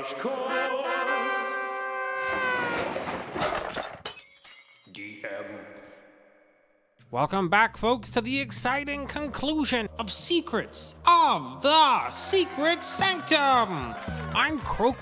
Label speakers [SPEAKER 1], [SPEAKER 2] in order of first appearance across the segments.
[SPEAKER 1] Crash Course. DM.
[SPEAKER 2] Welcome back, folks, to the exciting conclusion of Secrets of the Secret Sanctum. I'm Kroak,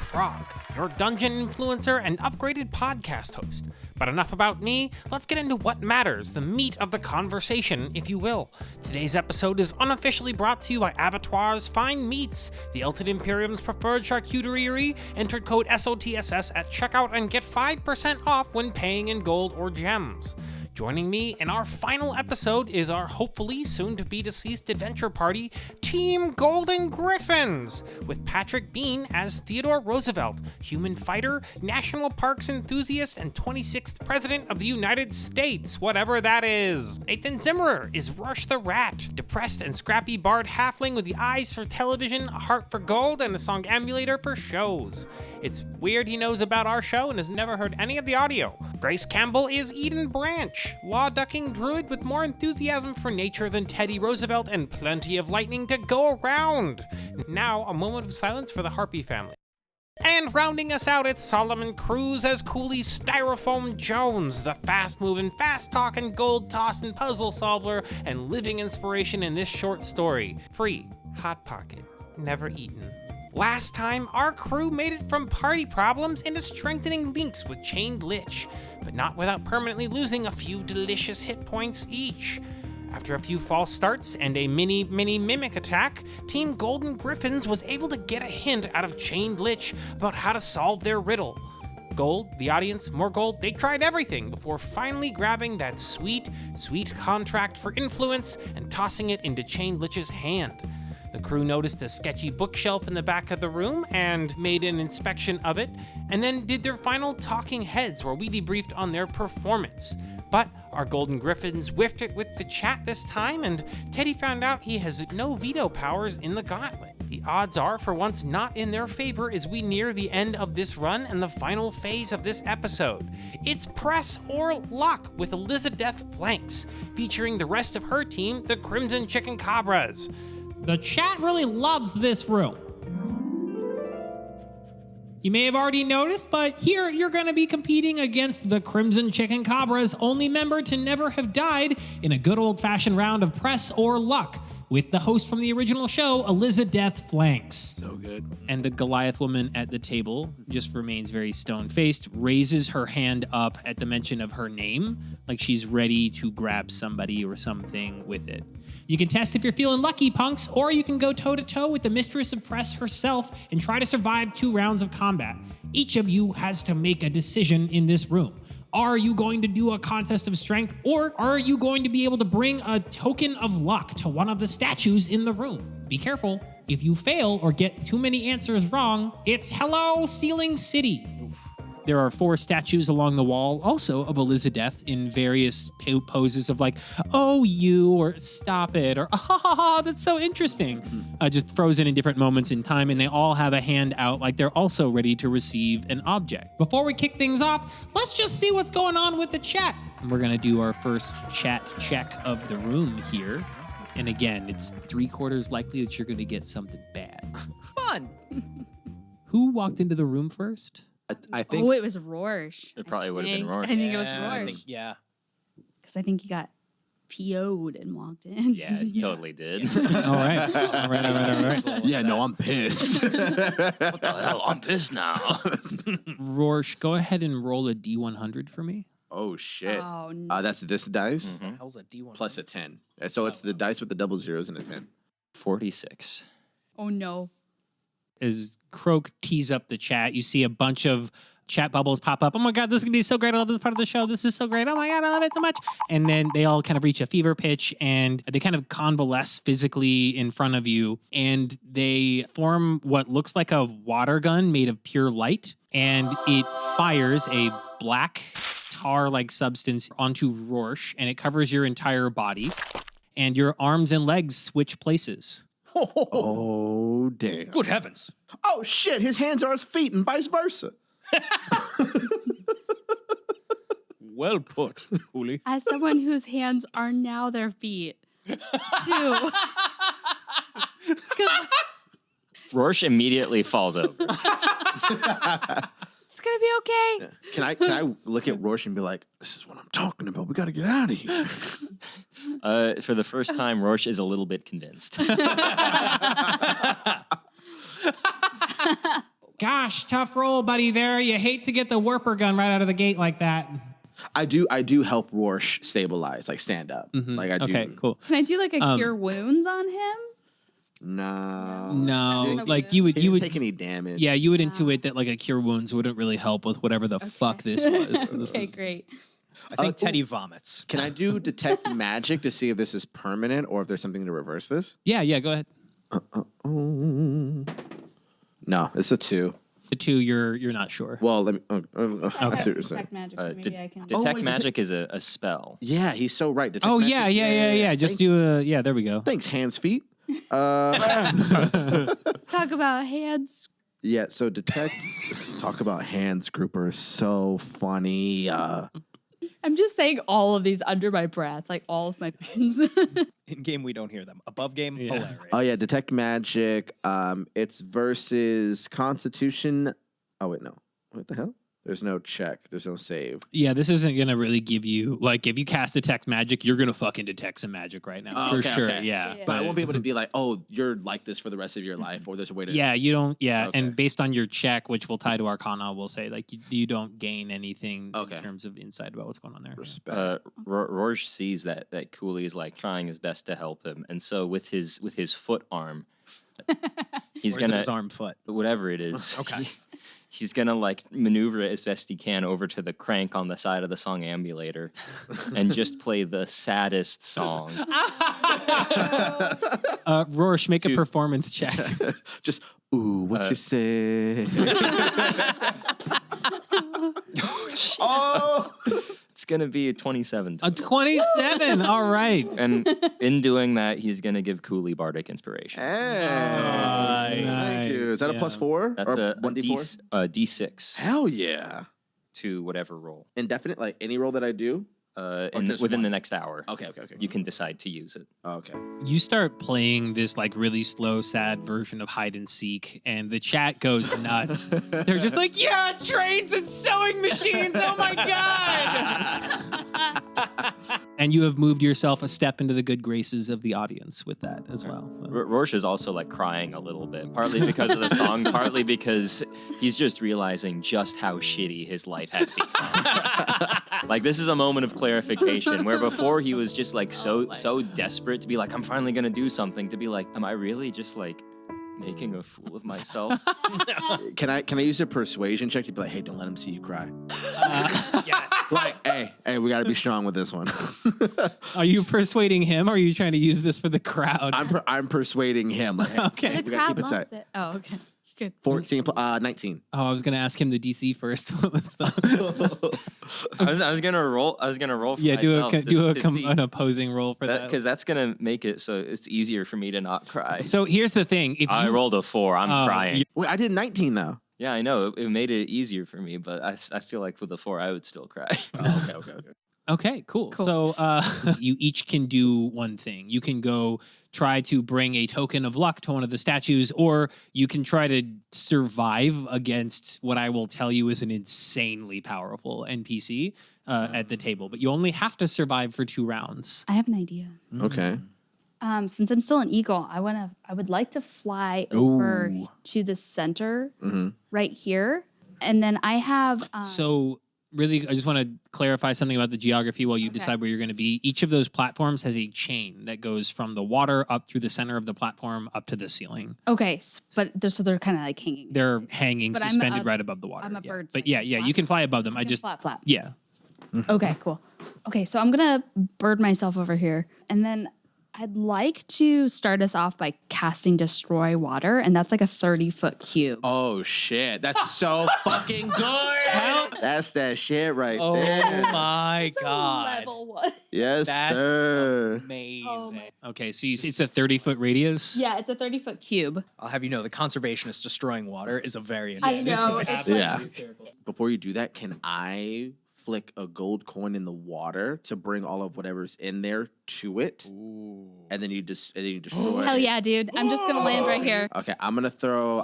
[SPEAKER 2] your dungeon influencer and upgraded podcast host. But enough about me, let's get into what matters, the meat of the conversation, if you will. Today's episode is unofficially brought to you by Abattoir's Fine Meats, the Elted Imperium's preferred charcuterie. Enter code SOTSS at checkout and get 5% off when paying in gold or gems. Joining me in our final episode is our hopefully soon-to-be-deceased adventure party, Team Golden Gryphons, with Patrick Bean as Theodore Roosevelt, human fighter, national parks enthusiast, and 26th President of the United States, whatever that is. Nathan Zimmerer is Rorsche the Rat, depressed and scrappy bard halfling with the eyes for television, a heart for gold, and a song emulator for shows. It's weird he knows about our show and has never heard any of the audio. Grace Campbell is Eden Branch, law-ducking druid with more enthusiasm for nature than Teddy Roosevelt and plenty of lightning to go around. Now, a moment of silence for the Harpy family. And rounding us out, it's Solomon Cruz as Coolie Styrofoam Jones, the fast-moving, fast-talking, gold-tossing puzzle solver and living inspiration in this short story. Free, Hot Pocket, never eaten. Last time, our crew made it from party problems into strengthening links with Chained Lich, but not without permanently losing a few delicious hit points each. After a few false starts and a mini mimic attack, Team Golden Gryphons was able to get a hint out of Chained Lich about how to solve their riddle. Gold, the audience, more gold, they tried everything before finally grabbing that sweet contract for influence and tossing it into Chained Lich's hand. The crew noticed a sketchy bookshelf in the back of the room and made an inspection of it, and then did their final talking heads where we debriefed on their performance. But our Golden Gryphons whiffed it with the chat this time, and Teddy found out he has no veto powers in the gauntlet. The odds are for once not in their favor as we near the end of this run and the final phase of this episode. It's Press or Luck with Elizabeth Flanks, featuring the rest of her team, the Crimson Chicken Cabras.
[SPEAKER 3] The chat really loves this room. You may have already noticed, but here you're going to be competing against the Crimson Chicken Cabras, only member to never have died, in a good old-fashioned round of Press or Luck, with the host from the original show, Elizabeth Flanks.
[SPEAKER 4] So good.
[SPEAKER 5] And the Goliath woman at the table just remains very stone-faced, raises her hand up at the mention of her name, like she's ready to grab somebody or something with it.
[SPEAKER 3] You can test if you're feeling lucky, punks, or you can go toe-to-toe with the Mistress of Press herself and try to survive 2 rounds of combat. Each of you has to make a decision in this room. Are you going to do a contest of strength, or are you going to be able to bring a token of luck to one of the statues in the room? Be careful. If you fail or get too many answers wrong, it's Hello Stealing City.
[SPEAKER 5] There are 4 statues along the wall, also of Elizabeth, in various poses of like, oh, you, or stop it, or ah, ha, ha, ha, that's so interesting. Just frozen in different moments in time, and they all have a hand out like they're also ready to receive an object.
[SPEAKER 3] Before we kick things off, let's just see what's going on with the chat.
[SPEAKER 5] We're going to do our first chat check of the room here. And again, it's 3/4 likely that you're going to get something bad.
[SPEAKER 4] Fun.
[SPEAKER 5] Who walked into the room first?
[SPEAKER 4] I think
[SPEAKER 6] Oh, it was Rorsche.
[SPEAKER 4] it probably would have been Rorsche.
[SPEAKER 6] I think it was
[SPEAKER 4] I
[SPEAKER 6] Rorsche.
[SPEAKER 4] think, yeah.
[SPEAKER 6] Because I think he got PO'd and walked in.
[SPEAKER 4] Yeah, he totally did.
[SPEAKER 5] All right.
[SPEAKER 7] Yeah, no, I'm pissed.
[SPEAKER 4] What the hell? I'm pissed now.
[SPEAKER 5] Rorsche, go ahead and roll a D100 for me.
[SPEAKER 7] Oh, shit.
[SPEAKER 6] Oh, no.
[SPEAKER 7] That's this dice
[SPEAKER 4] Mhm.
[SPEAKER 8] How's a D1?
[SPEAKER 7] plus a 10. So it's the dice with the double zeros and a 10.
[SPEAKER 5] 46.
[SPEAKER 6] Oh, no.
[SPEAKER 5] As Kroak tees up the chat, you see a bunch of chat bubbles pop up. Oh my God, this is going to be so great. I love this part of the show. This is so great. Oh my God, I love it so much. And then they all kind of reach a fever pitch and they kind of convalesce physically in front of you. And they form what looks like a water gun made of pure light. And it fires a black tar-like substance onto Rorsche, and it covers your entire body. And your arms and legs switch places.
[SPEAKER 7] Oh, damn.
[SPEAKER 8] Good heavens.
[SPEAKER 7] Oh, shit. His hands are his feet and vice versa.
[SPEAKER 8] Well put, Coolie.
[SPEAKER 6] As someone whose hands are now their feet, too.
[SPEAKER 4] Rorsche immediately falls over.
[SPEAKER 6] It's gonna be okay.
[SPEAKER 7] Can I look at Rorsche and be like, this is what I'm talking about. We got to get out of here.
[SPEAKER 4] For the first time, Rorsche is a little bit convinced.
[SPEAKER 3] Gosh, tough roll, buddy. There, you hate to get the warper gun right out of the gate like that.
[SPEAKER 7] I do help Rorsche stabilize, like stand up. Like I do.
[SPEAKER 3] Okay, cool.
[SPEAKER 6] Can I do like a cure wounds on him?
[SPEAKER 7] No.
[SPEAKER 3] No, like
[SPEAKER 7] He
[SPEAKER 3] you
[SPEAKER 7] didn't
[SPEAKER 3] would.
[SPEAKER 7] take any damage.
[SPEAKER 3] Yeah, you would intuit that like a cure wounds wouldn't really help with whatever the fuck this was. This
[SPEAKER 6] Okay,
[SPEAKER 3] is-
[SPEAKER 6] great.
[SPEAKER 8] I think Teddy vomits.
[SPEAKER 7] Can I do detect magic to see if this is permanent or if there's something to reverse this?
[SPEAKER 3] Yeah, go ahead.
[SPEAKER 7] No, it's a 2.
[SPEAKER 3] The 2, you're not sure.
[SPEAKER 7] Well, let me.
[SPEAKER 6] Detect magic, so maybe I can.
[SPEAKER 4] Detect
[SPEAKER 7] wait,
[SPEAKER 4] magic is a spell.
[SPEAKER 7] Yeah, he's so right. Detect
[SPEAKER 3] Oh
[SPEAKER 7] magic.
[SPEAKER 3] yeah. Just do a there we go.
[SPEAKER 7] Thanks, hands, feet.
[SPEAKER 6] Talk about hands.
[SPEAKER 7] Yeah, so detect. Talk about hands, grouper. So funny.
[SPEAKER 6] I'm just saying all of these under my breath, like all of my puns.
[SPEAKER 8] In game, we don't hear them. Above game, hilarious.
[SPEAKER 7] Oh yeah, detect magic. It's versus Constitution. Oh wait, no. What the hell? There's no check. There's no save.
[SPEAKER 3] Yeah, this isn't gonna really give you like if you cast detect magic, you're gonna fucking detect some magic right now for
[SPEAKER 7] okay,
[SPEAKER 3] sure.
[SPEAKER 7] okay.
[SPEAKER 3] Yeah,
[SPEAKER 6] Yeah.
[SPEAKER 7] But I won't be able to be like, oh, you're like this for the rest of your life, or there's a way to.
[SPEAKER 3] Yeah, you don't. Yeah,
[SPEAKER 7] Okay.
[SPEAKER 3] and based on your check, which will tie to Arcana, we'll say like you don't gain anything
[SPEAKER 7] Okay.
[SPEAKER 3] in terms of insight about what's going on there.
[SPEAKER 7] Respect.
[SPEAKER 4] Rorsche sees that Coolie is like trying his best to help him, and so with his foot arm, he's
[SPEAKER 8] Or is it
[SPEAKER 4] gonna
[SPEAKER 8] his arm foot.
[SPEAKER 4] whatever it is.
[SPEAKER 8] Okay.
[SPEAKER 4] He's gonna like maneuver it as best he can over to the crank on the side of the song ambulator, and just play the saddest song.
[SPEAKER 3] Rorsche, make a performance check.
[SPEAKER 7] Just ooh, what you say?
[SPEAKER 4] Oh, it's gonna be a 27.
[SPEAKER 3] A 27. All right.
[SPEAKER 4] And in doing that, he's gonna give Coolie bardic inspiration.
[SPEAKER 7] Hey, thank you. Is that a
[SPEAKER 3] Yeah.
[SPEAKER 7] +4
[SPEAKER 4] That's
[SPEAKER 7] or
[SPEAKER 4] a
[SPEAKER 7] 1d4?
[SPEAKER 4] D6
[SPEAKER 7] Hell yeah!
[SPEAKER 4] to whatever roll.
[SPEAKER 7] Indefinite, like any roll that I do. just
[SPEAKER 4] Within
[SPEAKER 7] one?
[SPEAKER 4] the next hour.
[SPEAKER 7] Okay.
[SPEAKER 4] You can decide to use it.
[SPEAKER 7] Okay.
[SPEAKER 3] You start playing this like really slow, sad version of hide and seek, and the chat goes nuts. They're just like, "Yeah, trains and sewing machines! Oh my god!" And you have moved yourself a step into the good graces of the audience with that as well.
[SPEAKER 4] Rorsche is also like crying a little bit, partly because of the song, partly because he's just realizing just how shitty his life has become. Like this is a moment of clarification where before he was just like so desperate to be like, I'm finally gonna do something, to be like, am I really just like making a fool of myself?
[SPEAKER 7] Can I use a persuasion check to be like, hey, don't let him see you cry?
[SPEAKER 8] Yes.
[SPEAKER 7] Like, hey, we got to be strong with this one.
[SPEAKER 3] Are you persuading him, or are you trying to use this for the crowd?
[SPEAKER 7] I'm persuading him. Like, hey,
[SPEAKER 3] Okay.
[SPEAKER 6] The
[SPEAKER 7] we gotta
[SPEAKER 6] crowd
[SPEAKER 7] keep it
[SPEAKER 6] loves
[SPEAKER 7] tight.
[SPEAKER 6] it. Oh, okay. Good.
[SPEAKER 7] 14, 19.
[SPEAKER 3] Oh, I was gonna ask him the DC first. What was the?
[SPEAKER 4] I was gonna roll for
[SPEAKER 3] Yeah,
[SPEAKER 4] myself to see,
[SPEAKER 3] an opposing roll for that.
[SPEAKER 4] because that's gonna make it so it's easier for me to not cry.
[SPEAKER 3] So here's the thing: if
[SPEAKER 4] I
[SPEAKER 3] you
[SPEAKER 4] rolled a 4. I'm crying.
[SPEAKER 7] Wait, I did 19 though.
[SPEAKER 4] Yeah, I know. It made it easier for me, but I feel like with a 4, I would still cry.
[SPEAKER 7] Oh, okay.
[SPEAKER 3] Okay, cool. So you each can do one thing. You can go try to bring a token of luck to one of the statues, or you can try to survive against what I will tell you is an insanely powerful NPC at the table. But you only have to survive for 2 rounds.
[SPEAKER 6] I have an idea.
[SPEAKER 7] Okay.
[SPEAKER 6] Since I'm still an eagle, I would like to fly over to the center right here. And then I have
[SPEAKER 3] So really, I just want to clarify something about the geography while you decide where you're going to be. Each of those platforms has a chain that goes from the water up through the center of the platform up to the ceiling.
[SPEAKER 6] okay, but they're kind of like hanging.
[SPEAKER 3] They're hanging,
[SPEAKER 6] But I'm
[SPEAKER 3] suspended
[SPEAKER 6] a-
[SPEAKER 3] right above the water.
[SPEAKER 6] I'm a bird, so I
[SPEAKER 3] But
[SPEAKER 6] can
[SPEAKER 3] yeah,
[SPEAKER 6] flap.
[SPEAKER 3] you can fly above them. I just,
[SPEAKER 6] flap.
[SPEAKER 3] yeah.
[SPEAKER 6] Okay, cool. Okay, so I'm gonna bird myself over here, and then I'd like to start us off by casting Destroy Water, and that's like a 30-foot cube.
[SPEAKER 7] Oh shit, that's so fucking good. That's that shit right there.
[SPEAKER 8] my God.
[SPEAKER 6] Level 1.
[SPEAKER 7] Yes,
[SPEAKER 8] That's
[SPEAKER 7] sir.
[SPEAKER 8] Amazing.
[SPEAKER 3] Okay, so it's a 30-foot radius?
[SPEAKER 6] Yeah, it's a 30-foot cube.
[SPEAKER 8] I'll have you know, the conservationist destroying water is a very
[SPEAKER 6] I
[SPEAKER 8] interesting.
[SPEAKER 6] know. It's like,
[SPEAKER 7] Yeah. Before you do that, can I flick a gold coin in the water to bring all of whatever's in there to it, and then you destroy.
[SPEAKER 6] Hell yeah, dude! I'm just gonna land right here.
[SPEAKER 7] Okay, I'm gonna throw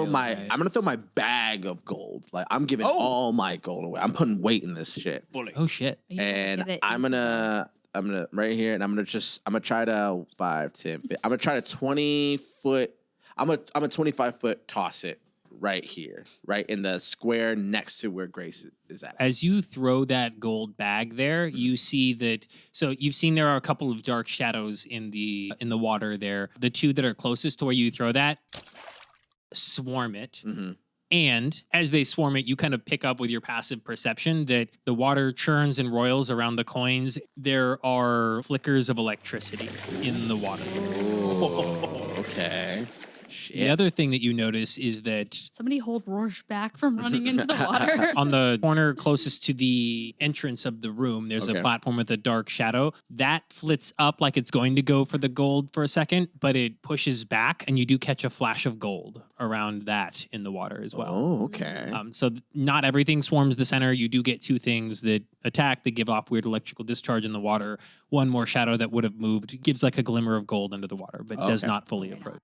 [SPEAKER 7] my bag of gold. Like I'm giving all my gold away. I'm putting weight in this shit.
[SPEAKER 5] Oh shit.
[SPEAKER 6] Are you gonna
[SPEAKER 7] And
[SPEAKER 6] get it
[SPEAKER 7] I'm
[SPEAKER 6] into
[SPEAKER 7] gonna right here, and I'm gonna try to 5, 10. I'm gonna try to 20-foot. I'm a 25-foot toss it right here, right in the square next to where Grace is at.
[SPEAKER 5] As you throw that gold bag there, you see that. So you've seen there are a couple of dark shadows in the water there. The two that are closest to where you throw that swarm it.
[SPEAKER 7] Mhm.
[SPEAKER 5] And as they swarm it, you kind of pick up with your passive perception that the water churns and roils around the coins. There are flickers of electricity in the water.
[SPEAKER 7] Okay.
[SPEAKER 5] The other thing that you notice is that
[SPEAKER 6] Somebody hold Rorsche back from running into the water.
[SPEAKER 5] on the corner closest to the entrance of the room, there's a
[SPEAKER 7] Okay.
[SPEAKER 5] platform with a dark shadow. That flits up like it's going to go for the gold for a second, but it pushes back, and you do catch a flash of gold around that in the water as well.
[SPEAKER 7] Oh, okay.
[SPEAKER 5] So not everything swarms the center. You do get two things that attack that give off weird electrical discharge in the water. One more shadow that would have moved gives like a glimmer of gold under the water, but does
[SPEAKER 7] Okay.
[SPEAKER 5] not fully approach.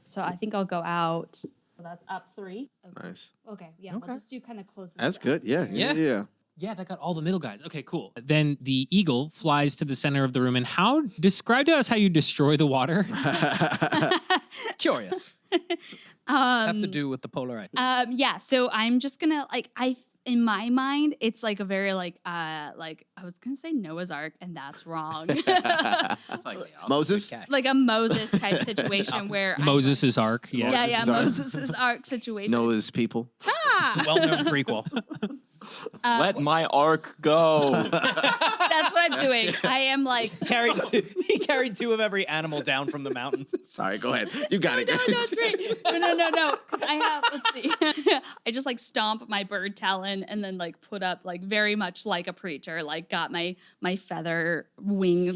[SPEAKER 6] So I think I'll go out. So that's up 3. Okay.
[SPEAKER 7] Nice.
[SPEAKER 6] Okay. Yeah. We'll just do kind of close.
[SPEAKER 7] That's good. Yeah.
[SPEAKER 5] Yeah, that got all the middle guys. Okay, cool. Then the eagle flies to the center of the room. And describe to us how you destroy the water.
[SPEAKER 8] Curious. Have to do with the polar ice.
[SPEAKER 6] Yeah. So I'm just gonna in my mind, it's like a very I was gonna say Noah's Ark, and that's wrong.
[SPEAKER 4] That's like
[SPEAKER 7] Moses?
[SPEAKER 6] Like a Moses type situation where
[SPEAKER 5] Moses' arc. Yeah.
[SPEAKER 6] yeah, Moses' Ark situation.
[SPEAKER 7] Noah's people.
[SPEAKER 6] Ah!
[SPEAKER 8] Well-known prequel.
[SPEAKER 4] Let my arc go.
[SPEAKER 6] That's what I'm doing. I am like
[SPEAKER 8] He carried 2 of every animal down from the mountain.
[SPEAKER 7] Sorry, go ahead. You got it.
[SPEAKER 6] no,
[SPEAKER 7] Grace.
[SPEAKER 6] it's great. No. 'Cause I have, let's see. I just like stomp my bird talon and then like put up like very much like a preacher, like got my feather wings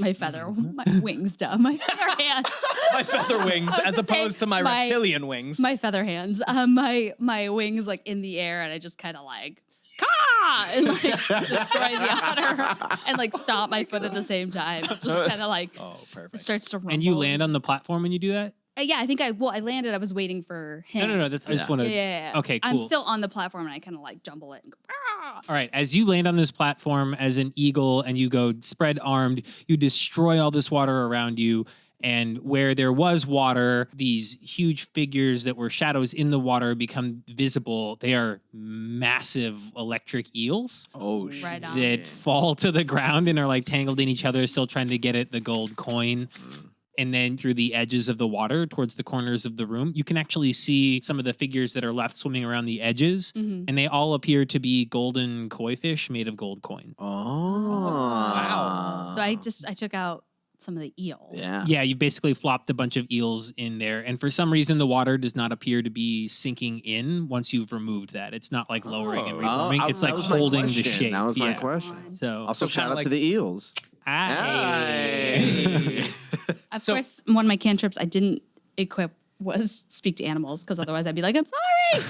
[SPEAKER 6] done, my feather hands.
[SPEAKER 8] My feather wings,
[SPEAKER 6] I was
[SPEAKER 8] as
[SPEAKER 6] gonna say,
[SPEAKER 8] opposed to my reptilian wings.
[SPEAKER 6] My feather hands. My wings like in the air, and I just kind of like Caw! And like destroy the otter and like stomp my foot at the same time. Just kind of like
[SPEAKER 8] perfect.
[SPEAKER 6] it starts to rumble.
[SPEAKER 5] And you land on the platform when you do that?
[SPEAKER 6] Yeah, I think I landed. I was waiting for him.
[SPEAKER 5] No. I just want to.
[SPEAKER 6] Yeah.
[SPEAKER 5] Okay, cool.
[SPEAKER 6] I'm still on the platform, and I kind of like jumble it and go. "Ah!"
[SPEAKER 5] All right. As you land on this platform as an eagle and you go spread armed, you destroy all this water around you. And where there was water, these huge figures that were shadows in the water become visible. They are massive electric eels
[SPEAKER 7] Oh, shit.
[SPEAKER 6] Right on.
[SPEAKER 5] that fall to the ground and are like tangled in each other, still trying to get at the gold coin. And then through the edges of the water towards the corners of the room, you can actually see some of the figures that are left swimming around the edges.
[SPEAKER 6] Mhm.
[SPEAKER 5] And they all appear to be golden koi fish made of gold coin.
[SPEAKER 7] Oh.
[SPEAKER 8] Wow.
[SPEAKER 6] So I took out some of the eels.
[SPEAKER 7] Yeah.
[SPEAKER 5] Yeah, you basically flopped a bunch of eels in there. And for some reason, the water does not appear to be sinking in once you've removed that. It's not like lowering and reforming. It's like
[SPEAKER 7] that was my
[SPEAKER 5] holding the
[SPEAKER 7] question.
[SPEAKER 5] shape.
[SPEAKER 7] That was my
[SPEAKER 5] Yeah.
[SPEAKER 7] question.
[SPEAKER 5] So,
[SPEAKER 7] Also,
[SPEAKER 8] So
[SPEAKER 7] shout
[SPEAKER 8] kinda
[SPEAKER 7] out
[SPEAKER 8] like-
[SPEAKER 7] to the eels.
[SPEAKER 5] Hey.
[SPEAKER 6] Of
[SPEAKER 8] So-
[SPEAKER 6] course, one of my cantrips I didn't equip was speak to animals because otherwise I'd be like, I'm sorry.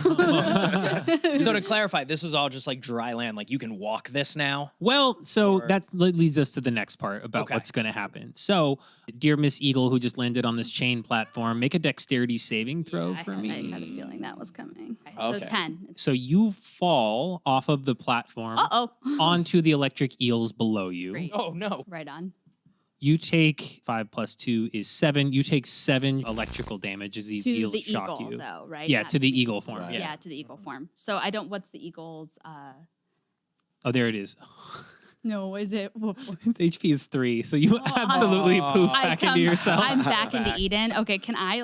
[SPEAKER 8] So to clarify, this is all just like dry land. Like you can walk this now.
[SPEAKER 5] Well, so
[SPEAKER 8] Or-
[SPEAKER 5] that leads us to the next part about
[SPEAKER 8] Okay.
[SPEAKER 5] what's going to happen. So, dear Miss Eagle, who just landed on this chain platform, make a dexterity saving throw
[SPEAKER 6] Yeah,
[SPEAKER 5] for
[SPEAKER 6] I
[SPEAKER 5] me.
[SPEAKER 6] had a feeling that was coming.
[SPEAKER 8] Okay.
[SPEAKER 6] So 10.
[SPEAKER 5] So you fall off of the platform
[SPEAKER 6] Uh-oh.
[SPEAKER 5] onto the electric eels below you.
[SPEAKER 6] Great.
[SPEAKER 8] Oh no.
[SPEAKER 6] Right on.
[SPEAKER 5] You take 5 plus 2 is 7. You take 7 electrical damage as these
[SPEAKER 6] To
[SPEAKER 5] eels
[SPEAKER 6] the
[SPEAKER 5] shock
[SPEAKER 6] eagle,
[SPEAKER 5] you.
[SPEAKER 6] though, right?
[SPEAKER 5] Yeah,
[SPEAKER 6] Not
[SPEAKER 5] to the eagle form.
[SPEAKER 7] Right.
[SPEAKER 5] Yeah.
[SPEAKER 6] Yeah, to the eagle form. So I don't, what's the eagle's,
[SPEAKER 5] Oh, there it is.
[SPEAKER 6] no, is it?
[SPEAKER 5] The HP is 3, so you absolutely poof back into yourself.
[SPEAKER 6] I'm back into Eden. Okay, can I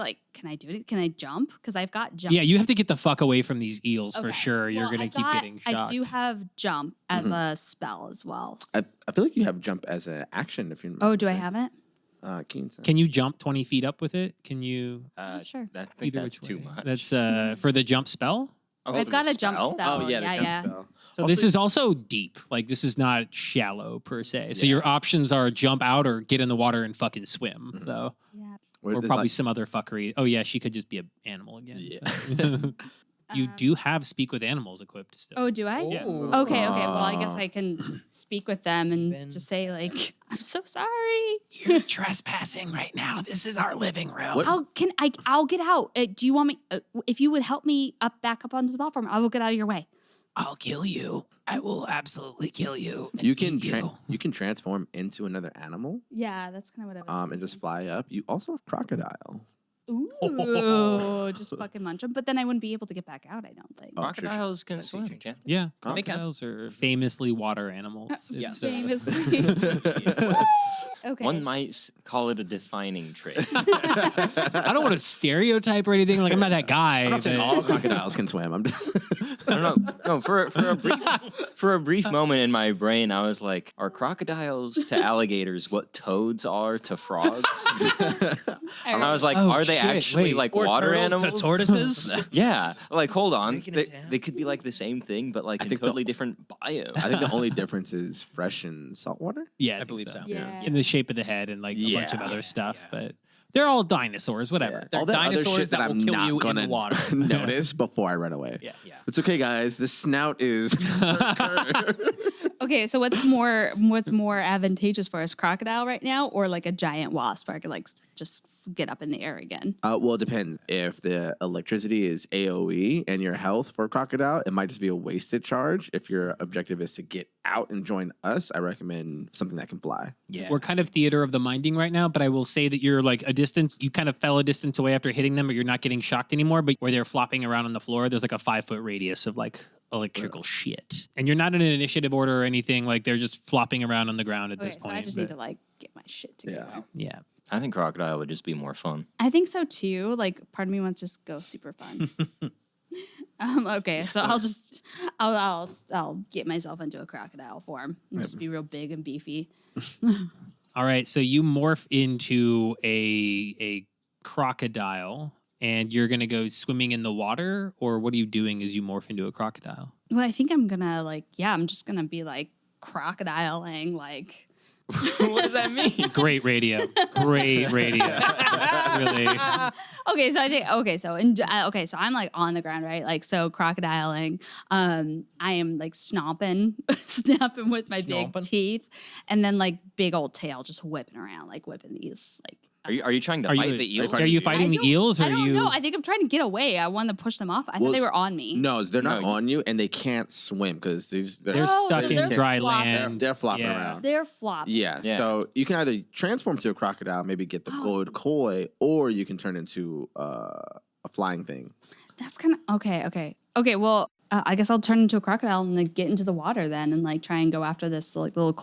[SPEAKER 6] do it? Can I jump? Because I've got jump.
[SPEAKER 5] Yeah, you have to get the fuck away from these eels for
[SPEAKER 6] Okay.
[SPEAKER 5] sure. You're
[SPEAKER 6] Well,
[SPEAKER 5] gonna
[SPEAKER 6] I
[SPEAKER 5] keep
[SPEAKER 6] thought
[SPEAKER 5] getting shocked.
[SPEAKER 6] I do have jump as a spell as well.
[SPEAKER 7] I feel like you have jump as an action if you.
[SPEAKER 6] Oh, do I have it?
[SPEAKER 7] Keen said.
[SPEAKER 5] Can you jump 20 feet up with it? Can you?
[SPEAKER 6] Sure.
[SPEAKER 4] I think
[SPEAKER 5] Either
[SPEAKER 4] that's
[SPEAKER 5] which
[SPEAKER 4] too
[SPEAKER 5] way.
[SPEAKER 4] much.
[SPEAKER 5] That's for the jump spell.
[SPEAKER 4] Oh,
[SPEAKER 6] I've
[SPEAKER 4] for
[SPEAKER 6] got
[SPEAKER 4] the
[SPEAKER 6] a jump spell.
[SPEAKER 7] Oh yeah, the jump
[SPEAKER 6] yeah.
[SPEAKER 7] spell.
[SPEAKER 5] So this is also deep. Like this is not shallow per se. So your options are jump out or get in the water and fucking swim. So
[SPEAKER 6] Yeah.
[SPEAKER 7] Where
[SPEAKER 5] or
[SPEAKER 7] there's
[SPEAKER 5] probably
[SPEAKER 7] like-
[SPEAKER 5] some other fuckery. Oh yeah, she could just be an animal again.
[SPEAKER 7] Yeah.
[SPEAKER 5] You do have speak with animals equipped still.
[SPEAKER 6] Oh, do I?
[SPEAKER 5] Yeah.
[SPEAKER 6] Okay. Well, I guess I can speak with them and just say like, "I'm so sorry."
[SPEAKER 5] You're trespassing right now. This is our living room.
[SPEAKER 6] I'll get out. Do you want me? If you would help me back up onto the platform, I will get out of your way.
[SPEAKER 5] I'll kill you. I will absolutely kill you.
[SPEAKER 7] You can you can transform into another animal.
[SPEAKER 6] Yeah, that's kind of what I was.
[SPEAKER 7] And just fly up. You also have crocodile.
[SPEAKER 6] Ooh, just fucking munch them. But then I wouldn't be able to get back out, I don't think.
[SPEAKER 4] Crocodiles can swim. Yeah.
[SPEAKER 5] Yeah, crocodiles are famously water animals. It's,
[SPEAKER 6] Famously. Okay.
[SPEAKER 4] One might call it a defining trait.
[SPEAKER 5] I don't want to stereotype or anything. Like I'm not that guy.
[SPEAKER 7] I'm not saying
[SPEAKER 5] but-
[SPEAKER 7] all crocodiles can swim. I'm just
[SPEAKER 4] I don't know. No, for a brief moment in my brain, I was like, are crocodiles to alligators what toads are to frogs? And I was like,
[SPEAKER 5] Oh,
[SPEAKER 4] are they
[SPEAKER 5] shit,
[SPEAKER 4] actually
[SPEAKER 5] wait.
[SPEAKER 4] like
[SPEAKER 8] Or
[SPEAKER 4] water
[SPEAKER 8] turtles
[SPEAKER 4] animals?
[SPEAKER 8] to tortoises.
[SPEAKER 4] Yeah. Like, hold on.
[SPEAKER 8] Breaking it down.
[SPEAKER 4] They could be like the same thing, but like
[SPEAKER 7] I
[SPEAKER 4] in
[SPEAKER 7] think
[SPEAKER 4] totally different biome.
[SPEAKER 7] I think the only difference is fresh and salt water.
[SPEAKER 5] Yeah,
[SPEAKER 8] I
[SPEAKER 5] think
[SPEAKER 8] believe so.
[SPEAKER 6] Yeah.
[SPEAKER 5] In the shape of the head and like a bunch of
[SPEAKER 7] Yeah.
[SPEAKER 5] other stuff, but they're all dinosaurs. Whatever.
[SPEAKER 8] They're
[SPEAKER 7] All that other
[SPEAKER 8] dinosaurs
[SPEAKER 7] shit
[SPEAKER 8] that
[SPEAKER 7] I'm
[SPEAKER 8] will kill
[SPEAKER 7] not
[SPEAKER 8] you in
[SPEAKER 7] gonna
[SPEAKER 8] the water.
[SPEAKER 7] notice before I run away.
[SPEAKER 8] Yeah.
[SPEAKER 7] It's okay, guys. The snout is.
[SPEAKER 6] Okay, so what's more advantageous for us, crocodile right now, or like a giant wasp where I could like just get up in the air again?
[SPEAKER 7] Well, it depends. If the electricity is AOE and your health for crocodile, it might just be a wasted charge. If your objective is to get out and join us, I recommend something that can fly.
[SPEAKER 8] Yeah.
[SPEAKER 5] We're kind of theater of the minding right now, but I will say that you're like a distance, you kind of fell a distance away after hitting them, but you're not getting shocked anymore. But where they're flopping around on the floor, there's like a 5-foot radius of like electrical shit. And you're not in an initiative order or anything. Like they're just flopping around on the ground at
[SPEAKER 6] Okay,
[SPEAKER 5] this
[SPEAKER 6] so
[SPEAKER 5] point.
[SPEAKER 6] I just
[SPEAKER 5] but-
[SPEAKER 6] need to like get my shit together.
[SPEAKER 5] yeah.
[SPEAKER 4] I think crocodile would just be more fun.
[SPEAKER 6] I think so too. Like part of me wants to just go super fun. Okay, so I'll get myself into a crocodile form and just be real big and beefy.
[SPEAKER 5] All right. So you morph into a crocodile and you're going to go swimming in the water, or what are you doing as you morph into a crocodile?
[SPEAKER 6] Well, I think I'm gonna I'm just gonna be like crocodiling, like.
[SPEAKER 4] What does that mean?
[SPEAKER 5] Great radio. Great radio. Really.
[SPEAKER 6] Okay, so I think so I'm like on the ground, right? Like so crocodiling. I am like snapping with my big
[SPEAKER 8] Stomping?
[SPEAKER 6] teeth, and then like big old tail just whipping around, like whipping these like.
[SPEAKER 4] Are you trying to
[SPEAKER 5] Are
[SPEAKER 4] fight
[SPEAKER 5] you,
[SPEAKER 4] the eels?
[SPEAKER 5] are you fighting the eels, or
[SPEAKER 6] I
[SPEAKER 5] are
[SPEAKER 6] don't
[SPEAKER 5] you?
[SPEAKER 6] know. I think I'm trying to get away. I wanted to push them off. I thought they were on me.
[SPEAKER 7] No, they're not
[SPEAKER 4] No,
[SPEAKER 7] on you, and they can't swim because
[SPEAKER 5] They're
[SPEAKER 6] Oh,
[SPEAKER 5] stuck in
[SPEAKER 6] they're
[SPEAKER 5] dry
[SPEAKER 6] flopping.
[SPEAKER 5] land.
[SPEAKER 7] they're flopping
[SPEAKER 5] Yeah.
[SPEAKER 7] around.
[SPEAKER 6] They're flopping.
[SPEAKER 7] Yeah,
[SPEAKER 4] Yeah.
[SPEAKER 7] so you can either transform to a crocodile, maybe get the gold koi, or you can turn into a flying thing.
[SPEAKER 6] That's kind of okay. Well, I guess I'll turn into a crocodile and like, get into the water then, and like try and go after this like little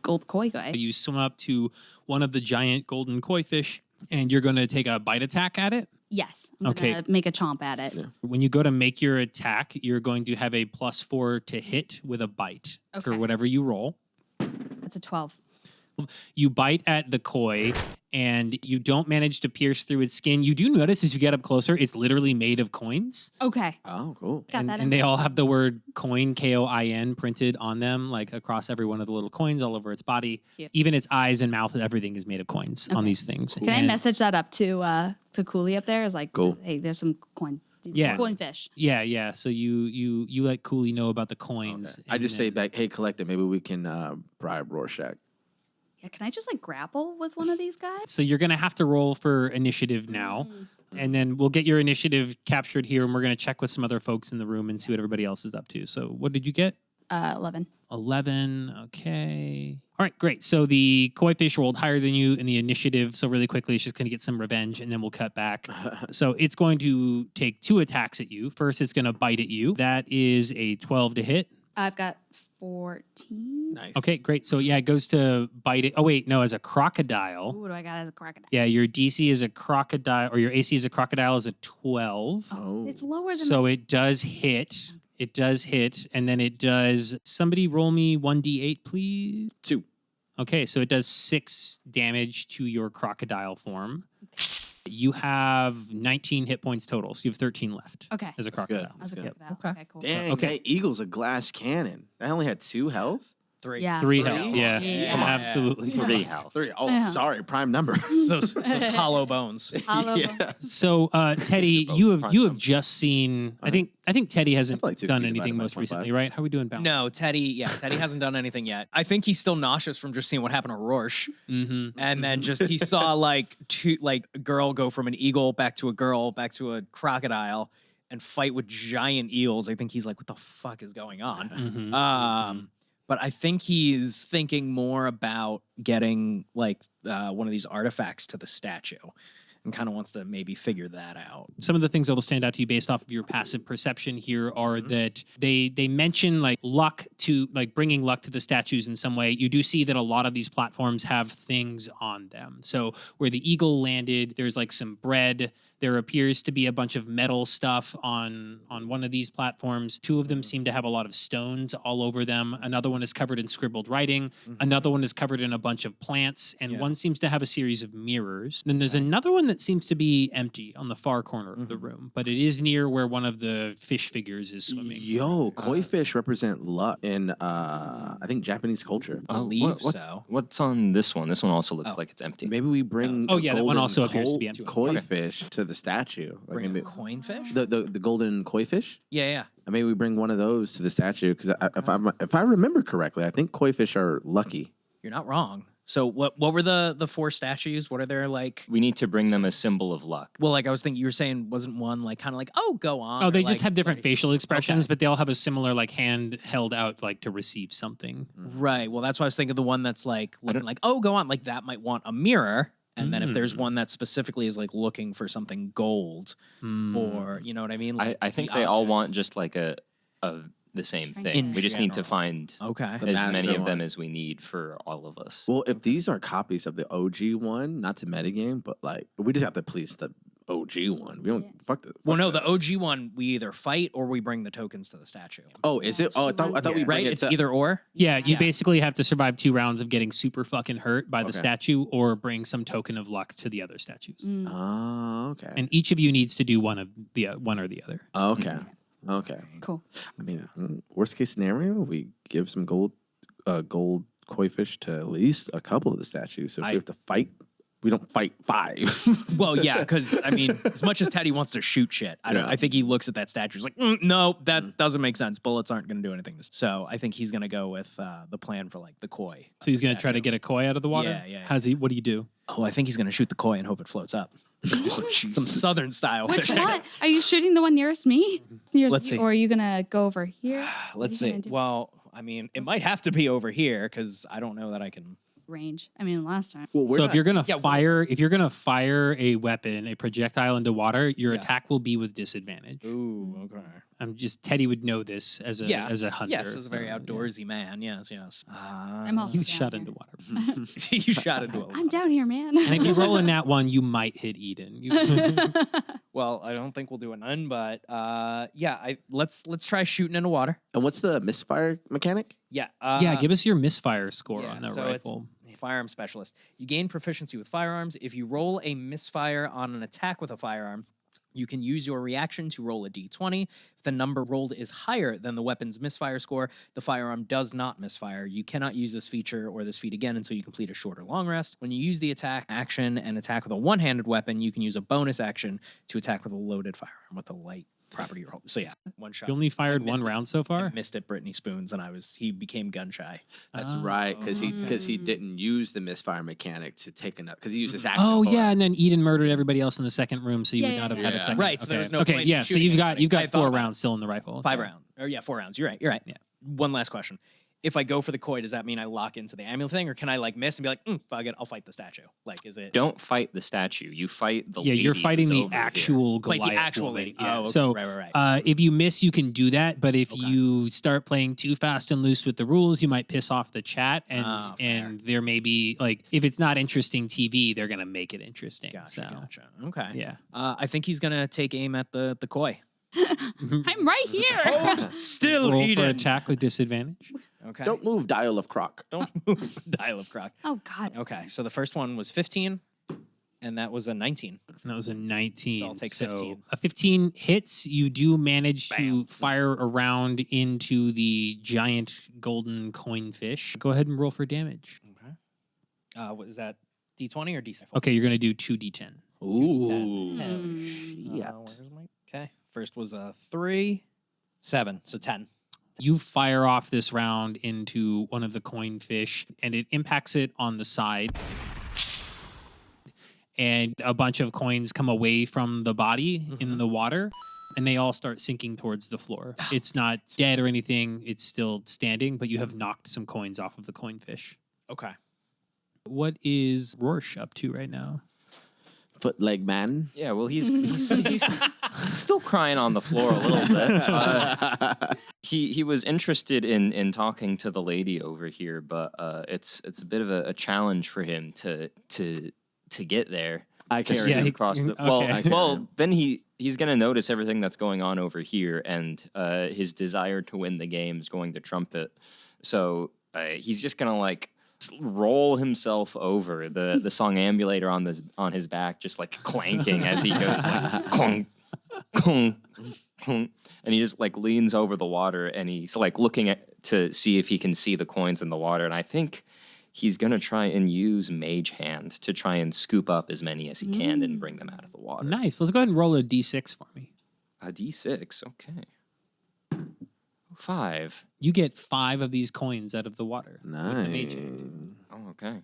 [SPEAKER 6] gold koi guy.
[SPEAKER 5] You swim up to one of the giant golden koi fish, and you're going to take a bite attack at it.
[SPEAKER 6] Yes. I'm
[SPEAKER 5] Okay.
[SPEAKER 6] gonna make a chomp at it.
[SPEAKER 5] When you go to make your attack, you're going to have a +4 to hit with a bite for
[SPEAKER 6] Okay.
[SPEAKER 5] whatever you roll.
[SPEAKER 6] That's a 12.
[SPEAKER 5] You bite at the koi and you don't manage to pierce through its skin. You do notice as you get up closer, it's literally made of coins.
[SPEAKER 6] Okay.
[SPEAKER 7] Oh, cool.
[SPEAKER 6] Got
[SPEAKER 5] And,
[SPEAKER 6] that.
[SPEAKER 5] and they all have the word coin, Koin, printed on them, like across every one of the little coins all over its body.
[SPEAKER 6] Cute.
[SPEAKER 5] Even its eyes and mouth, everything is made of coins on
[SPEAKER 6] Okay.
[SPEAKER 5] these things.
[SPEAKER 6] Can I
[SPEAKER 5] And-
[SPEAKER 6] message that up to Coolie up there? Is like,
[SPEAKER 7] Cool.
[SPEAKER 6] hey, there's some coin. These
[SPEAKER 5] Yeah.
[SPEAKER 6] coin fish.
[SPEAKER 5] Yeah. So you let Coolie know about the coins.
[SPEAKER 7] I
[SPEAKER 5] and
[SPEAKER 7] just say
[SPEAKER 5] then-
[SPEAKER 7] back, hey, collector, maybe we can bribe Rorschach.
[SPEAKER 6] Yeah. Can I just like grapple with one of these guys?
[SPEAKER 5] So you're gonna have to roll for initiative now. And then we'll get your initiative captured here, and we're going to check with some other folks in the room and see what everybody else is up to. So what did you get?
[SPEAKER 6] 11.
[SPEAKER 5] 11. Okay. All right, great. So the koi fish rolled higher than you in the initiative. So really quickly, it's just going to get some revenge, and then we'll cut back. So it's going to take 2 attacks at you. First, it's going to bite at you. That is a 12 to hit.
[SPEAKER 6] I've got 14.
[SPEAKER 7] Nice.
[SPEAKER 5] Okay, great. So yeah, it goes to bite it. Oh, wait, no, as a crocodile.
[SPEAKER 6] Ooh, what do I got as a crocodile?
[SPEAKER 5] Yeah, your DC is a crocodile, or your AC as a crocodile is a 12.
[SPEAKER 7] Oh.
[SPEAKER 6] It's lower than
[SPEAKER 5] So it does hit. It does hit, and then it does. Somebody roll me 1d8, please.
[SPEAKER 7] 2.
[SPEAKER 5] Okay, so it does 6 damage to your crocodile form. You have 19 hit points total, so you have 13 left.
[SPEAKER 6] Okay.
[SPEAKER 5] As a
[SPEAKER 7] good.
[SPEAKER 5] crocodile.
[SPEAKER 6] As a
[SPEAKER 7] good.
[SPEAKER 6] crocodile.
[SPEAKER 8] Okay.
[SPEAKER 6] Okay, cool.
[SPEAKER 7] Dang,
[SPEAKER 5] Okay.
[SPEAKER 7] that eagle's a glass cannon. I only had 2 health.
[SPEAKER 8] 3.
[SPEAKER 6] Yeah.
[SPEAKER 5] 3
[SPEAKER 7] Three?
[SPEAKER 5] health. Yeah,
[SPEAKER 6] Yeah.
[SPEAKER 5] Come on. Absolutely.
[SPEAKER 4] 3 health.
[SPEAKER 7] 3. Oh,
[SPEAKER 6] Yeah.
[SPEAKER 7] sorry, prime number.
[SPEAKER 8] Those hollow bones.
[SPEAKER 6] Hollow
[SPEAKER 7] yeah.
[SPEAKER 5] So, Teddy,
[SPEAKER 4] Both
[SPEAKER 5] you have
[SPEAKER 4] prime
[SPEAKER 5] just seen. I think Teddy hasn't
[SPEAKER 7] I feel like 2
[SPEAKER 5] done
[SPEAKER 7] divided
[SPEAKER 5] anything
[SPEAKER 7] by
[SPEAKER 5] most
[SPEAKER 7] 25.
[SPEAKER 5] recently, right? How are we doing, balance?
[SPEAKER 8] No, Teddy hasn't done anything yet. I think he's still nauseous from just seeing what happened to Rorsche.
[SPEAKER 5] Mm-hmm.
[SPEAKER 8] And then just he saw like a girl go from an eagle back to a girl back to a crocodile and fight with giant eels. I think he's like, what the fuck is going on?
[SPEAKER 5] Mm-hmm.
[SPEAKER 8] But I think he's thinking more about getting like one of these artifacts to the statue and kind of wants to maybe figure that out.
[SPEAKER 5] Some of the things that will stand out to you based off of your passive perception here are that they mention like luck to like bringing luck to the statues in some way. You do see that a lot of these platforms have things on them. So where the eagle landed, there's like some bread. There appears to be a bunch of metal stuff on one of these platforms. 2 of them seem to have a lot of stones all over them. Another one is covered in scribbled writing. Another one is covered in a bunch of plants. And one seems to have a series of mirrors. Then there's another one that seems to be empty on the far corner of the room. But it is near where one of the fish figures is swimming.
[SPEAKER 7] Yo, koi fish represent luck in, I think, Japanese culture.
[SPEAKER 8] I believe so.
[SPEAKER 4] What's on this one? This one also looks like it's empty.
[SPEAKER 7] Maybe we bring
[SPEAKER 5] Oh, yeah, that one
[SPEAKER 7] golden
[SPEAKER 5] also appears to be empty.
[SPEAKER 7] koi
[SPEAKER 4] Okay.
[SPEAKER 7] fish to the statue. Like
[SPEAKER 8] Bring a
[SPEAKER 7] maybe
[SPEAKER 8] coin fish?
[SPEAKER 7] the golden koi fish.
[SPEAKER 8] Yeah.
[SPEAKER 7] And maybe we bring one of those to the statue because if I remember correctly, I think koi fish are lucky.
[SPEAKER 8] You're not wrong. So what were the 4 statues? What are their like?
[SPEAKER 4] We need to bring them a symbol of luck.
[SPEAKER 8] Well, like I was thinking, you were saying wasn't one like kind of like, oh, go on.
[SPEAKER 5] Oh,
[SPEAKER 8] or,
[SPEAKER 5] they just
[SPEAKER 8] like,
[SPEAKER 5] have different facial expressions,
[SPEAKER 8] Okay.
[SPEAKER 5] but they all have a similar like hand held out like to receive something.
[SPEAKER 8] Right. Well, that's why I was thinking the one that's like looking like, oh, go on. Like that might want a mirror. And then if there's one that specifically is like looking for something gold or, you know what I mean? Like
[SPEAKER 4] I think
[SPEAKER 8] the
[SPEAKER 4] they all
[SPEAKER 8] object.
[SPEAKER 4] want just like the same thing.
[SPEAKER 8] In
[SPEAKER 4] We just need to
[SPEAKER 8] general.
[SPEAKER 4] find
[SPEAKER 8] Okay.
[SPEAKER 4] as
[SPEAKER 7] master
[SPEAKER 4] many of
[SPEAKER 7] one.
[SPEAKER 4] them as we need for all of us.
[SPEAKER 7] Well, if these are copies of the OG one, not to metagame, but like we just have to please the OG one. We don't fuck the.
[SPEAKER 8] Well,
[SPEAKER 7] fuck
[SPEAKER 8] no,
[SPEAKER 7] the-
[SPEAKER 8] the OG one, we either fight or we bring the tokens to the statue.
[SPEAKER 7] Oh, is it? Oh, I thought we bring
[SPEAKER 8] Right?
[SPEAKER 7] it
[SPEAKER 8] It's
[SPEAKER 7] to.
[SPEAKER 8] either or.
[SPEAKER 5] Yeah, you
[SPEAKER 8] Yeah.
[SPEAKER 5] basically have to survive 2 rounds of getting super fucking hurt by the
[SPEAKER 7] Okay.
[SPEAKER 5] statue or bring some token of luck to the other statues.
[SPEAKER 7] Oh, okay.
[SPEAKER 5] And each of you needs to do one or the other.
[SPEAKER 7] Okay. Okay.
[SPEAKER 6] Cool.
[SPEAKER 7] I mean, worst case scenario, we give some gold koi fish to at least a couple of the statues. So if we have to fight, we don't fight 5.
[SPEAKER 8] Well, yeah, because I mean, as much as Teddy wants to shoot shit, I think he looks at that statue. He's like, no, that doesn't make sense. Bullets aren't going to do anything. So I think he's going to go with the plan for like the koi.
[SPEAKER 5] So he's going to try to get a koi out of the water?
[SPEAKER 8] Yeah.
[SPEAKER 5] What do you do?
[SPEAKER 8] Oh, I think he's going to shoot the koi and hope it floats up. Some southern style
[SPEAKER 6] Which
[SPEAKER 8] fishing.
[SPEAKER 6] one? Are you shooting the one nearest me? Nearest
[SPEAKER 8] Let's
[SPEAKER 6] you,
[SPEAKER 8] see.
[SPEAKER 6] Or are you gonna go over here?
[SPEAKER 8] Let's
[SPEAKER 6] What are you
[SPEAKER 8] see.
[SPEAKER 6] gonna do?
[SPEAKER 8] Well, I mean, it might have to be over here because I don't know that I can.
[SPEAKER 6] Range. I mean, last time.
[SPEAKER 7] Well,
[SPEAKER 5] So if you're gonna
[SPEAKER 8] Yeah,
[SPEAKER 5] fire a weapon, a projectile into water, your
[SPEAKER 8] Yeah.
[SPEAKER 5] attack will be with disadvantage.
[SPEAKER 8] Ooh, okay.
[SPEAKER 5] Teddy would know this as a hunter.
[SPEAKER 8] Yes, as a very
[SPEAKER 5] so,
[SPEAKER 8] outdoorsy man. Yes.
[SPEAKER 6] I'm also
[SPEAKER 5] You
[SPEAKER 6] down
[SPEAKER 5] shot
[SPEAKER 6] here.
[SPEAKER 5] into water.
[SPEAKER 8] you shot into a.
[SPEAKER 6] I'm down here, man.
[SPEAKER 5] And if you roll in that one, you might hit Eden.
[SPEAKER 8] Well, I don't think we'll do a none, but let's try shooting into water.
[SPEAKER 7] And what's the misfire mechanic?
[SPEAKER 8] Yeah.
[SPEAKER 5] Yeah, give us your misfire score
[SPEAKER 8] yeah,
[SPEAKER 5] on the
[SPEAKER 8] so
[SPEAKER 5] rifle.
[SPEAKER 8] It's firearm specialist. You gain proficiency with firearms. If you roll a misfire on an attack with a firearm, you can use your reaction to roll a d20. If the number rolled is higher than the weapon's misfire score, the firearm does not misfire. You cannot use this feature or this feat again until you complete a short or long rest. When you use the attack action and attack with a one-handed weapon, you can use a bonus action to attack with a loaded firearm with a light property roll. So yeah, one shot.
[SPEAKER 5] You only fired
[SPEAKER 8] missed
[SPEAKER 5] one
[SPEAKER 8] it.
[SPEAKER 5] round so
[SPEAKER 8] I
[SPEAKER 5] far?
[SPEAKER 8] missed at Brittany Spoons, and he became gun shy.
[SPEAKER 7] That's right, because he didn't use the misfire mechanic to take enough because he used his action.
[SPEAKER 5] Oh
[SPEAKER 7] for
[SPEAKER 5] yeah,
[SPEAKER 7] it.
[SPEAKER 5] and then Eden murdered everybody else in the second room, so you would not have had a
[SPEAKER 7] yeah.
[SPEAKER 5] second.
[SPEAKER 8] Right, so there was no
[SPEAKER 5] Okay,
[SPEAKER 8] point in
[SPEAKER 5] yeah, so
[SPEAKER 8] shooting
[SPEAKER 5] you've got
[SPEAKER 8] anybody. I thought
[SPEAKER 5] 4
[SPEAKER 8] about
[SPEAKER 5] rounds still in the rifle.
[SPEAKER 8] 5 rounds. Or yeah, 4 rounds. You're right.
[SPEAKER 5] Yeah.
[SPEAKER 8] One last question. If I go for the koi, does that mean I lock into the amulet thing, or can I like miss and be like, fuck it, I'll fight the statue? Like, is it?
[SPEAKER 4] Don't fight the statue. You fight the
[SPEAKER 5] Yeah,
[SPEAKER 4] lady
[SPEAKER 5] you're
[SPEAKER 4] who's
[SPEAKER 5] fighting the
[SPEAKER 4] over here.
[SPEAKER 5] actual Goliath.
[SPEAKER 8] Like the actual
[SPEAKER 5] woman.
[SPEAKER 8] lady.
[SPEAKER 5] Yeah.
[SPEAKER 8] Oh, okay.
[SPEAKER 5] So
[SPEAKER 8] Right.
[SPEAKER 5] if you miss, you can do that. But if you start playing too fast and loose with the rules, you might piss off the chat, and there may be like if it's not interesting TV, they're gonna make it interesting.
[SPEAKER 8] Gotcha. Okay.
[SPEAKER 5] Yeah.
[SPEAKER 8] I think he's gonna take aim at the koi.
[SPEAKER 6] I'm right here.
[SPEAKER 8] Still
[SPEAKER 5] Roll for attack with disadvantage.
[SPEAKER 8] Okay.
[SPEAKER 7] Don't move, Dial of Croc.
[SPEAKER 8] Don't move. Dial of Kroak.
[SPEAKER 6] Oh God.
[SPEAKER 8] Okay. So the first one was 15. And that was a 19.
[SPEAKER 5] And that was a 19.
[SPEAKER 8] So I'll take 15.
[SPEAKER 5] A 15 hits. You do manage to fire around into the giant golden coin fish. Go ahead and roll for damage.
[SPEAKER 8] Okay. What is that? D20 or D6?
[SPEAKER 5] Okay, you're going to do 2d10.
[SPEAKER 7] Ooh.
[SPEAKER 8] Where's my... Okay. First was a 3, 7, so 10.
[SPEAKER 5] You fire off this round into one of the coin fish, and it impacts it on the side. And a bunch of coins come away from the body in the water, and they all start sinking towards the floor. It's not dead or anything. It's still standing, but you have knocked some coins off of the coin fish.
[SPEAKER 8] Okay.
[SPEAKER 5] What is Rorsche up to right now?
[SPEAKER 7] Foot leg man.
[SPEAKER 4] Yeah, well, he's still crying on the floor a little bit. He was interested in talking to the lady over here, but it's a bit of a challenge for him to get there.
[SPEAKER 7] I
[SPEAKER 4] Just
[SPEAKER 7] carry
[SPEAKER 4] get
[SPEAKER 7] him.
[SPEAKER 4] across the
[SPEAKER 5] Okay.
[SPEAKER 4] well, then he's gonna notice everything that's going on over here, and his desire to win the game is going to trump it. So he's just gonna like roll himself over the songambulator on his back, just like clanking as he goes like clunk, clunk, clunk, and he just like leans over the water and he's like looking to see if he can see the coins in the water. And I think he's gonna try and use Mage Hand to try and scoop up as many as he can and bring them out of the water.
[SPEAKER 5] Nice. Let's go ahead and roll a d6 for me.
[SPEAKER 4] A D6, okay. 5.
[SPEAKER 5] You get 5 of these coins out of the water. With the mage
[SPEAKER 7] Nice.
[SPEAKER 5] hand.
[SPEAKER 4] Oh, okay.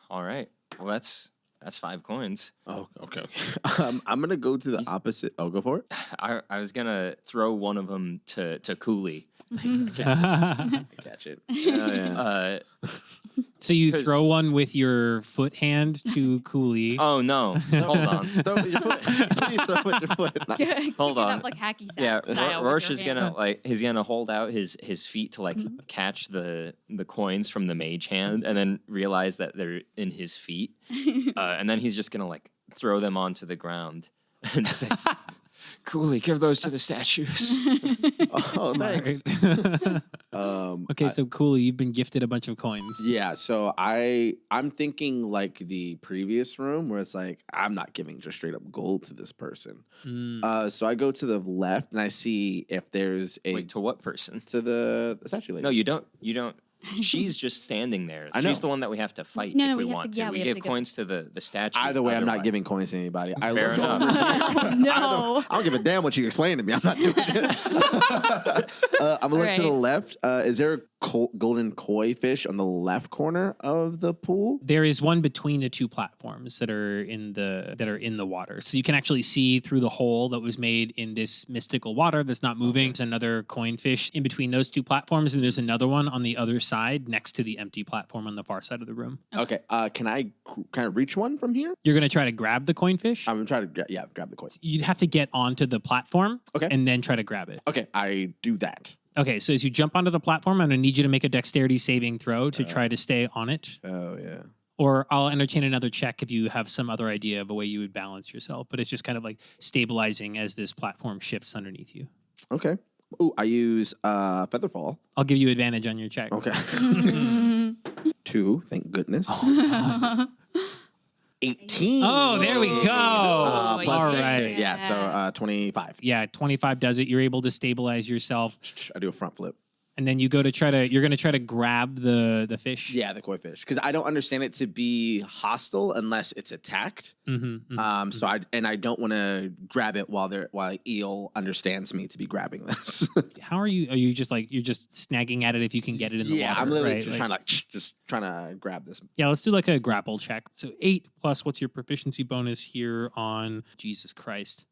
[SPEAKER 4] All right. Well, that's 5 coins.
[SPEAKER 7] Oh, okay. I'm gonna go to the opposite. Oh, go for it.
[SPEAKER 4] I was gonna throw one of them to Coolie.
[SPEAKER 7] I catch it. Oh, yeah.
[SPEAKER 5] So you
[SPEAKER 4] 'Cause-
[SPEAKER 5] throw one with your foot hand to Coolie.
[SPEAKER 4] Oh no! Hold on.
[SPEAKER 7] Throw it with your foot. Please throw it with your foot. Not-
[SPEAKER 4] Hold
[SPEAKER 6] Pick it
[SPEAKER 4] on.
[SPEAKER 6] up like hacky sack
[SPEAKER 4] Yeah,
[SPEAKER 6] style with
[SPEAKER 4] Rorsche
[SPEAKER 6] your
[SPEAKER 4] is gonna
[SPEAKER 6] hand.
[SPEAKER 4] he's gonna hold out his feet to like catch the coins from the mage hand, and then realize that they're in his feet, and then he's just gonna like throw them onto the ground and say, "Coolie, give those to the statues."
[SPEAKER 7] Oh, thanks.
[SPEAKER 5] Okay, so Coolie, you've been gifted a bunch of coins.
[SPEAKER 7] Yeah, so I'm thinking like the previous room where it's like I'm not giving just straight up gold to this person. So I go to the left and I see if there's a
[SPEAKER 4] Wait, to what person?
[SPEAKER 7] to the statue lady.
[SPEAKER 4] No, you don't. She's just standing there.
[SPEAKER 7] I know.
[SPEAKER 4] She's the one that we have to fight
[SPEAKER 6] No,
[SPEAKER 4] if we
[SPEAKER 6] we have
[SPEAKER 4] want
[SPEAKER 6] to-
[SPEAKER 4] to.
[SPEAKER 6] yeah,
[SPEAKER 4] We
[SPEAKER 6] we have
[SPEAKER 4] give
[SPEAKER 6] to give-
[SPEAKER 4] coins to the statue.
[SPEAKER 7] Either way, I'm not giving coins to anybody. I
[SPEAKER 4] Fair
[SPEAKER 7] look
[SPEAKER 4] enough.
[SPEAKER 7] over.
[SPEAKER 6] No.
[SPEAKER 7] I don't give a damn what you explain to me. I'm not doing it. I'm gonna look to the
[SPEAKER 6] Right.
[SPEAKER 7] left. Is there a golden koi fish on the left corner of the pool?
[SPEAKER 5] There is one between the two platforms that are in the water. So you can actually see through the hole that was made in this mystical water that's not moving. There's another coin fish in between those two platforms, and there's another one on the other side next to the empty platform on the far side of the room.
[SPEAKER 7] Okay. Can I reach one from here?
[SPEAKER 5] You're going to try to grab the coin fish.
[SPEAKER 7] I'm gonna try to grab the koi.
[SPEAKER 5] You'd have to get onto the platform
[SPEAKER 7] Okay.
[SPEAKER 5] and then try to grab it.
[SPEAKER 7] Okay, I do that.
[SPEAKER 5] Okay, so as you jump onto the platform, I'm going to need you to make a dexterity saving throw to try to stay on it.
[SPEAKER 7] Oh yeah.
[SPEAKER 5] Or I'll entertain another check if you have some other idea of a way you would balance yourself. But it's just kind of like stabilizing as this platform shifts underneath you.
[SPEAKER 7] Okay. Ooh, I use Featherfall.
[SPEAKER 5] I'll give you advantage on your check.
[SPEAKER 7] Okay. 2, thank goodness. 18.
[SPEAKER 5] Oh, there we go.
[SPEAKER 6] Oh,
[SPEAKER 7] plus
[SPEAKER 5] All
[SPEAKER 6] yes,
[SPEAKER 5] right.
[SPEAKER 7] Yeah, so 25.
[SPEAKER 5] Yeah, 25 does it. You're able to stabilize yourself.
[SPEAKER 7] I do a front flip.
[SPEAKER 5] And then you're going to try to grab the fish.
[SPEAKER 7] Yeah, the koi fish. Because I don't understand it to be hostile unless it's attacked.
[SPEAKER 5] Mm-hmm,
[SPEAKER 7] So I don't want to grab it while eel understands me to be grabbing this.
[SPEAKER 5] How are you? Are you just like, you're just snagging at it if you can get it in the
[SPEAKER 7] yeah,
[SPEAKER 5] water?
[SPEAKER 7] I'm literally
[SPEAKER 5] right?
[SPEAKER 7] just trying to grab this.
[SPEAKER 5] Yeah, let's do like a grapple check. So 8 plus what's your proficiency bonus here on Jesus Christ?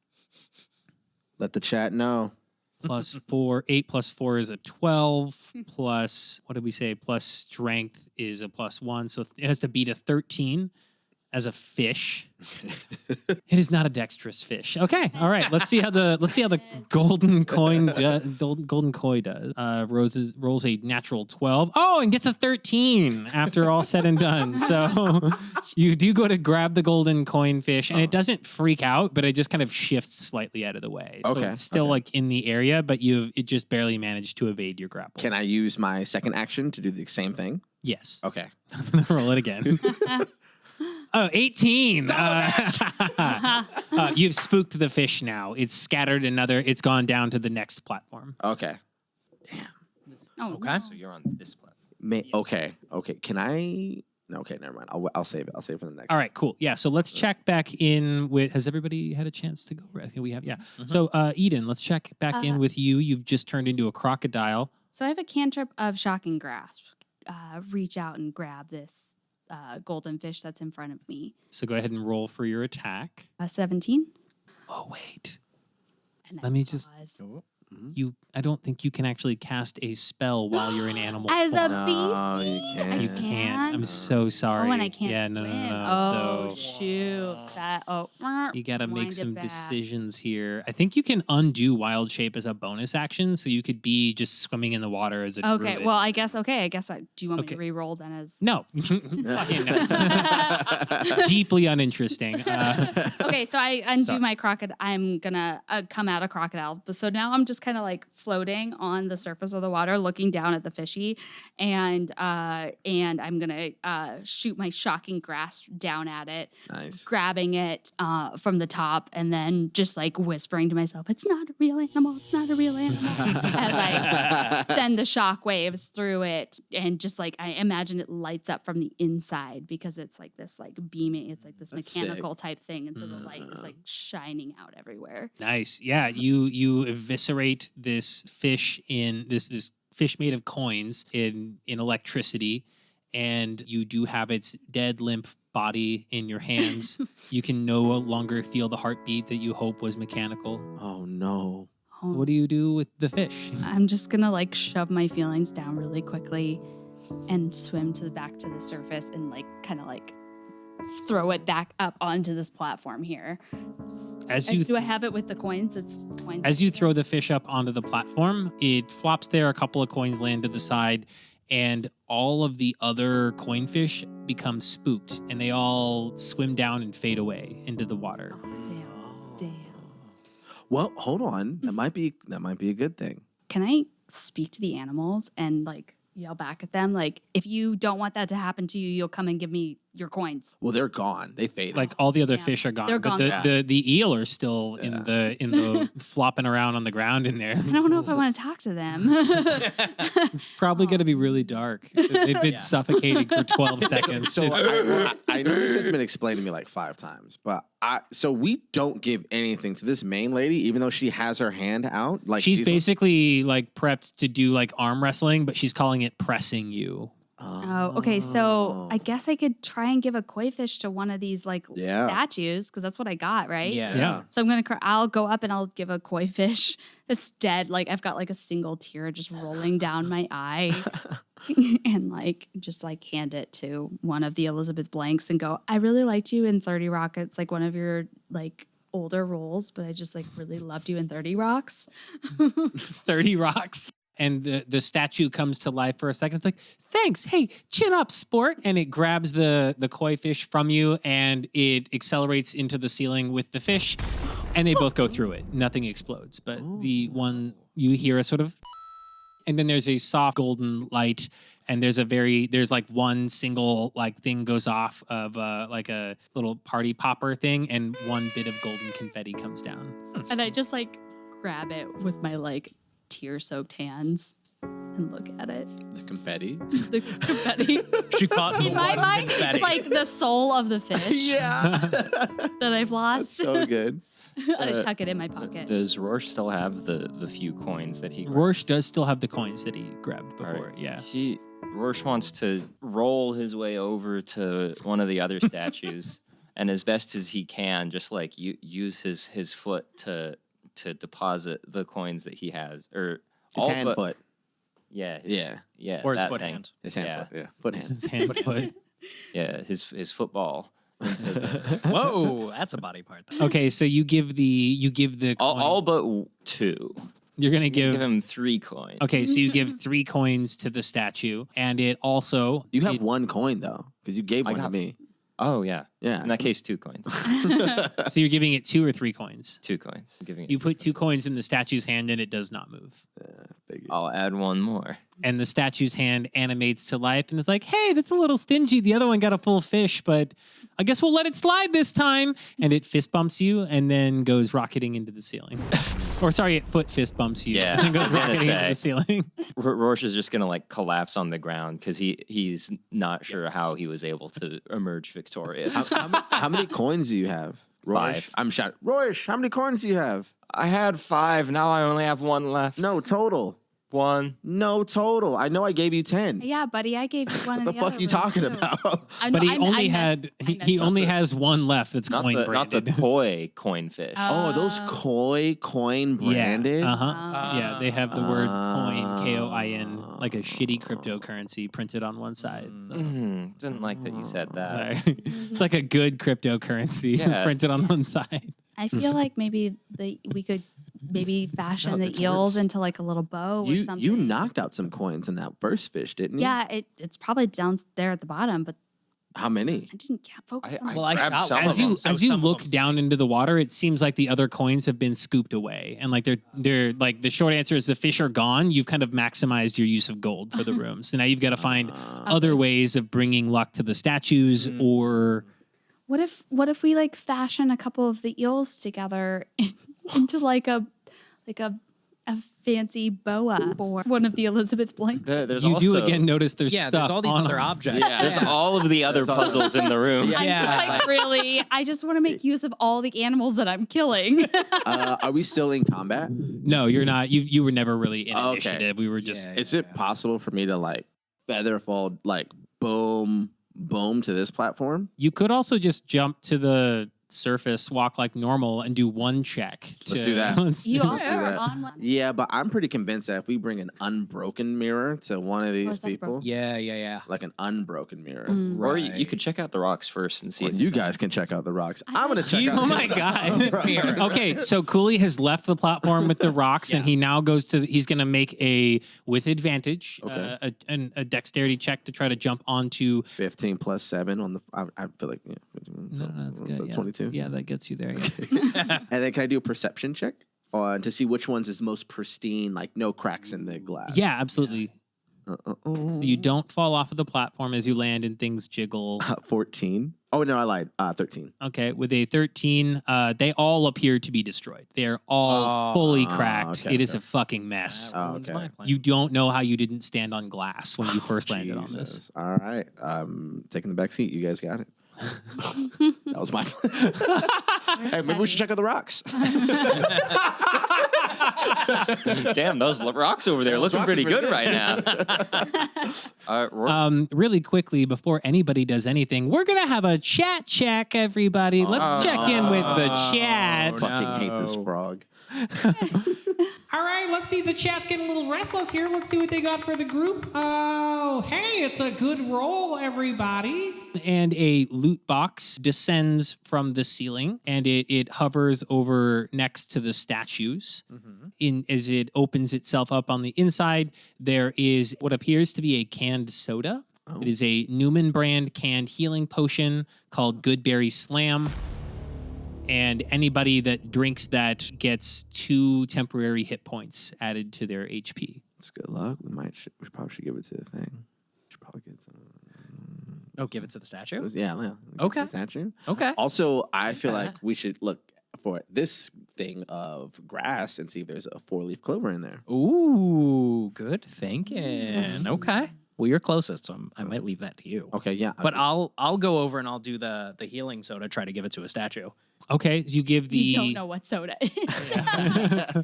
[SPEAKER 7] Let the chat know.
[SPEAKER 5] Plus 4, 8 plus 4 is a 12. Plus, what did we say? Plus strength is a plus 1. So it has to beat a 13 as a fish. It is not a dexterous fish. Okay, all right. Let's see how the golden golden koi does. Rolls a natural 12. Oh, and gets a 13 after all said and done. So you do go to grab the golden coin fish, and it doesn't freak out, but it just kind of shifts slightly out of the way. So
[SPEAKER 7] Okay,
[SPEAKER 5] it's still like in the area, but it just barely managed to evade your grapple.
[SPEAKER 7] Can I use my second action to do the same thing?
[SPEAKER 5] Yes.
[SPEAKER 7] Okay.
[SPEAKER 5] I'm gonna roll it again. Oh, 18. You've spooked the fish now. It's scattered it's gone down to the next platform.
[SPEAKER 7] Okay.
[SPEAKER 6] Oh,
[SPEAKER 8] Okay.
[SPEAKER 6] no.
[SPEAKER 4] So you're on this platform.
[SPEAKER 7] Okay. Can I? No. Okay. Never mind. I'll save it. I'll save it for the next.
[SPEAKER 5] All right, cool. Yeah, so let's check back in with. Has everybody had a chance to go? I think we have. Yeah. So, Eden, let's check back in with you. You've just turned into a crocodile.
[SPEAKER 6] So I have a cantrip of shocking grasp. Reach out and grab this golden fish that's in front of me.
[SPEAKER 5] So go ahead and roll for your attack.
[SPEAKER 6] 17.
[SPEAKER 5] Oh wait,
[SPEAKER 6] And
[SPEAKER 5] let me just.
[SPEAKER 6] pause.
[SPEAKER 5] I don't think you can actually cast a spell while you're in animal
[SPEAKER 6] As
[SPEAKER 5] form.
[SPEAKER 6] a
[SPEAKER 7] No,
[SPEAKER 6] beast.
[SPEAKER 7] you can't.
[SPEAKER 5] You can't. I'm so sorry.
[SPEAKER 6] Oh, and I can't
[SPEAKER 5] Yeah,
[SPEAKER 6] swim.
[SPEAKER 5] no.
[SPEAKER 6] Oh,
[SPEAKER 5] So
[SPEAKER 6] shoot.
[SPEAKER 5] you got to make
[SPEAKER 6] wind it
[SPEAKER 5] some
[SPEAKER 6] back.
[SPEAKER 5] decisions here. I think you can undo wild shape as a bonus action, so you could be just swimming in the water as a
[SPEAKER 6] Okay,
[SPEAKER 5] druid.
[SPEAKER 6] well, I guess, do you want me
[SPEAKER 5] Okay.
[SPEAKER 6] to re-roll then as...
[SPEAKER 5] No. Fucking no. Deeply uninteresting.
[SPEAKER 6] Okay, so I undo
[SPEAKER 5] Sorry.
[SPEAKER 6] my crocodile. I'm gonna come out a crocodile. But so now I'm just kind of like floating on the surface of the water, looking down at the fishy, and I'm gonna shoot my shocking grasp down at it,
[SPEAKER 7] Nice.
[SPEAKER 6] grabbing it from the top, and then just like whispering to myself, "It's not a real animal. It's not a real animal." As I send the shock waves through it, and just like I imagine it lights up from the inside because it's like this like beaming. It's like this
[SPEAKER 7] That's
[SPEAKER 6] mechanical type thing, and so the light is like shining out everywhere.
[SPEAKER 5] Nice. Yeah, you eviscerate this fish in this fish made of coins in electricity, and you do have its dead limp body in your hands. You can no longer feel the heartbeat that you hope was mechanical.
[SPEAKER 7] Oh no.
[SPEAKER 5] What do you do with the fish?
[SPEAKER 6] I'm just gonna like shove my feelings down really quickly and swim back to the surface and like kind of like throw it back up onto this platform here.
[SPEAKER 5] As you
[SPEAKER 6] Do I have it with the coins? It's coins.
[SPEAKER 5] As you throw the fish up onto the platform, it flops there. A couple of coins land to the side, and all of the other coin fish become spooked, and they all swim down and fade away into the water.
[SPEAKER 6] Damn.
[SPEAKER 7] Well, hold on. That might be a good thing.
[SPEAKER 6] Can I speak to the animals and like yell back at them? Like, if you don't want that to happen to you, you'll come and give me your coins.
[SPEAKER 7] Well, they're gone. They faded.
[SPEAKER 5] Like all the other
[SPEAKER 6] Yeah.
[SPEAKER 5] fish are gone,
[SPEAKER 6] They're
[SPEAKER 5] but
[SPEAKER 6] gone.
[SPEAKER 5] the eel are still in the flopping around on the ground in there.
[SPEAKER 6] I don't know if I want to talk to them.
[SPEAKER 5] It's probably going to be really dark. They've been suffocating for 12 seconds.
[SPEAKER 7] So I know this has been explained to me like 5 times, but so we don't give anything to this main lady, even though she has her hand out. Like
[SPEAKER 5] She's
[SPEAKER 7] these-
[SPEAKER 5] basically like prepped to do like arm wrestling, but she's calling it pressing you.
[SPEAKER 6] Oh, okay. So I guess I could try and give a koi fish to one of these like
[SPEAKER 7] Yeah.
[SPEAKER 6] statues because that's what I got, right?
[SPEAKER 5] Yeah.
[SPEAKER 6] So I'll go up and I'll give a koi fish that's dead. Like I've got like a single tear just rolling down my eye, and like just like hand it to one of the Elizabeth Blanks and go, "I really liked you in 30 Rockets, like one of your like older roles, but I just like really loved you in 30 Rocks."
[SPEAKER 5] 30 rocks. And the statue comes to life for a second. It's like, thanks. Hey, chin up, sport. And it grabs the koi fish from you and it accelerates into the ceiling with the fish. And they both go through it. Nothing explodes. But the one you hear a sort of, and then there's a soft golden light. And there's like one single like thing goes off of like a little party popper thing. And one bit of golden confetti comes down.
[SPEAKER 6] And I just like grab it with my like tear-soaked hands and look at it.
[SPEAKER 7] the confetti.
[SPEAKER 6] The confetti.
[SPEAKER 8] She caught
[SPEAKER 6] In my mind, it's like the soul of the fish
[SPEAKER 7] Yeah.
[SPEAKER 6] that I've lost.
[SPEAKER 7] So good.
[SPEAKER 6] I tuck it in my pocket.
[SPEAKER 4] Does Rorsche still have the few coins that he grabbed?
[SPEAKER 5] Rorsche does still have the coins that he grabbed
[SPEAKER 4] All
[SPEAKER 5] before.
[SPEAKER 4] right.
[SPEAKER 5] Yeah.
[SPEAKER 4] Rorsche wants to roll his way over to one of the other statues, and as best as he can, just like use his foot to deposit the coins that he has, or
[SPEAKER 7] His
[SPEAKER 4] all
[SPEAKER 7] hand
[SPEAKER 4] but-
[SPEAKER 7] foot.
[SPEAKER 4] Yeah,
[SPEAKER 7] Yeah.
[SPEAKER 8] Or his
[SPEAKER 4] that
[SPEAKER 8] foot
[SPEAKER 4] thing.
[SPEAKER 8] hand.
[SPEAKER 7] His hand
[SPEAKER 4] Yeah.
[SPEAKER 7] foot. Yeah. Foot hand.
[SPEAKER 5] His hand foot.
[SPEAKER 4] Yeah, his football. Into the,
[SPEAKER 8] Whoa, that's a body part. Though.
[SPEAKER 5] Okay, so you give the
[SPEAKER 4] all
[SPEAKER 5] coin.
[SPEAKER 4] but 2.
[SPEAKER 5] You're gonna
[SPEAKER 4] Give him 3 coins.
[SPEAKER 5] Okay, so you give 3 coins to the statue, and it also
[SPEAKER 7] You have
[SPEAKER 5] it-
[SPEAKER 7] 1 coin though, because you gave
[SPEAKER 4] I
[SPEAKER 7] one to
[SPEAKER 4] got-
[SPEAKER 7] me.
[SPEAKER 4] Oh, yeah.
[SPEAKER 7] Yeah.
[SPEAKER 4] In that case, 2 coins.
[SPEAKER 5] So you're giving it 2 or 3 coins.
[SPEAKER 4] 2 coins. I'm giving it
[SPEAKER 5] You
[SPEAKER 4] 2
[SPEAKER 5] put 2 coins in the statue's hand and it does not move.
[SPEAKER 4] I'll add 1 more.
[SPEAKER 5] And the statue's hand animates to life and is like, hey, that's a little stingy. The other one got a full fish, but I guess we'll let it slide this time. And it fist bumps you and then goes rocketing into the ceiling. Or sorry, it foot fist bumps you
[SPEAKER 4] Yeah,
[SPEAKER 5] and then
[SPEAKER 4] I
[SPEAKER 5] goes
[SPEAKER 4] was gonna
[SPEAKER 5] rocketing into
[SPEAKER 4] say.
[SPEAKER 5] the ceiling.
[SPEAKER 4] Rorsche is just going to like collapse on the ground because he's not sure how he was able to emerge victorious.
[SPEAKER 7] How many coins do you have? Rorsche?
[SPEAKER 4] 5.
[SPEAKER 7] I'm shot. Rorsche, how many coins do you have?
[SPEAKER 4] I had 5. Now I only have 1 left.
[SPEAKER 7] No, total.
[SPEAKER 4] 1.
[SPEAKER 7] No, total. I know I gave you 10.
[SPEAKER 6] Yeah, buddy, I gave you one.
[SPEAKER 7] What the fuck are you talking about?
[SPEAKER 5] But he only had he only has 1 left that's
[SPEAKER 4] Not
[SPEAKER 5] coin
[SPEAKER 4] the, not the
[SPEAKER 5] branded.
[SPEAKER 4] toy coin fish.
[SPEAKER 7] Oh, those coin branded?
[SPEAKER 5] Yeah, yeah, they have the word coin, K-O-I-N, like a shitty cryptocurrency printed on one side. So.
[SPEAKER 4] Didn't like that you said that.
[SPEAKER 5] Sorry. It's like a good cryptocurrency. It's
[SPEAKER 4] Yeah.
[SPEAKER 5] printed on one side.
[SPEAKER 6] I feel like maybe we could fashion the eels into like a little bow or something.
[SPEAKER 7] You knocked out some coins in that first fish, didn't you?
[SPEAKER 6] Yeah, it's probably down there at the bottom, but
[SPEAKER 7] How many?
[SPEAKER 6] I didn't focus on
[SPEAKER 8] Well, I
[SPEAKER 4] grabbed
[SPEAKER 8] shot
[SPEAKER 4] some
[SPEAKER 8] one
[SPEAKER 4] of
[SPEAKER 8] of
[SPEAKER 4] them.
[SPEAKER 8] them, so
[SPEAKER 5] As you
[SPEAKER 8] some of
[SPEAKER 5] look
[SPEAKER 8] them-
[SPEAKER 5] down into the water, it seems like the other coins have been scooped away, and like they're like the short answer is the fish are gone. You've kind of maximized your use of gold for the room, so now you've got to find other ways of bringing luck to the statues or.
[SPEAKER 6] What if we like fashion a couple of the eels together into like a fancy boa for one of the Elizabeth Blank?
[SPEAKER 4] There's
[SPEAKER 5] You
[SPEAKER 4] also,
[SPEAKER 5] do again notice there's
[SPEAKER 8] Yeah,
[SPEAKER 5] stuff
[SPEAKER 8] there's all these
[SPEAKER 5] on
[SPEAKER 8] other objects.
[SPEAKER 4] Yeah, there's all of the other puzzles in the room.
[SPEAKER 6] I'm just like really. I just want to make use of all the animals that I'm killing.
[SPEAKER 7] Are we still in combat?
[SPEAKER 5] No, you're not. You were never really in
[SPEAKER 7] Okay.
[SPEAKER 5] initiative. We were just.
[SPEAKER 8] Yeah.
[SPEAKER 7] Is it possible for me to like feather fall like boom to this platform?
[SPEAKER 5] You could also just jump to the surface, walk like normal, and do 1 check.
[SPEAKER 7] Let's do that.
[SPEAKER 6] You also
[SPEAKER 7] do
[SPEAKER 6] are
[SPEAKER 7] that.
[SPEAKER 6] on one.
[SPEAKER 7] Yeah, but I'm pretty convinced that if we bring an unbroken mirror to one of these
[SPEAKER 6] is that
[SPEAKER 7] people,
[SPEAKER 6] broken?
[SPEAKER 8] Yeah.
[SPEAKER 7] like an unbroken mirror,
[SPEAKER 4] Or you
[SPEAKER 8] Right.
[SPEAKER 4] could check out the rocks first and see
[SPEAKER 7] well,
[SPEAKER 4] if
[SPEAKER 7] you guys can check out the rocks. I'm gonna check out.
[SPEAKER 5] Oh my god! Okay, so Coolie has left the platform with the rocks, and he now goes to. He's going to make with advantage
[SPEAKER 7] Okay.
[SPEAKER 5] a dexterity check to try to jump onto.
[SPEAKER 7] 15 plus 7 on the. I feel like
[SPEAKER 5] No, that's good.
[SPEAKER 7] So
[SPEAKER 5] Yeah.
[SPEAKER 7] 22.
[SPEAKER 5] Yeah, that gets you there. Yeah.
[SPEAKER 7] And then can I do a perception check to see which ones is most pristine, like no cracks in the glass?
[SPEAKER 5] Yeah, absolutely. So you don't fall off of the platform as you land and things jiggle.
[SPEAKER 7] 14. Oh no, I lied. 13.
[SPEAKER 5] Okay, with a 13, they all appear to be destroyed. They're all fully cracked.
[SPEAKER 7] okay,
[SPEAKER 5] It is
[SPEAKER 7] okay.
[SPEAKER 5] a fucking mess.
[SPEAKER 7] Oh,
[SPEAKER 8] Ruins
[SPEAKER 7] okay.
[SPEAKER 8] my plan.
[SPEAKER 5] You don't know how you didn't stand on glass when you first landed on this.
[SPEAKER 7] Jesus. All right. Taking the back seat. You guys got it. That was mine. Hey, maybe we should check out the rocks.
[SPEAKER 4] Damn, those rocks over there looking
[SPEAKER 7] rocks
[SPEAKER 4] pretty
[SPEAKER 7] are
[SPEAKER 4] good
[SPEAKER 7] pretty
[SPEAKER 4] right now.
[SPEAKER 5] Really quickly, before anybody does anything, we're going to have a chat check, everybody. Let's check in with the chat.
[SPEAKER 7] Fucking hate this frog.
[SPEAKER 5] All right, let's see. The chat's getting a little restless here. Let's see what they got for the group. Oh, hey, it's a good roll, everybody. And a loot box descends from the ceiling, and it hovers over next to the statues. As it opens itself up on the inside, there is what appears to be a canned soda. It is a Newman brand canned healing potion called Goodberry Slam. And anybody that drinks that gets 2 temporary hit points added to their HP.
[SPEAKER 7] It's good luck. We probably should give it to the thing. Should probably give it to
[SPEAKER 8] Oh, give it to the statue?
[SPEAKER 7] yeah.
[SPEAKER 8] Okay.
[SPEAKER 7] Statue.
[SPEAKER 8] Okay.
[SPEAKER 7] Also, I feel like we should look for this thing of grass and see if there's a 4-leaf clover in there.
[SPEAKER 8] Ooh, good thinking. Okay. Well, you're closest, so I might leave that to you.
[SPEAKER 7] Okay, yeah.
[SPEAKER 8] But I'll go over and I'll do the healing soda, try to give it to a statue.
[SPEAKER 5] Okay, you give the.
[SPEAKER 6] You don't know what soda is.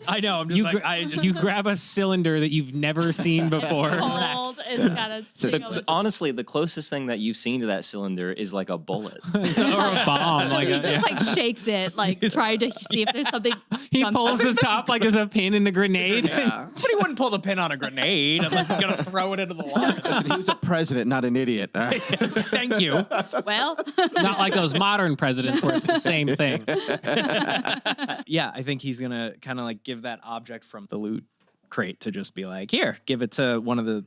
[SPEAKER 8] I know. I'm just
[SPEAKER 5] You grab a cylinder that you've never seen before.
[SPEAKER 6] Cold. It's got a
[SPEAKER 4] Honestly, the closest thing that you've seen to that cylinder is like a bullet.
[SPEAKER 5] or a bomb.
[SPEAKER 6] So
[SPEAKER 5] Like
[SPEAKER 6] he
[SPEAKER 5] a-
[SPEAKER 6] just like shakes it, like trying to see if there's something.
[SPEAKER 5] he pulls the top like as a pin in a grenade.
[SPEAKER 8] Somebody wouldn't pull the pin on a grenade unless he's gonna throw it into the water.
[SPEAKER 7] he was a president, not an idiot. All right.
[SPEAKER 8] Thank you.
[SPEAKER 6] Well,
[SPEAKER 5] Not like those modern presidents where it's the same thing.
[SPEAKER 8] Yeah, I think he's gonna kind of like give that object from the loot crate to just be like, here, give it to one of the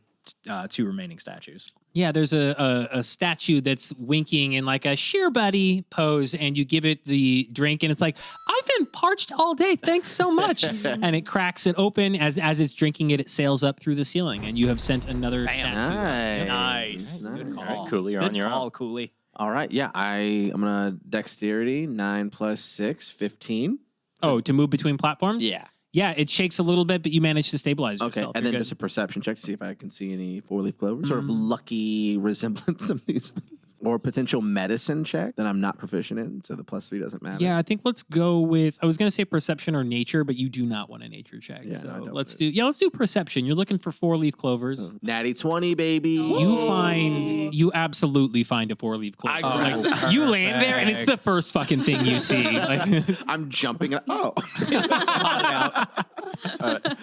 [SPEAKER 8] two remaining statues.
[SPEAKER 5] Yeah, there's a statue that's winking in like a sheer buddy pose, and you give it the drink, and it's like, I've been parched all day. Thanks so much. And it cracks it open. As it's drinking it, it sails up through the ceiling, and you have sent another statue.
[SPEAKER 8] Nice. Good call.
[SPEAKER 4] All right, Coolie, you're on your own.
[SPEAKER 8] Coolie.
[SPEAKER 7] All right, yeah, I'm gonna dexterity 9 + 6, 15.
[SPEAKER 5] Oh, to move between platforms?
[SPEAKER 7] Yeah.
[SPEAKER 5] Yeah, it shakes a little bit, but you manage to stabilize
[SPEAKER 7] Okay,
[SPEAKER 5] yourself.
[SPEAKER 7] and
[SPEAKER 5] You're
[SPEAKER 7] then
[SPEAKER 5] good.
[SPEAKER 7] just a perception check to see if I can see any 4-leaf clover. Sort of lucky resemblance of these things. Or potential medicine check that I'm not proficient in, so the +3 doesn't matter.
[SPEAKER 5] Yeah, I think let's go with. I was going to say perception or nature, but you do not want a nature check.
[SPEAKER 7] Yeah, no, I
[SPEAKER 5] so
[SPEAKER 7] don't
[SPEAKER 5] let's
[SPEAKER 7] want
[SPEAKER 5] do. Yeah, let's do perception. You're looking for 4-leaf clovers.
[SPEAKER 7] Natty 20, baby.
[SPEAKER 5] You absolutely find a 4-leaf clover. Like, you land there and it's the first fucking thing you see. Like,
[SPEAKER 7] I'm jumping. Oh.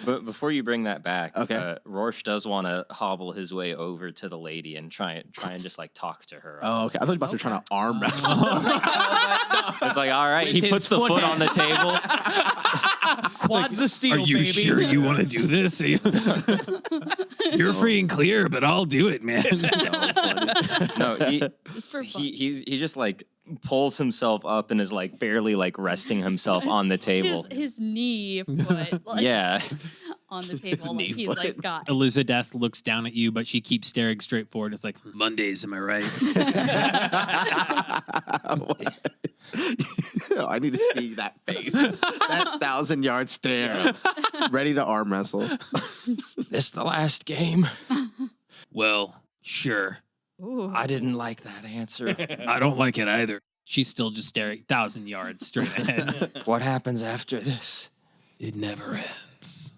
[SPEAKER 4] But before you bring that back,
[SPEAKER 7] Okay.
[SPEAKER 4] Rorsche does want to hobble his way over to the lady and try and just like talk to her.
[SPEAKER 7] Oh, okay. I thought you were about to try to arm wrestle.
[SPEAKER 4] It's like, all right, he
[SPEAKER 8] his
[SPEAKER 4] puts the foot on the table.
[SPEAKER 8] Quads of steel, baby.
[SPEAKER 5] you want to do this? You're free and clear, but I'll do it, man.
[SPEAKER 4] No,
[SPEAKER 6] Just for fun.
[SPEAKER 4] he just like pulls himself up and is like barely like resting himself on the table.
[SPEAKER 6] His knee foot, like,
[SPEAKER 4] Yeah.
[SPEAKER 6] on the table, like he's like got.
[SPEAKER 5] Elizabeth looks down at you, but she keeps staring straight forward. It's like, Mondays, am I right?
[SPEAKER 7] I need to see that face. That 1,000-yard stare. Ready to arm wrestle.
[SPEAKER 4] This the last game?
[SPEAKER 5] Well, sure.
[SPEAKER 6] Ooh.
[SPEAKER 4] I didn't like that answer.
[SPEAKER 5] I don't like it either. She's still just staring 1,000 yards straight ahead.
[SPEAKER 4] What happens after this?
[SPEAKER 5] It never ends.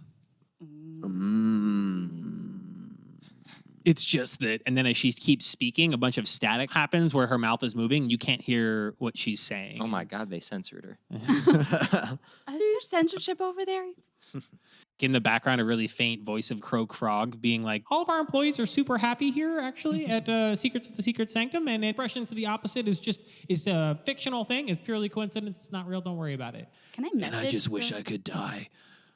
[SPEAKER 5] It's just that, and then as she keeps speaking, a bunch of static happens where her mouth is moving. And you can't hear what she's saying.
[SPEAKER 4] Oh my God, they censored her.
[SPEAKER 6] Is there censorship over there?
[SPEAKER 5] In the background, a really faint voice of Kroak Frog being like, all of our employees are super happy here, actually, at Secrets of the Secret Sanctum. And impression to the opposite is a fictional thing. It's purely coincidence. It's not real. Don't worry about it.
[SPEAKER 6] Can I message?
[SPEAKER 5] And I just wish I could die.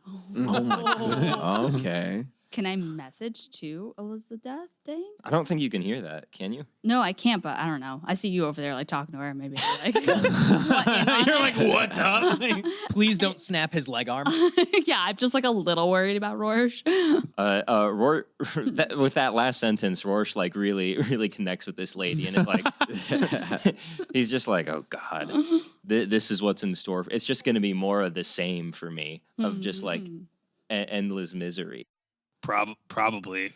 [SPEAKER 7] Oh my goodness. Okay.
[SPEAKER 6] Can I message to Elizabeth Dang?
[SPEAKER 4] I don't think you can hear that, can you?
[SPEAKER 6] No, I can't, but I don't know. I see you over there like talking to her. Maybe I'll be like,
[SPEAKER 5] You're like, what's up?
[SPEAKER 8] Please don't snap his leg arm.
[SPEAKER 6] yeah, I'm just like a little worried about Rorsche.
[SPEAKER 4] With that last sentence, Rorsche like really connects with this lady, and it's like he's just like, oh God, this is what's in store. It's just going to be more of the same for me, of just like endless misery.
[SPEAKER 5] Probably.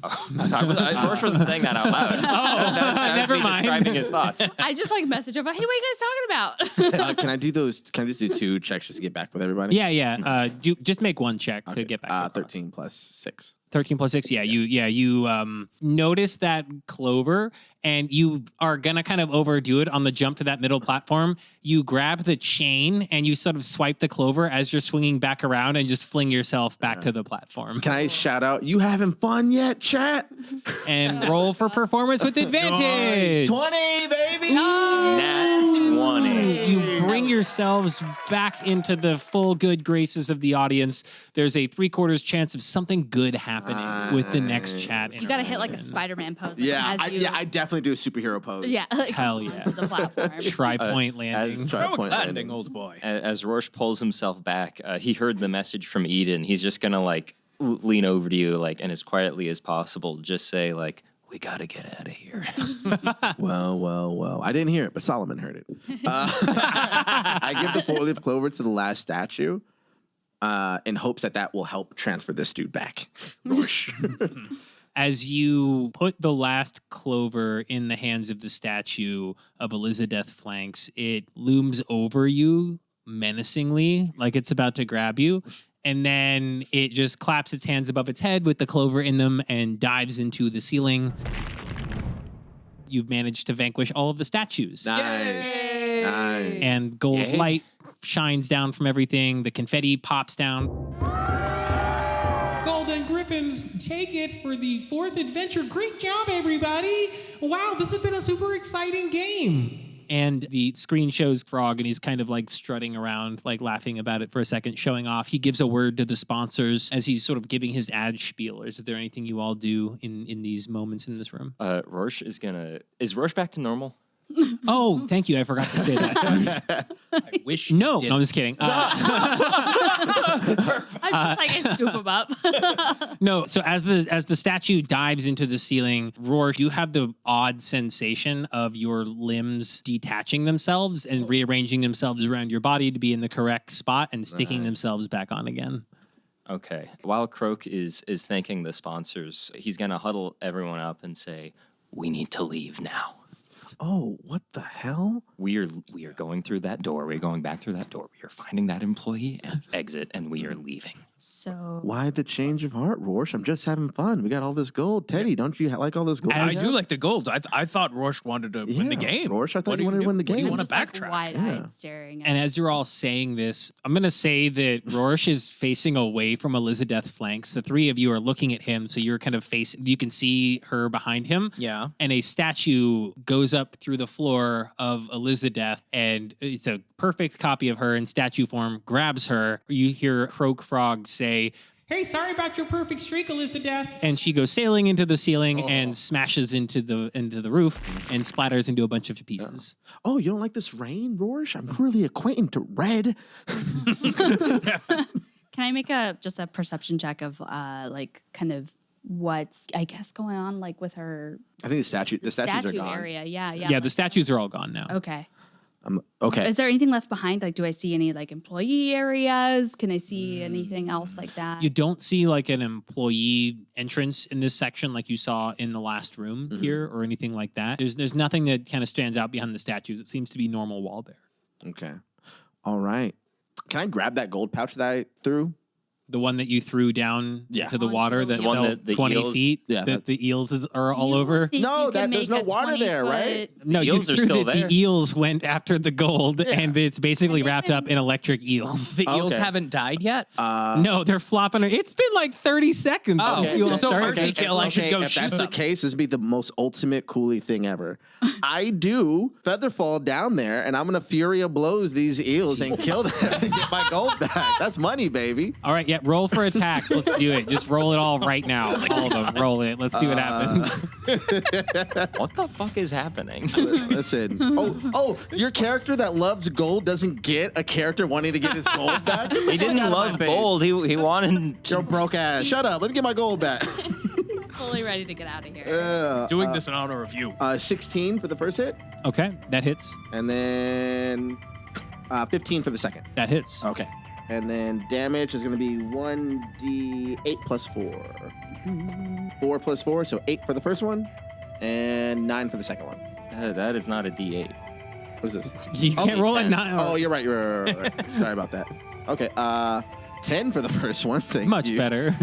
[SPEAKER 4] Rorsche wasn't saying that out loud. That was
[SPEAKER 5] never
[SPEAKER 4] me
[SPEAKER 5] mind.
[SPEAKER 4] describing his thoughts.
[SPEAKER 6] I just like message him. Hey, what are you guys talking about?
[SPEAKER 7] Can I do those? Can I just do 2 checks just to get back with everybody?
[SPEAKER 5] Yeah. Just make one check to get back.
[SPEAKER 7] 13 + 6.
[SPEAKER 5] 13 + 6. Yeah, you notice that clover, and you are gonna kind of overdo it on the jump to that middle platform. You grab the chain and you sort of swipe the clover as you're swinging back around and just fling yourself back to the platform.
[SPEAKER 7] Can I shout out, you having fun yet, chat?
[SPEAKER 5] And roll for performance with advantage.
[SPEAKER 7] 20, baby!
[SPEAKER 4] Nat 20.
[SPEAKER 5] You bring yourselves back into the full good graces of the audience. There's a 3/4 chance of something good happening with the next chat.
[SPEAKER 6] You gotta hit like a Spider-Man pose. Like,
[SPEAKER 7] Yeah,
[SPEAKER 6] as you-
[SPEAKER 7] I definitely do a superhero pose.
[SPEAKER 6] Yeah, like,
[SPEAKER 5] Hell yeah.
[SPEAKER 6] onto the platform.
[SPEAKER 5] Tri-point landing.
[SPEAKER 7] Tri-point
[SPEAKER 8] Landing, old boy.
[SPEAKER 4] As Rorsche pulls himself back, he heard the message from Eden. He's just gonna like lean over to you, like, and as quietly as possible, just say like, "We gotta get out of here."
[SPEAKER 7] Well. I didn't hear it, but Solomon heard it. I give the 4-leaf clover to the last statue in hopes that will help transfer this dude back. Rorsche.
[SPEAKER 5] As you put the last clover in the hands of the statue of Elizabeth Flanks, it looms over you menacingly, like it's about to grab you. And then it just claps its hands above its head with the clover in them and dives into the ceiling. You've managed to vanquish all of the statues.
[SPEAKER 7] Nice.
[SPEAKER 5] And gold
[SPEAKER 4] Yay.
[SPEAKER 5] light shines down from everything. The confetti pops down. Golden Gryphons, take it for the 4th adventure. Great job, everybody. Wow, this has been a super exciting game. And the screen shows Frog, and he's kind of like strutting around, like laughing about it for a second, showing off. He gives a word to the sponsors as he's sort of giving his ad spiel. Is there anything you all do in these moments in this room?
[SPEAKER 4] Rorsche is Rorsche back to normal?
[SPEAKER 5] Oh, thank you. I forgot to say that.
[SPEAKER 8] I wish.
[SPEAKER 5] No, I'm just kidding.
[SPEAKER 6] I'm just like, I scoop him up.
[SPEAKER 5] No, so as the statue dives into the ceiling, Rorsche, you have the odd sensation of your limbs detaching themselves and rearranging themselves around your body to be in the correct spot and sticking themselves back on again.
[SPEAKER 4] Okay. While Kroak is thanking the sponsors, he's going to huddle everyone up and say, "We need to leave now.
[SPEAKER 7] Oh, what the hell?
[SPEAKER 4] We are going through that door. We're going back through that door. We are finding that employee and exit, and we are leaving."
[SPEAKER 6] So
[SPEAKER 7] Why the change of heart, Rorsche? I'm just having fun. We got all this gold. Teddy, don't you like all this gold?
[SPEAKER 8] I do like the gold. I thought Rorsche wanted to win the game.
[SPEAKER 7] Rorsche, I thought
[SPEAKER 8] What
[SPEAKER 7] you
[SPEAKER 8] do
[SPEAKER 7] wanted to win the
[SPEAKER 8] What do
[SPEAKER 7] game.
[SPEAKER 8] you want to
[SPEAKER 6] just,
[SPEAKER 8] backtrack?
[SPEAKER 6] like, wide-eyed staring at
[SPEAKER 5] And as you're all saying this, I'm going to say that Rorsche is facing away from Elizabeth's flanks. The three of you are looking at him, so you're kind of facing, you can see her behind him.
[SPEAKER 8] Yeah.
[SPEAKER 5] And a statue goes up through the floor of Elizabeth, and it's a perfect copy of her in statue form, grabs her. You hear Kroak Frog say, "Hey, sorry about your perfect streak, Elizabeth." And she goes sailing into the ceiling and smashes into the roof and splatters into a bunch of pieces.
[SPEAKER 7] Oh, you don't like this rain, Rorsche? I'm really acquainted to red.
[SPEAKER 6] Can I make just a perception check of like kind of what's I guess going on like with her
[SPEAKER 7] I think the statues are
[SPEAKER 6] statue
[SPEAKER 7] gone.
[SPEAKER 6] area? Yeah.
[SPEAKER 5] Yeah, the statues are all gone now.
[SPEAKER 6] Okay.
[SPEAKER 7] Okay.
[SPEAKER 6] Is there anything left behind? Like, do I see any like employee areas? Can I see anything else like that?
[SPEAKER 5] You don't see like an employee entrance in this section like you saw in the last room here or anything like that. There's nothing that kind of stands out behind the statues. It seems to be normal wall there.
[SPEAKER 7] Okay. All right. Can I grab that gold pouch that I threw?
[SPEAKER 5] The one that you threw down to the
[SPEAKER 6] Onto
[SPEAKER 5] water
[SPEAKER 6] the
[SPEAKER 5] that
[SPEAKER 4] The one
[SPEAKER 5] fell
[SPEAKER 4] that the
[SPEAKER 5] 20
[SPEAKER 4] eels-
[SPEAKER 5] feet,
[SPEAKER 7] Yeah,
[SPEAKER 5] that the eels are all over.
[SPEAKER 6] Think
[SPEAKER 7] No,
[SPEAKER 6] you can
[SPEAKER 7] there's
[SPEAKER 6] make
[SPEAKER 7] no
[SPEAKER 6] a
[SPEAKER 7] water there, right?
[SPEAKER 6] 20-foot
[SPEAKER 5] No, you
[SPEAKER 4] eels are
[SPEAKER 5] threw
[SPEAKER 4] still
[SPEAKER 5] the
[SPEAKER 4] there.
[SPEAKER 5] eels went after the gold, and it's basically
[SPEAKER 6] And they
[SPEAKER 5] wrapped up
[SPEAKER 6] can-
[SPEAKER 5] in electric eels.
[SPEAKER 8] The eels
[SPEAKER 7] Okay.
[SPEAKER 8] haven't died yet.
[SPEAKER 5] No, they're flopping. It's been like 30 seconds
[SPEAKER 8] Oh,
[SPEAKER 5] since you all
[SPEAKER 8] so
[SPEAKER 5] started.
[SPEAKER 8] Mercy Kill, I should go
[SPEAKER 7] if
[SPEAKER 8] shoot
[SPEAKER 7] that's the
[SPEAKER 8] them.
[SPEAKER 7] case, this would be the most ultimate Coolie thing ever. I do Featherfall down there, and I'm gonna Fury of Blows these eels and kill them and get my gold back. That's money, baby.
[SPEAKER 5] All right, yeah, roll for attacks. Let's do it. Just roll it all right now. All of them. Roll it. Let's see what happens.
[SPEAKER 4] What the fuck is happening?
[SPEAKER 7] Listen. Oh, your character that loves gold doesn't get a character wanting to get his gold back?
[SPEAKER 4] He didn't love gold. He wanted to
[SPEAKER 7] Yo, broke ass. Shut up. Let me get my gold back.
[SPEAKER 6] He's fully ready to get out of here.
[SPEAKER 8] Doing this in honor of you.
[SPEAKER 7] 16 for the first hit,
[SPEAKER 5] Okay, that hits.
[SPEAKER 7] and then 15 for the second.
[SPEAKER 5] That hits.
[SPEAKER 7] Okay. And then damage is going to be 1d8 plus 4. 4 plus 4, so 8 for the first one, and 9 for the second one.
[SPEAKER 4] that is not a D8.
[SPEAKER 7] What is this?
[SPEAKER 5] You can't roll a 9.
[SPEAKER 7] Oh, you're right. You're right. Sorry about that. Okay. 10 for the first one. Thank
[SPEAKER 5] Much
[SPEAKER 7] you.
[SPEAKER 5] better.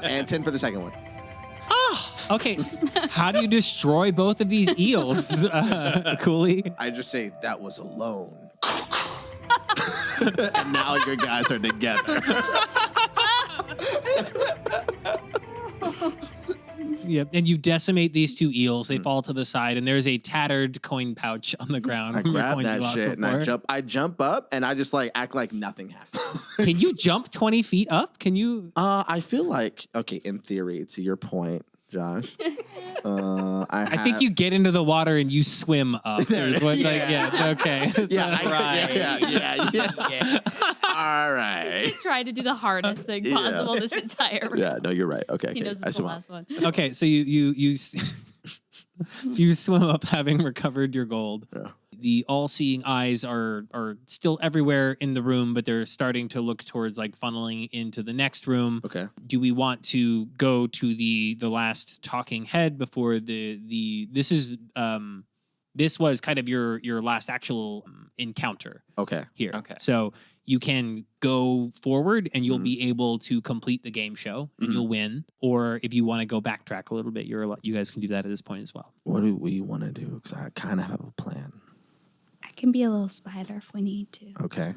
[SPEAKER 7] And 10 for the second one.
[SPEAKER 5] Okay, how do you destroy both of these eels, Coolie?
[SPEAKER 7] I just say that was alone. And now your guys are together.
[SPEAKER 5] Yep, and you decimate these two eels. They fall to the side, and there's a tattered coin pouch on the ground.
[SPEAKER 7] I
[SPEAKER 5] from your
[SPEAKER 7] grab
[SPEAKER 5] coins you
[SPEAKER 7] that
[SPEAKER 5] lost
[SPEAKER 7] shit and
[SPEAKER 5] before.
[SPEAKER 7] I jump up and I just like act like nothing happened.
[SPEAKER 5] Can you jump 20 feet up? Can you?
[SPEAKER 7] I feel like, okay, in theory, to your point, Josh,
[SPEAKER 5] I think you get into the water and you swim up. Is what, like, yeah, okay.
[SPEAKER 7] Yeah. All right.
[SPEAKER 6] Try to do the hardest thing
[SPEAKER 7] Yeah.
[SPEAKER 6] possible this entire round.
[SPEAKER 7] Yeah, no, you're right. Okay,
[SPEAKER 6] He knows
[SPEAKER 7] I
[SPEAKER 6] it's the
[SPEAKER 7] swim up.
[SPEAKER 6] last one.
[SPEAKER 5] Okay, so you you swim up having recovered your gold.
[SPEAKER 7] Yeah.
[SPEAKER 5] The all-seeing eyes are still everywhere in the room, but they're starting to look towards like funneling into the next room.
[SPEAKER 7] Okay.
[SPEAKER 5] Do we want to go to the last talking head before this was kind of your last actual encounter
[SPEAKER 7] Okay.
[SPEAKER 5] here.
[SPEAKER 4] Okay.
[SPEAKER 5] So you can go forward and you'll be able to complete the game show and you'll win. Or if you want to go backtrack a little bit, you guys can do that at this point as well.
[SPEAKER 7] What do we want to do? Because I kind of have a plan.
[SPEAKER 6] I can be a little spider if we need to.
[SPEAKER 7] Okay.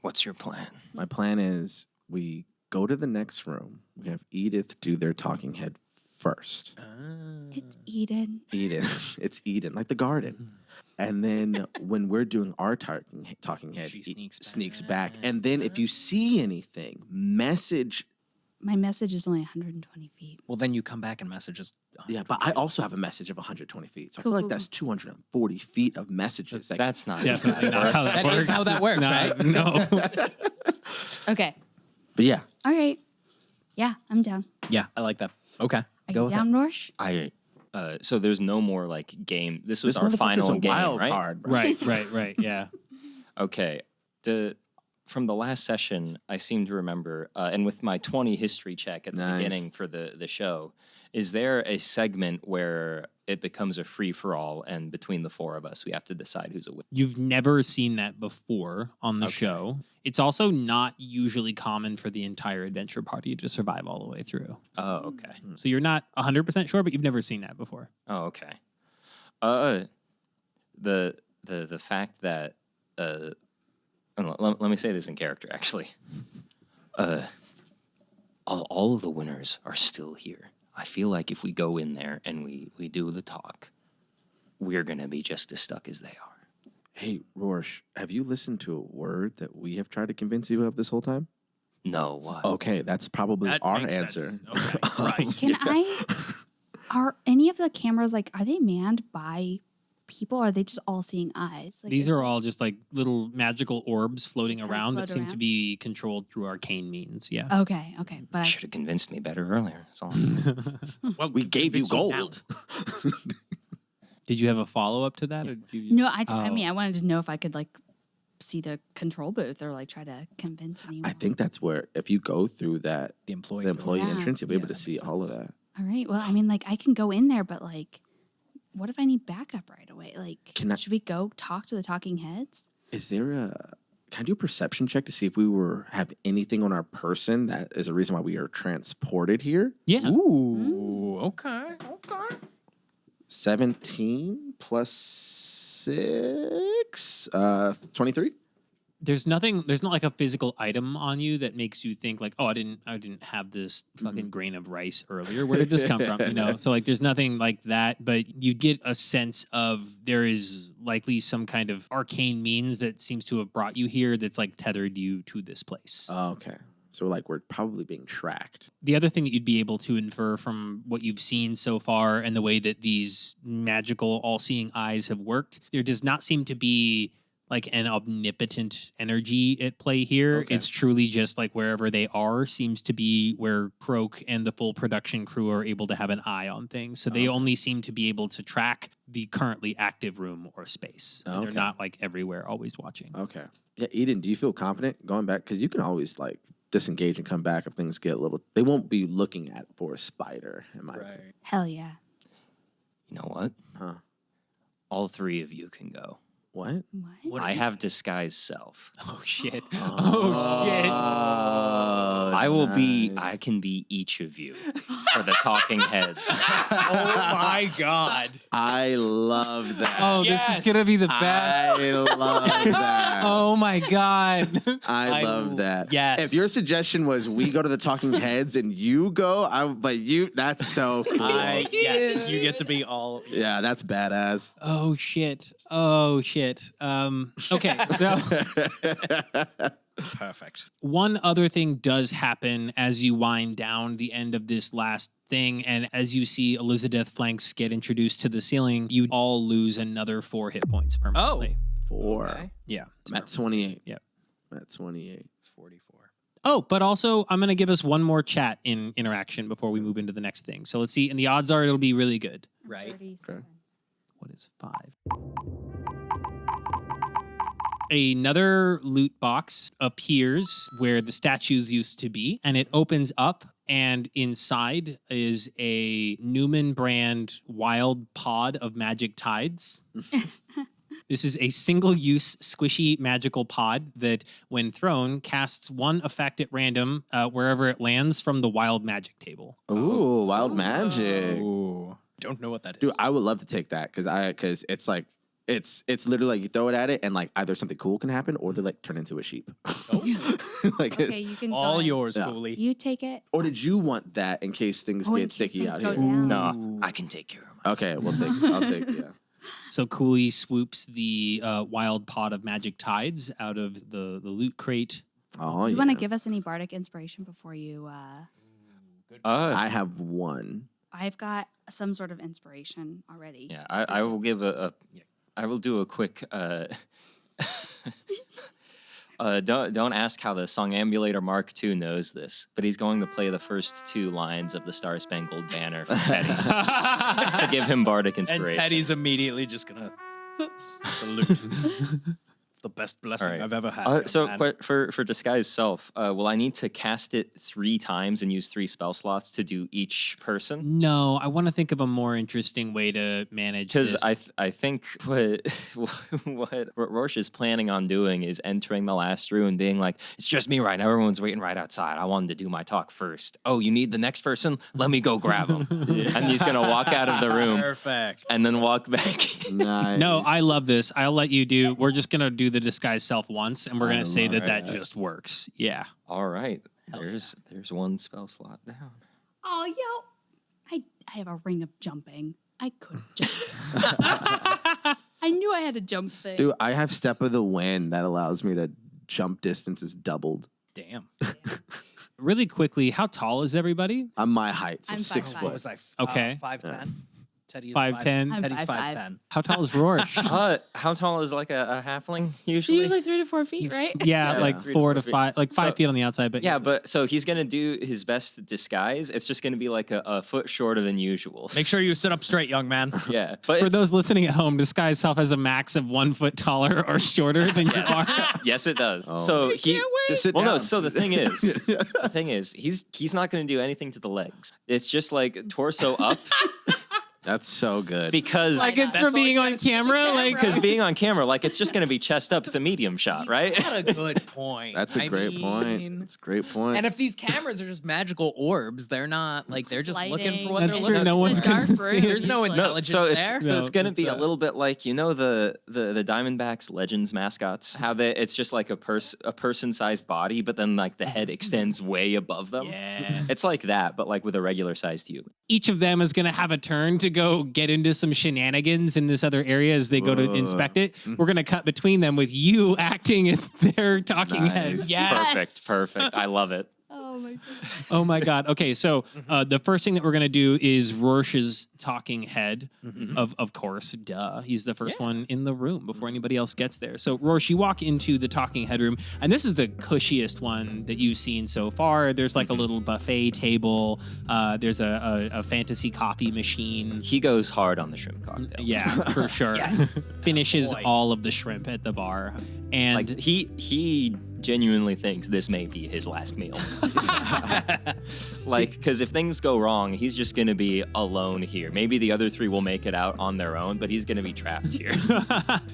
[SPEAKER 4] What's your plan?
[SPEAKER 7] My plan is we go to the next room. We have Edith do their talking head first.
[SPEAKER 6] It's Eden.
[SPEAKER 7] Eden. It's Eden, like the garden. And then when we're doing our talking head,
[SPEAKER 8] She
[SPEAKER 7] he
[SPEAKER 8] sneaks
[SPEAKER 7] back.
[SPEAKER 8] back.
[SPEAKER 7] And then if you see anything, message.
[SPEAKER 6] My message is only 120 feet.
[SPEAKER 8] Well, then you come back and message us.
[SPEAKER 7] Yeah, but I also have a message of 120 feet. So I
[SPEAKER 6] Cool,
[SPEAKER 7] feel like
[SPEAKER 6] cool,
[SPEAKER 7] that's 240 feet of messages. Like,
[SPEAKER 4] That's not
[SPEAKER 5] Definitely not how that
[SPEAKER 8] That
[SPEAKER 5] works.
[SPEAKER 8] is how that works,
[SPEAKER 5] Not-
[SPEAKER 8] right?
[SPEAKER 5] No.
[SPEAKER 6] Okay.
[SPEAKER 7] but yeah,
[SPEAKER 6] All right. Yeah, I'm down.
[SPEAKER 8] Yeah, I like that. Okay.
[SPEAKER 6] Are
[SPEAKER 8] Go
[SPEAKER 6] you
[SPEAKER 8] with
[SPEAKER 6] down, Rorsche?
[SPEAKER 4] So there's no more like game. This was
[SPEAKER 7] this
[SPEAKER 4] our
[SPEAKER 7] motherfucker's
[SPEAKER 4] final
[SPEAKER 7] a
[SPEAKER 4] game,
[SPEAKER 7] wild
[SPEAKER 4] right?
[SPEAKER 7] card, bro.
[SPEAKER 5] Right. Yeah.
[SPEAKER 4] Okay. From the last session, I seem to remember, and with my 20 history check at the
[SPEAKER 7] Nice.
[SPEAKER 4] beginning for the show, is there a segment where it becomes a free for all, and between the four of us, we have to decide who's a winner?
[SPEAKER 5] You've never seen that before on the
[SPEAKER 4] Okay.
[SPEAKER 5] show. It's also not usually common for the entire adventure party to survive all the way through.
[SPEAKER 4] Oh, okay.
[SPEAKER 5] So you're not 100% sure, but you've never seen that before.
[SPEAKER 4] Oh, okay. The fact that let me say this in character actually. All of the winners are still here. I feel like if we go in there and we do the talk, we're gonna be just as stuck as they are.
[SPEAKER 7] Hey, Rorsche, have you listened to a word that we have tried to convince you of this whole time?
[SPEAKER 4] No, why?
[SPEAKER 7] Okay, that's probably
[SPEAKER 5] That
[SPEAKER 7] our
[SPEAKER 5] makes
[SPEAKER 7] answer.
[SPEAKER 5] sense. Okay, right.
[SPEAKER 6] Can I? Are any of the cameras are they manned by people? Or are they just all seeing eyes? Like,
[SPEAKER 5] These
[SPEAKER 6] is
[SPEAKER 5] are
[SPEAKER 6] it-
[SPEAKER 5] all just like little magical orbs floating
[SPEAKER 6] Kinda
[SPEAKER 5] around that
[SPEAKER 6] float
[SPEAKER 5] seem to
[SPEAKER 6] around?
[SPEAKER 5] be controlled through arcane means. Yeah.
[SPEAKER 6] Okay. But
[SPEAKER 4] Should have convinced me better earlier. That's all I'm saying.
[SPEAKER 8] Well,
[SPEAKER 7] We gave you gold.
[SPEAKER 5] Did you have a follow up to that? Or did you
[SPEAKER 6] no, I
[SPEAKER 5] Oh.
[SPEAKER 6] mean, I wanted to know if I could see the control booth or try to convince anyone.
[SPEAKER 7] I think that's where, if you go through that,
[SPEAKER 8] the employee.
[SPEAKER 7] the employee
[SPEAKER 6] Yeah.
[SPEAKER 7] entrance, you'll be able to
[SPEAKER 8] that
[SPEAKER 7] see
[SPEAKER 8] makes
[SPEAKER 7] all of
[SPEAKER 8] sense.
[SPEAKER 7] that.
[SPEAKER 6] All right. Well, I mean, I can go in there, but what if I need backup right away?
[SPEAKER 7] Can I-
[SPEAKER 6] Should we go talk to the talking heads?
[SPEAKER 7] Is there can I do a perception check to see if we have anything on our person that is a reason why we are transported here?
[SPEAKER 5] Yeah.
[SPEAKER 8] Ooh, okay.
[SPEAKER 7] 17 plus 6, 23.
[SPEAKER 5] There's not like a physical item on you that makes you think like, oh, I didn't have this fucking grain of rice earlier. Where did this come from? So there's nothing like that, but you get a sense of there is likely some kind of arcane means that seems to have brought you here that's tethered you to this place.
[SPEAKER 7] Oh, okay. So we're probably being tracked.
[SPEAKER 5] The other thing that you'd be able to infer from what you've seen so far and the way that these magical all-seeing eyes have worked, there does not seem to be an omnipotent energy at play here.
[SPEAKER 7] Okay.
[SPEAKER 5] It's truly just wherever they are seems to be where Kroak and the full production crew are able to have an eye on things. So they only seem to be able to track the currently active room or space. And they're
[SPEAKER 7] Okay.
[SPEAKER 5] not everywhere, always watching.
[SPEAKER 7] Okay. Yeah, Eden, do you feel confident going back? Because you can always disengage and come back if things get a little. They won't be looking for a spider. In my opinion.
[SPEAKER 6] Hell yeah.
[SPEAKER 4] You know what?
[SPEAKER 7] Huh?
[SPEAKER 4] All three of you can go.
[SPEAKER 7] What?
[SPEAKER 6] What?
[SPEAKER 4] I have disguise self.
[SPEAKER 5] Oh, shit.
[SPEAKER 4] I can be each of you for the talking heads.
[SPEAKER 8] Oh my God.
[SPEAKER 7] I love that.
[SPEAKER 5] Oh, this is going to be the best.
[SPEAKER 7] I love that.
[SPEAKER 5] Oh, my God.
[SPEAKER 7] I love that.
[SPEAKER 8] yes.
[SPEAKER 7] If your suggestion was we go to the talking heads and you go, that's so cool.
[SPEAKER 8] Yes, you get to be all.
[SPEAKER 7] Yeah, that's badass.
[SPEAKER 5] Oh, shit. Okay, so
[SPEAKER 8] Perfect.
[SPEAKER 5] one other thing does happen as you wind down the end of this last thing, and as you see Elizabeth Flanks get introduced to the ceiling, you all lose another 4 hit points permanently.
[SPEAKER 7] 4.
[SPEAKER 8] Okay.
[SPEAKER 5] Yeah.
[SPEAKER 7] I'm at 28.
[SPEAKER 5] Yep.
[SPEAKER 7] I'm at 28.
[SPEAKER 8] 44.
[SPEAKER 5] Oh, but also I'm going to give us one more chat in interaction before we move into the next thing. So let's see, and the odds are it'll be really good.
[SPEAKER 8] Right.
[SPEAKER 6] 37.
[SPEAKER 5] What is 5? Another loot box appears where the statues used to be, and it opens up, and inside is a Newman brand wild pod of magic tides. This is a single-use squishy magical pod that, when thrown, casts one effect at random wherever it lands from the wild magic table.
[SPEAKER 7] Ooh, wild magic.
[SPEAKER 8] Ooh. Don't know what that is.
[SPEAKER 7] Dude, I would love to take that because it's It's literally like you throw it at it, and like either something cool can happen, or they like turn into a sheep. Like
[SPEAKER 6] Okay, you can go
[SPEAKER 8] All
[SPEAKER 6] ahead.
[SPEAKER 8] yours,
[SPEAKER 7] Yeah.
[SPEAKER 8] Coolie.
[SPEAKER 6] You take it.
[SPEAKER 7] Or did you want that in case things
[SPEAKER 6] Oh, in
[SPEAKER 7] get
[SPEAKER 6] case
[SPEAKER 7] sticky
[SPEAKER 6] things
[SPEAKER 7] out
[SPEAKER 6] go
[SPEAKER 7] here?
[SPEAKER 6] down.
[SPEAKER 4] No, I can take care of myself.
[SPEAKER 7] Okay, I'll take yeah.
[SPEAKER 5] So Coolie swoops the wild pot of magic tides out of the loot crate.
[SPEAKER 7] Oh,
[SPEAKER 6] You
[SPEAKER 7] yeah.
[SPEAKER 6] want to give us any bardic inspiration before you?
[SPEAKER 7] I have one.
[SPEAKER 6] I've got some sort of inspiration already.
[SPEAKER 4] Yeah, I will give I will do a quick. Don't ask how the Songambulator Mark II knows this, but he's going to play the first 2 lines of the Star Spangled Banner for Teddy to give him bardic
[SPEAKER 8] And
[SPEAKER 4] inspiration.
[SPEAKER 8] Teddy's immediately just gonna salute. It's the best blessing
[SPEAKER 4] Alright.
[SPEAKER 8] I've ever had.
[SPEAKER 4] So
[SPEAKER 8] young man.
[SPEAKER 4] for disguise self, will I need to cast it 3 times and use 3 spell slots to do each person?
[SPEAKER 5] No, I want to think of a more interesting way to manage
[SPEAKER 4] Because
[SPEAKER 5] this.
[SPEAKER 4] I think what Rorsche is planning on doing is entering the last room and being like, it's just me right now. Everyone's waiting right outside. I wanted to do my talk first. Oh, you need the next person? Let me go grab him. And he's going to walk out of the room
[SPEAKER 8] Perfect.
[SPEAKER 4] and then walk back.
[SPEAKER 7] Nice.
[SPEAKER 5] No, I love this. I'll let you do. We're just gonna do the disguise self once, and we're gonna say that
[SPEAKER 7] Alright.
[SPEAKER 5] just works. Yeah.
[SPEAKER 4] All right. There's 1 spell slot down.
[SPEAKER 6] Oh, yo, I have a ring of jumping. I could jump. I knew I had a jump thing.
[SPEAKER 7] Dude, I have Step of the Wind that allows me to jump distances doubled.
[SPEAKER 8] Damn.
[SPEAKER 5] Really quickly, how tall is everybody?
[SPEAKER 7] I'm my height, so
[SPEAKER 6] I'm
[SPEAKER 7] 6
[SPEAKER 6] 5'5".
[SPEAKER 7] foot.
[SPEAKER 8] What was I?
[SPEAKER 5] Okay.
[SPEAKER 8] 5'10". Teddy is
[SPEAKER 5] 5'10".
[SPEAKER 6] I'm
[SPEAKER 8] Teddy's
[SPEAKER 6] 5'5".
[SPEAKER 8] 5'10".
[SPEAKER 5] How tall is Rorsche?
[SPEAKER 4] How tall is like a halfling usually?
[SPEAKER 6] Usually 3 to 4 feet, right?
[SPEAKER 5] Yeah,
[SPEAKER 4] Yeah.
[SPEAKER 5] like
[SPEAKER 4] 3 to
[SPEAKER 5] 4 to
[SPEAKER 4] 4 feet.
[SPEAKER 5] 5, like 5
[SPEAKER 4] So-
[SPEAKER 5] feet on the outside. But
[SPEAKER 4] Yeah, but so he's gonna do his best disguise. It's just gonna be like a foot shorter than usual.
[SPEAKER 8] Make sure you sit up straight, young man.
[SPEAKER 4] Yeah, but
[SPEAKER 5] for
[SPEAKER 4] it's-
[SPEAKER 5] those listening at home, disguise self has a max of 1 foot taller or shorter than you are.
[SPEAKER 4] yes, it does.
[SPEAKER 7] Oh.
[SPEAKER 4] So he.
[SPEAKER 7] Just sit
[SPEAKER 4] Well, no.
[SPEAKER 7] down.
[SPEAKER 4] So the thing is, he's not gonna do anything to the legs. It's just like torso up
[SPEAKER 7] That's so good.
[SPEAKER 4] because
[SPEAKER 5] Like it's
[SPEAKER 8] That's
[SPEAKER 5] for
[SPEAKER 8] all
[SPEAKER 5] being
[SPEAKER 8] you
[SPEAKER 5] on
[SPEAKER 8] gotta see
[SPEAKER 5] camera. Like,
[SPEAKER 4] because being on camera, like it's just gonna be chest up. It's a medium shot, right?
[SPEAKER 8] That's not a good point.
[SPEAKER 7] That's a great point. That's a great point.
[SPEAKER 8] And if these cameras are just magical orbs, they're not like they're just looking for what
[SPEAKER 5] That's
[SPEAKER 8] they're
[SPEAKER 5] true,
[SPEAKER 8] looking
[SPEAKER 5] no
[SPEAKER 8] for.
[SPEAKER 5] one's gonna
[SPEAKER 6] dark room.
[SPEAKER 5] see it.
[SPEAKER 8] There's no
[SPEAKER 6] Usually.
[SPEAKER 8] intelligence
[SPEAKER 4] so it's
[SPEAKER 8] there.
[SPEAKER 4] so it's gonna
[SPEAKER 5] No,
[SPEAKER 4] be a
[SPEAKER 5] it's,
[SPEAKER 4] little bit like the Diamondbacks Legends mascots. How it's just like a person-sized body, but then like the head extends way above them.
[SPEAKER 8] Yeah.
[SPEAKER 4] It's like that, but like with a regular-sized human.
[SPEAKER 5] each of them is going to have a turn to go get into some shenanigans in this other area as they go to inspect it. We're going to cut between them with you acting as their talking
[SPEAKER 7] Nice.
[SPEAKER 5] head.
[SPEAKER 6] Yes.
[SPEAKER 4] Perfect. I love it.
[SPEAKER 6] Oh my god.
[SPEAKER 5] Oh my God. Okay, so the first thing that we're going to do is Rorsche's talking head. Of course, duh. He's the first one in the room before anybody else gets there. So Rorsche, you walk into the talking head room, and this is the cushiest one that you've seen so far. There's like a little buffet table. There's a fantasy coffee machine.
[SPEAKER 4] He goes hard on the shrimp cocktail.
[SPEAKER 5] Yeah, for sure. Finishes
[SPEAKER 8] Boy.
[SPEAKER 5] all of the shrimp at the bar. And
[SPEAKER 4] Like he genuinely thinks this may be his last meal. Like, because if things go wrong, he's just gonna be alone here. Maybe the other 3 will make it out on their own, but he's gonna be trapped here.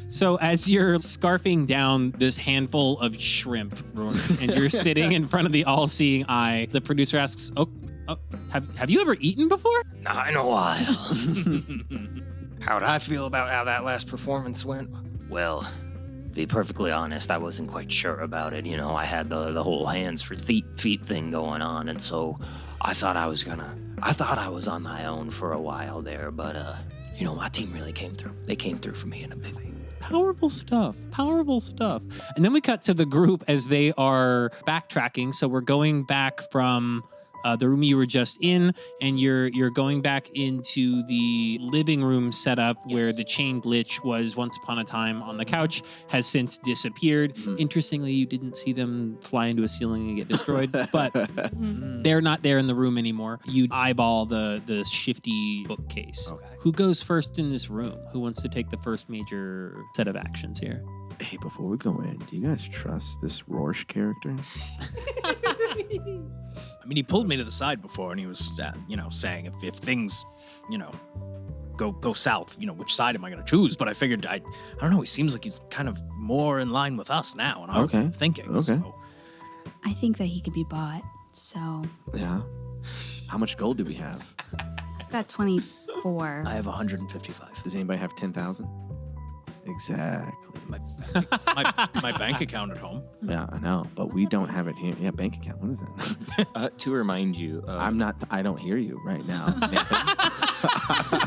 [SPEAKER 5] so as you're scarfing down this handful of shrimp, Rorsche, and you're sitting in front of the all-seeing eye, the producer asks, "Oh, have you ever eaten before?"
[SPEAKER 1] Not in a while. How'd I feel about how that last performance went? Well, to be perfectly honest, I wasn't quite sure about it. You know, I had the whole hands for feet thing going on, and so I thought I was on my own for a while there, but you know, my team really came through. They came through for me in a big way.
[SPEAKER 5] Powerful stuff. Powerful stuff. And then we cut to the group as they are backtracking. So we're going back from the room you were just in, and you're going back into the living room setup where the chained lich was once upon a time on the couch, has since disappeared. Interestingly, you didn't see them fly into a ceiling and get destroyed, but they're not there in the room anymore. You eyeball the shifty bookcase.
[SPEAKER 8] Okay.
[SPEAKER 5] Who goes first in this room? Who wants to take the first major set of actions here?
[SPEAKER 7] Hey, before we go in, do you guys trust this Rorsche character?
[SPEAKER 8] I mean, he pulled me to the side before, and he was, saying if things, go south, which side am I going to choose? But I figured, I don't know. He seems like he's kind of more in line with us now, and I'm
[SPEAKER 7] Okay.
[SPEAKER 8] thinking.
[SPEAKER 7] Okay.
[SPEAKER 8] So.
[SPEAKER 6] I think that he could be bought. So
[SPEAKER 7] Yeah. How much gold do we have?
[SPEAKER 6] I've got 24.
[SPEAKER 8] I have 155.
[SPEAKER 7] Does anybody have 10,000? Exactly.
[SPEAKER 8] My bank account at home.
[SPEAKER 7] Yeah, I know, but we don't have it here. Yeah, bank account. What is that?
[SPEAKER 4] To remind you,
[SPEAKER 7] I don't hear you right now.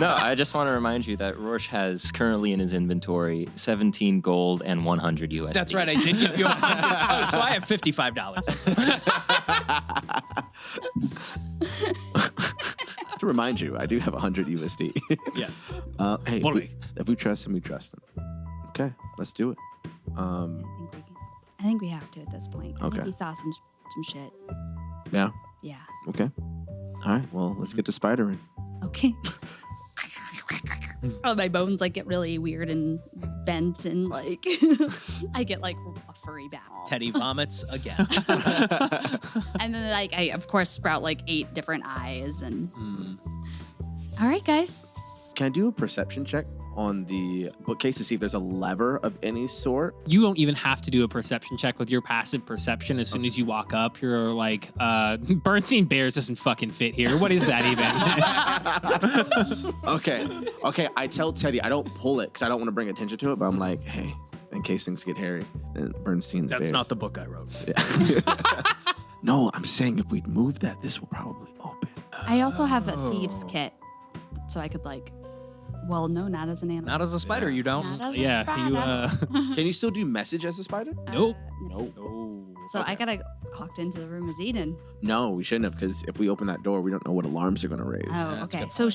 [SPEAKER 4] no, I just want to remind you that Rorsche has currently in his inventory 17 gold and 100 USD.
[SPEAKER 8] That's right. I did give you $100. Oh, so I have $55.
[SPEAKER 7] To remind you, I do have 100 USD.
[SPEAKER 8] Yes.
[SPEAKER 7] Hey,
[SPEAKER 8] Bully.
[SPEAKER 7] if we trust him, we trust him. Okay, let's do it.
[SPEAKER 6] I think we have to at this point. I
[SPEAKER 7] Okay.
[SPEAKER 6] think he saw some shit.
[SPEAKER 7] Yeah.
[SPEAKER 6] Yeah.
[SPEAKER 7] Okay. All right. Well, let's get to spidering.
[SPEAKER 6] Okay. Oh, my bones like get really weird and bent and like I get like a furry ball.
[SPEAKER 8] Teddy vomits again.
[SPEAKER 6] And then like I of course sprout like 8 different eyes and All right, guys.
[SPEAKER 7] Can I do a perception check on the bookcase to see if there's a lever of any sort?
[SPEAKER 5] You don't even have to do a perception check with your passive perception. As soon as you walk up, you're like, Bernstein Bears doesn't fucking fit here. What is that even?
[SPEAKER 7] Okay. I tell Teddy I don't pull it because I don't want to bring attention to it, but I'm like, hey, in case things get hairy, and Bernstein's
[SPEAKER 8] That's
[SPEAKER 7] Bears.
[SPEAKER 8] not the book I wrote.
[SPEAKER 7] Yeah. No, I'm saying if we'd move that, this will probably open.
[SPEAKER 6] I also have a thieves kit. So I could like well, no, not as an animal.
[SPEAKER 8] Not as a spider, you don't.
[SPEAKER 6] Not as a
[SPEAKER 5] Yeah,
[SPEAKER 6] spider.
[SPEAKER 7] Can you still do message as a spider?
[SPEAKER 5] Nope.
[SPEAKER 7] Nope.
[SPEAKER 6] So I gotta walked into the room as Eden.
[SPEAKER 7] No, we shouldn't have, because if we open that door, we don't know what alarms are going to raise.
[SPEAKER 6] Oh,
[SPEAKER 8] that's a
[SPEAKER 6] okay.
[SPEAKER 8] good
[SPEAKER 6] So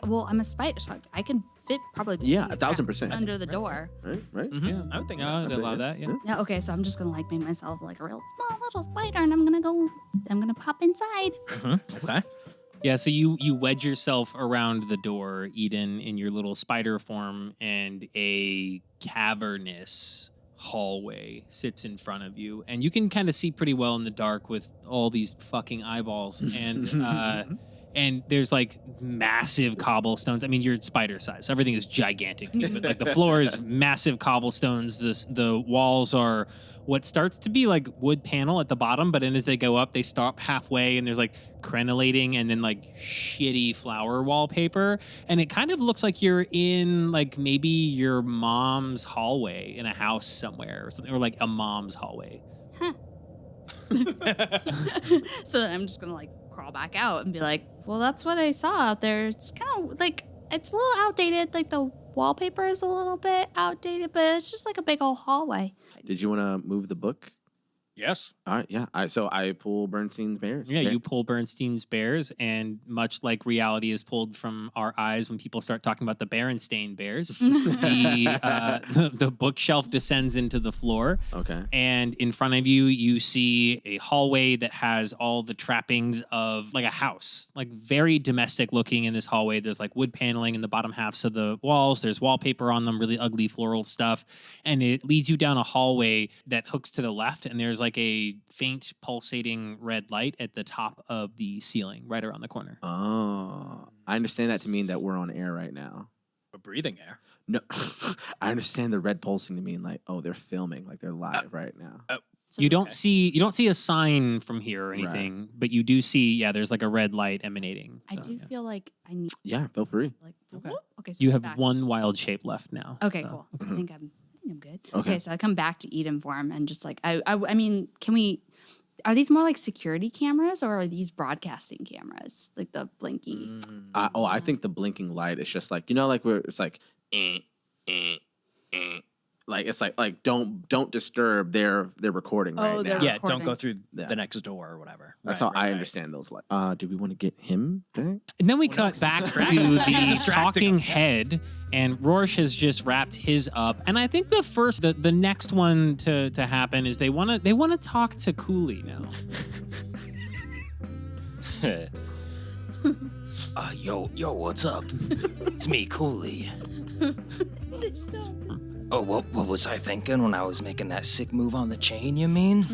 [SPEAKER 6] well, I'm a spider, so I can fit probably.
[SPEAKER 7] Yeah,
[SPEAKER 6] feet
[SPEAKER 7] 1000%.
[SPEAKER 6] under the door.
[SPEAKER 7] Right?
[SPEAKER 8] Mhm.
[SPEAKER 5] Yeah,
[SPEAKER 8] I would think
[SPEAKER 5] yeah,
[SPEAKER 8] so.
[SPEAKER 5] I'd allow that. Yeah.
[SPEAKER 6] Yeah. Okay. So I'm just gonna like make myself like a real small little spider, and I'm gonna pop inside.
[SPEAKER 8] Okay.
[SPEAKER 5] Yeah, so you wedge yourself around the door, Eden, in your little spider form, and a cavernous hallway sits in front of you. And you can kind of see pretty well in the dark with all these fucking eyeballs. And there's like massive cobblestones. I mean, you're spider size, so everything is gigantic. But like the floor is massive cobblestones. The walls are what starts to be like wood panel at the bottom, but then as they go up, they stop halfway, and there's like crenellating and then like shitty flower wallpaper. And it kind of looks like you're in like maybe your mom's hallway in a house somewhere or something, or like a mom's hallway.
[SPEAKER 6] So then I'm just gonna like crawl back out and be like, well, that's what I saw out there. It's kind of like it's a little outdated. Like the wallpaper is a little bit outdated, but it's just like a big old hallway.
[SPEAKER 7] Did you want to move the book?
[SPEAKER 8] Yes.
[SPEAKER 7] All right, yeah. So I pull Bernstein's Bears.
[SPEAKER 5] Yeah,
[SPEAKER 7] Okay.
[SPEAKER 5] you pull Bernstein's Bears, and much like reality is pulled from our eyes when people start talking about the Berenstain Bears, the bookshelf descends into the floor,
[SPEAKER 7] Okay.
[SPEAKER 5] and in front of you, you see a hallway that has all the trappings of like a house, like very domestic looking in this hallway. There's like wood paneling in the bottom halves of the walls. There's wallpaper on them, really ugly floral stuff, and it leads you down a hallway that hooks to the left, and there's like a faint pulsating red light at the top of the ceiling right around the corner.
[SPEAKER 7] Oh, I understand that to mean that we're on air right now.
[SPEAKER 8] We're breathing air.
[SPEAKER 7] No, I understand the red pulsing to mean like, oh, they're filming, like they're live right now.
[SPEAKER 5] You don't see a sign from here or anything, but you do see, there's like a red light emanating.
[SPEAKER 6] I do feel like I need
[SPEAKER 7] Yeah, feel free.
[SPEAKER 6] like
[SPEAKER 8] Okay.
[SPEAKER 6] So
[SPEAKER 5] You
[SPEAKER 6] I'm
[SPEAKER 5] have
[SPEAKER 6] back.
[SPEAKER 5] one wild shape left now.
[SPEAKER 6] Okay,
[SPEAKER 5] so.
[SPEAKER 6] cool. I think I'm good.
[SPEAKER 7] Okay.
[SPEAKER 6] Okay, so I come back to Eden form and just like I mean, are these more like security cameras or are these broadcasting cameras? Like the blinky.
[SPEAKER 7] I think the blinking light is just like, like where it's like, like it's like don't disturb their recording right
[SPEAKER 6] Oh,
[SPEAKER 7] now.
[SPEAKER 6] they're
[SPEAKER 8] Yeah,
[SPEAKER 6] recording.
[SPEAKER 8] don't go through
[SPEAKER 7] Yeah.
[SPEAKER 8] the next door or whatever.
[SPEAKER 7] That's
[SPEAKER 8] Right,
[SPEAKER 7] how I
[SPEAKER 8] right.
[SPEAKER 7] understand those lights. Do we want to get him back?
[SPEAKER 5] And then we cut back to the
[SPEAKER 8] Distracting
[SPEAKER 5] talking
[SPEAKER 8] him.
[SPEAKER 5] head, and Rorsche has just wrapped his up. And I think the next one to happen is they want to talk to Coolie now.
[SPEAKER 1] Yo, what's up? It's me, Coolie. Oh, what was I thinking when I was making that sick move on the chain, you mean?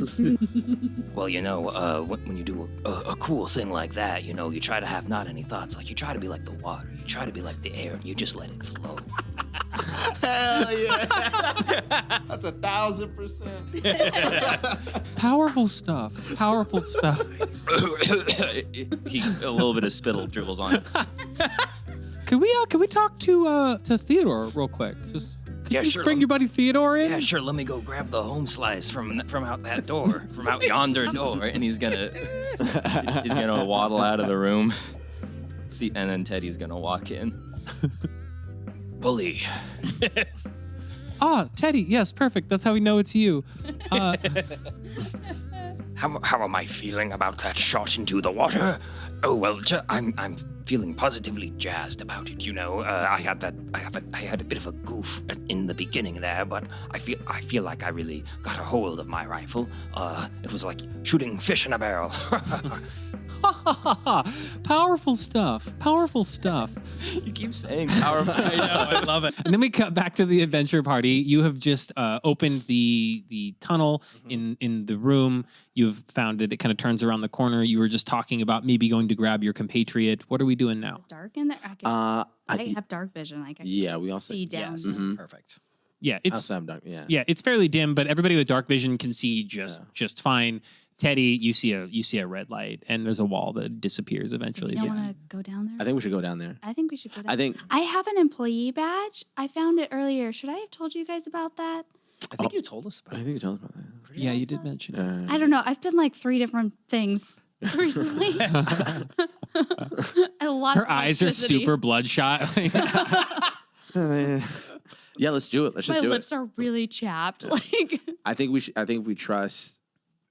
[SPEAKER 1] Well, when you do a cool thing like that, you try to have not any thoughts. Like, you try to be like the water. You try to be like the air, and you just let it flow.
[SPEAKER 7] Hell yeah! That's 1000%.
[SPEAKER 5] Powerful stuff. Powerful stuff.
[SPEAKER 4] A little bit of spittle dribbles on.
[SPEAKER 5] Can we talk to Theodore real quick? Just
[SPEAKER 1] Yeah, sure.
[SPEAKER 5] Bring your buddy Theodore in.
[SPEAKER 1] Yeah, sure. Let me go grab the home slice from out that door, from out yonder door.
[SPEAKER 4] And he's gonna waddle out of the room. And then Teddy's gonna walk in.
[SPEAKER 1] Bully.
[SPEAKER 5] Ah, Teddy. Yes, perfect. That's how we know it's you.
[SPEAKER 1] How am I feeling about that shot into the water? Oh well, I'm feeling positively jazzed about it. You know, I had a bit of a goof in the beginning there, but I feel like I really got a hold of my rifle. It was like shooting fish in a barrel.
[SPEAKER 5] Powerful stuff. Powerful stuff.
[SPEAKER 4] You keep saying powerful.
[SPEAKER 8] I know, I love it.
[SPEAKER 5] And then we cut back to the adventure party. You have just opened the tunnel in the room. You've found it. It kind of turns around the corner. You were just talking about maybe going to grab your compatriot. What are we doing now?
[SPEAKER 6] Dark in there. I have dark vision. Like I can
[SPEAKER 7] we also
[SPEAKER 6] see down.
[SPEAKER 8] Yes,
[SPEAKER 7] Mhm.
[SPEAKER 8] perfect.
[SPEAKER 5] Yeah,
[SPEAKER 7] I
[SPEAKER 5] it's
[SPEAKER 7] also have dark. Yeah.
[SPEAKER 5] yeah, it's fairly dim, but everybody with dark vision can see just fine. Teddy, you see a red light, and there's a wall that disappears eventually.
[SPEAKER 6] You don't want to go down there?
[SPEAKER 7] I think we should go down there.
[SPEAKER 6] I think we should go down.
[SPEAKER 7] I think
[SPEAKER 6] I have an employee badge. I found it earlier. Should I have told you guys about that?
[SPEAKER 8] I think you told us
[SPEAKER 7] I
[SPEAKER 8] about it.
[SPEAKER 7] think you told us about that.
[SPEAKER 5] Yeah, you did mention it.
[SPEAKER 6] I don't know. I've been like 3 different things recently. A lot
[SPEAKER 5] Her
[SPEAKER 6] of
[SPEAKER 5] eyes are
[SPEAKER 6] electricity.
[SPEAKER 5] super bloodshot.
[SPEAKER 7] Yeah, let's do it. Let's just
[SPEAKER 6] My
[SPEAKER 7] do
[SPEAKER 6] lips
[SPEAKER 7] it.
[SPEAKER 6] are really chapped. Like
[SPEAKER 7] I think we should. I think if we trust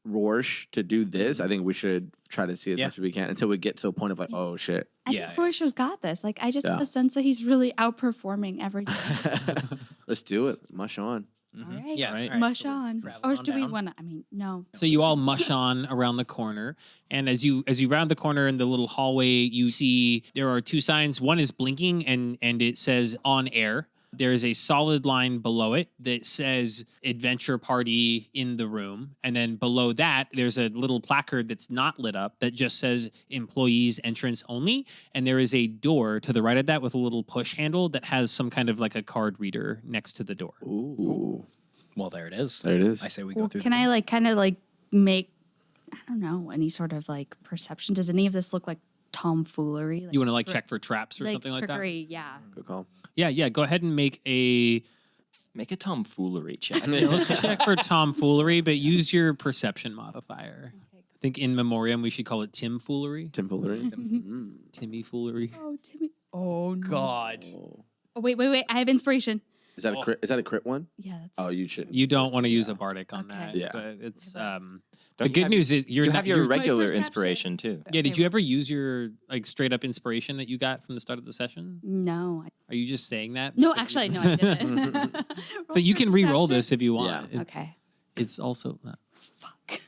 [SPEAKER 7] Rorsche to do this, I think we should try to see as much as we can until we get to a point of like, oh shit.
[SPEAKER 6] I
[SPEAKER 8] Yeah,
[SPEAKER 6] think Rorscher's got this. Like I just have
[SPEAKER 7] Yeah.
[SPEAKER 6] a sense that he's really outperforming everything.
[SPEAKER 7] Let's do it. Mush on.
[SPEAKER 6] All right.
[SPEAKER 8] Yeah,
[SPEAKER 5] Right.
[SPEAKER 8] all right,
[SPEAKER 6] Mush
[SPEAKER 8] so we'll
[SPEAKER 6] on.
[SPEAKER 8] travel
[SPEAKER 6] Or
[SPEAKER 8] on
[SPEAKER 6] do we
[SPEAKER 8] down.
[SPEAKER 6] want to? I mean, no.
[SPEAKER 5] So you all mush on around the corner, and as you round the corner in the little hallway, you see there are 2 signs. One is blinking, and it says "on air." There is a solid line below it that says "Adventure Party in the room," and then below that, there's a little placard that's not lit up that just says "Employees Entrance Only," and there is a door to the right of that with a little push handle that has some kind of like a card reader next to the door.
[SPEAKER 7] Ooh.
[SPEAKER 8] Well, there it is.
[SPEAKER 7] There it is.
[SPEAKER 8] I say we
[SPEAKER 6] Well,
[SPEAKER 8] go through.
[SPEAKER 6] can I like kind of like make? I don't know any sort of like perception. Does any of this look like tomfoolery? Like
[SPEAKER 5] You want to like
[SPEAKER 6] tri-
[SPEAKER 5] check for traps or something like that?
[SPEAKER 6] trickery? Yeah.
[SPEAKER 7] Good call.
[SPEAKER 5] Yeah. Go ahead and make a.
[SPEAKER 4] Make a tomfoolery check.
[SPEAKER 5] Let's check for tomfoolery, but use your perception modifier. I think in memoriam we should call it Timfoolery.
[SPEAKER 7] Timfoolery.
[SPEAKER 5] Timmy foolery.
[SPEAKER 6] Oh, Timmy. Oh no.
[SPEAKER 8] God.
[SPEAKER 6] Oh wait. I have inspiration.
[SPEAKER 7] Is that a crit? Is that a crit one?
[SPEAKER 6] Yeah, that's.
[SPEAKER 7] Oh, you shouldn't.
[SPEAKER 5] You don't want to use a bardic on
[SPEAKER 6] Okay.
[SPEAKER 5] that.
[SPEAKER 7] Yeah.
[SPEAKER 5] But it's
[SPEAKER 4] Don't
[SPEAKER 5] the
[SPEAKER 4] you
[SPEAKER 5] good
[SPEAKER 4] have-
[SPEAKER 5] news is you're
[SPEAKER 4] You
[SPEAKER 5] not
[SPEAKER 4] have your
[SPEAKER 5] you're-
[SPEAKER 4] regular
[SPEAKER 6] perception.
[SPEAKER 4] inspiration too.
[SPEAKER 5] Yeah, did
[SPEAKER 6] Okay,
[SPEAKER 5] you ever use your like straight up inspiration that you got from the start of the session?
[SPEAKER 6] No.
[SPEAKER 5] Are you just saying that?
[SPEAKER 6] No,
[SPEAKER 5] because
[SPEAKER 6] actually,
[SPEAKER 5] you-
[SPEAKER 6] no, I didn't.
[SPEAKER 5] So you can re-roll this if you want.
[SPEAKER 7] Yeah.
[SPEAKER 5] It's,
[SPEAKER 6] Okay.
[SPEAKER 5] It's also
[SPEAKER 6] Fuck.